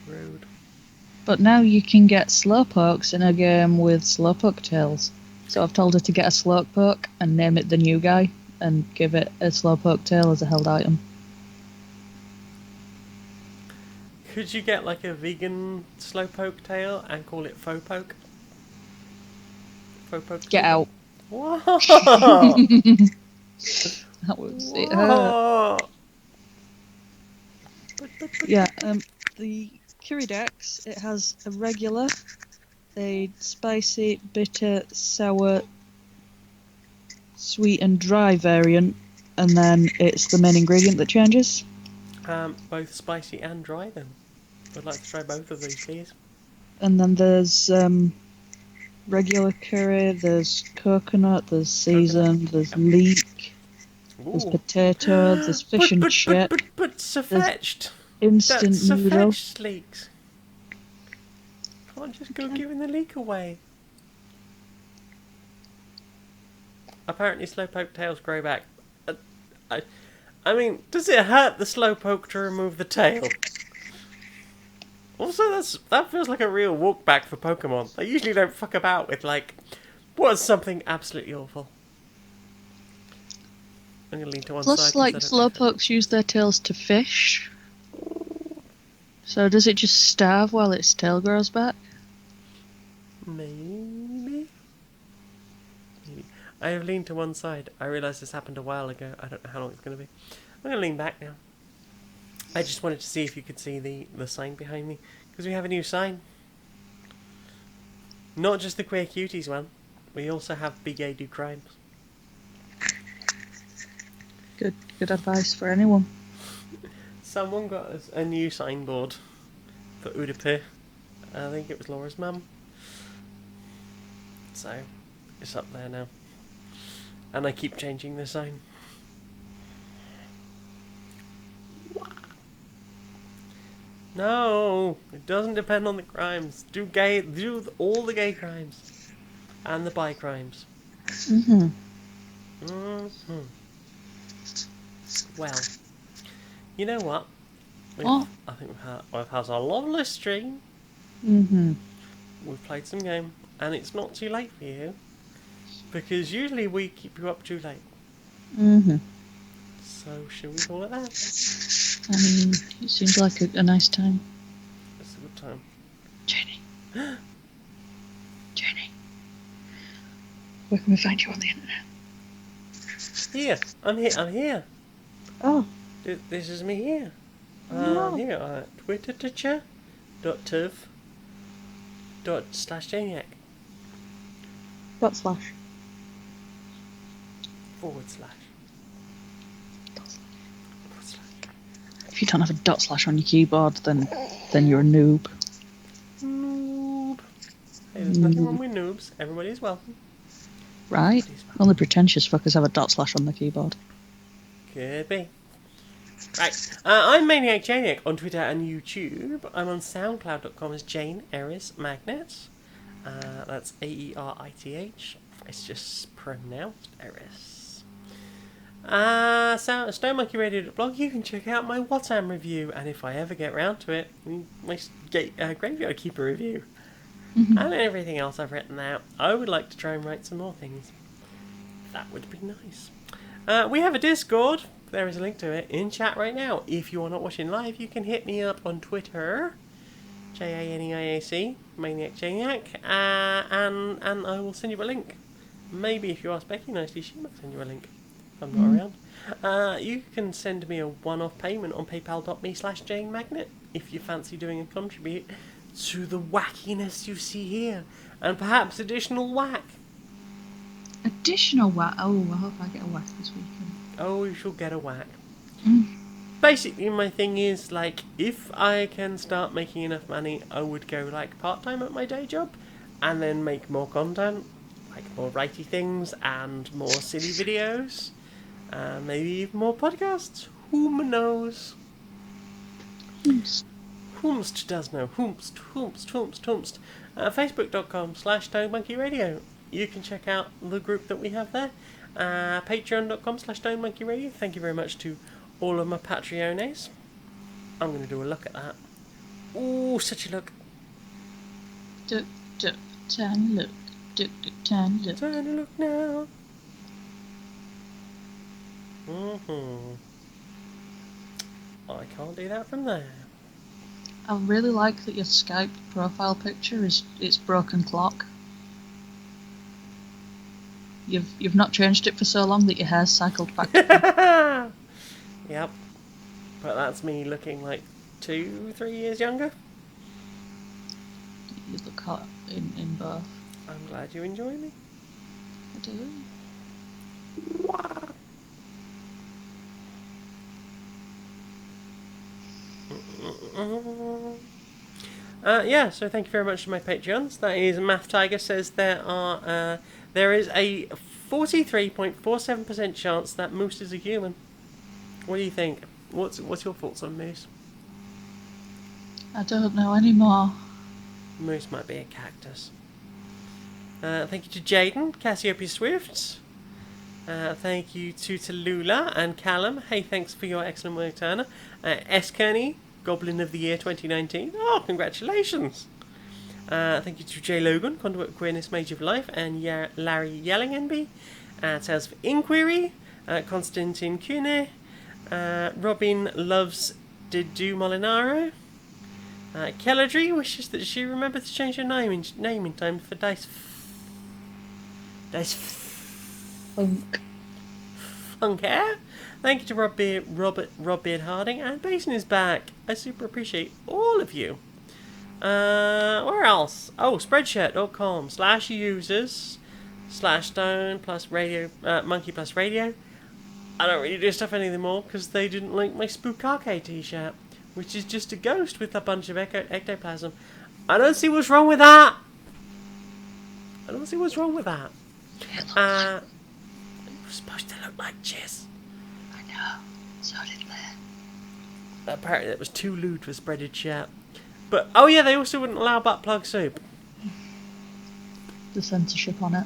[SPEAKER 1] Rude.
[SPEAKER 2] But now you can get Slowpokes in a game with Slowpoke tails. So I've told her to get a Slowpoke and name it the new guy and give it a Slowpoke tail as a held item.
[SPEAKER 1] Could you get like a vegan Slowpoke tail and call it Faux Poke? Faux Poke.
[SPEAKER 2] Get out.
[SPEAKER 1] Whoa!
[SPEAKER 2] That was it. Hurt. Yeah, the Kyridex, it has a regular, a spicy, bitter, sour, sweet and dry variant, and then it's the main ingredient that changes.
[SPEAKER 1] Both spicy and dry then. I'd like to try both of these, please.
[SPEAKER 2] And then there's regular curry, there's coconut, there's seasoned, there's leek, there's potato, there's fish and chip,
[SPEAKER 1] But Sir-Fetched.
[SPEAKER 2] instant
[SPEAKER 1] That's
[SPEAKER 2] noodle.
[SPEAKER 1] Sir-Fetched leeks. Can't just go giving the leek away. Apparently Slowpoke tails grow back. I mean, does it hurt the Slowpoke to remove the tail? Also, that feels like a real walk back for Pokemon. They usually don't fuck about with, like, what is something absolutely awful. I'm going to lean to one side.
[SPEAKER 2] Plus, like, Slowpokes use their tails to fish. So does it just starve while its tail grows back?
[SPEAKER 1] Maybe. I have leaned to one side. I realised this happened a while ago. I don't know how long it's going to be. I'm going to lean back now. I just wanted to see if you could see the sign behind me. Because we have a new sign. Not just the Queer Cuties one. We also have Big A Do Crimes.
[SPEAKER 2] Good advice for anyone.
[SPEAKER 1] Someone got us a new signboard for Udapir. I think it was Laura's mum. So, it's up there now. And I keep changing the sign. No, it doesn't depend on the crimes. Do all the gay crimes. And the bi crimes.
[SPEAKER 2] Mm-hmm.
[SPEAKER 1] Mm-hmm. Well, you know what? I think we've had a lovely stream.
[SPEAKER 2] Mm-hmm.
[SPEAKER 1] We've played some game, and it's not too late for you, because usually we keep you up too late.
[SPEAKER 2] Mm-hmm.
[SPEAKER 1] So, shall we call it that?
[SPEAKER 2] I mean, it seems like a nice time.
[SPEAKER 1] It's a good time.
[SPEAKER 2] Jenny. Jenny. Where can we find you on the internet?
[SPEAKER 1] Here, I'm here.
[SPEAKER 2] Oh.
[SPEAKER 1] This is me here.
[SPEAKER 2] Oh.
[SPEAKER 1] Here at twitter.tv./Janiac.
[SPEAKER 2] /
[SPEAKER 1] /
[SPEAKER 2] If you don't have a / on your keyboard, then you're a noob.
[SPEAKER 1] Noob. Hey, there's nothing wrong with noobs. Everybody's welcome.
[SPEAKER 2] Right? Only pretentious fuckers have a / on the keyboard.
[SPEAKER 1] Could be. Right. I'm Maniac Janiac on Twitter and YouTube. I'm on SoundCloud.com as Jane Eris Magnet. That's AERITH. It's just pronounced Eris. StoneMonkeyRadio.blog. You can check out my Whatam review, and if I ever get round to it, my Graveyard Keeper review.
[SPEAKER 2] Mm-hmm.
[SPEAKER 1] And everything else I've written out. I would like to try and write some more things. That would be nice. We have a Discord. There is a link to it in chat right now. If you are not watching live, you can hit me up on Twitter, JANEIAC, Maniac Janiac, and I will send you a link. Maybe if you ask Becky nicely, she might send you a link if I'm not around. You can send me a one-off payment on paypal.me/JaneMagnet if you fancy doing a contribute to the wackiness you see here, and perhaps additional whack.
[SPEAKER 2] Additional whack? Oh, I hope I get a whack this weekend.
[SPEAKER 1] Oh, you shall get a whack.
[SPEAKER 2] Mm.
[SPEAKER 1] basically my thing is, like, if I can start making enough money, I would go, like, part-time at my day job, and then make more content, like more righty things, and more silly videos, and maybe even more podcasts. Whom knows? Whomst does know. Whomst. Facebook.com/StoneMonkeyRadio. You can check out the group that we have there. Patreon.com/StoneMonkeyRadio. Thank you very much to all of my Patreones. I'm going to do a look at that. Ooh, such a look.
[SPEAKER 2] Tiny look. Tiny look.
[SPEAKER 1] Tiny look now. I can't do that from there.
[SPEAKER 2] I really like that your Skype profile picture is its broken clock. You've not changed it for so long that your hair's cycled back.
[SPEAKER 1] Yep. But that's me looking like 2-3 years younger.
[SPEAKER 2] You look hot in both.
[SPEAKER 1] I'm glad you enjoy me.
[SPEAKER 2] I do.
[SPEAKER 1] Yeah, so thank you very much to my Patreons. That is Math Tiger says there is a 43.47% chance that Moose is a human. What do you think? What's your thoughts on Moose?
[SPEAKER 2] I don't know anymore.
[SPEAKER 1] Moose might be a cactus. Thank you to Jaden, Cassiopeia Swift. Thank you to Tallulah and Callum. Hey, thanks for your excellent work, Turner. S. Kearney, Goblin of the Year 2019. Oh, congratulations. Thank you to J. Logan, Conduit Queerness Mage of Life, and Larry Yelling NB. Tales for Inquiry, Constantine Cune. Robin loves Didu Molinaro. Kelladry wishes that she remembered to change her name in time for Dice Funk Hair. Thank you to Rob Beard Harding, and Basin is back. I super appreciate all of you. Where else? Oh, spreadshirt.com/users/stone plus radio monkey plus radio. I don't really do stuff anymore because they didn't link my Spook Arcade t-shirt, which is just a ghost with a bunch of ectoplasm. I don't see what's wrong with that. It was supposed to look like jizz.
[SPEAKER 2] I know. So did Blair.
[SPEAKER 1] Apparently that was too lewd for spreaded shirt. But, oh yeah, they also wouldn't allow butt plug soup.
[SPEAKER 2] The censorship on it.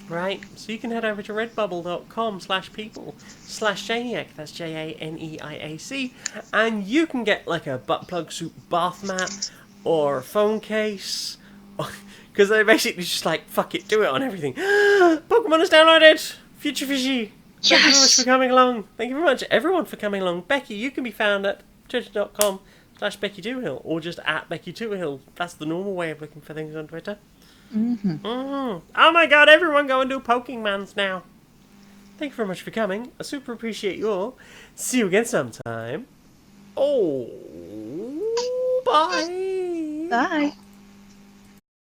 [SPEAKER 1] Right, so you can head over to redbubble.com/people/Janiac, that's JANEIAC, and you can get like a butt plug soup bath mat or a phone case, because they're basically just like, fuck it, do it on everything. Pokemon is downloaded! Future Fishy! Thank you very much for coming along. Thank you very much everyone for coming along. Becky, you can be found at twitter.com/BeckyTwohill or just at BeckyTwohill. That's the normal way of looking for things on Twitter. Oh my god, everyone go and do Pokemans now. Thank you very much for coming. I super appreciate you all. See you again sometime. Oh, bye.
[SPEAKER 2] Bye.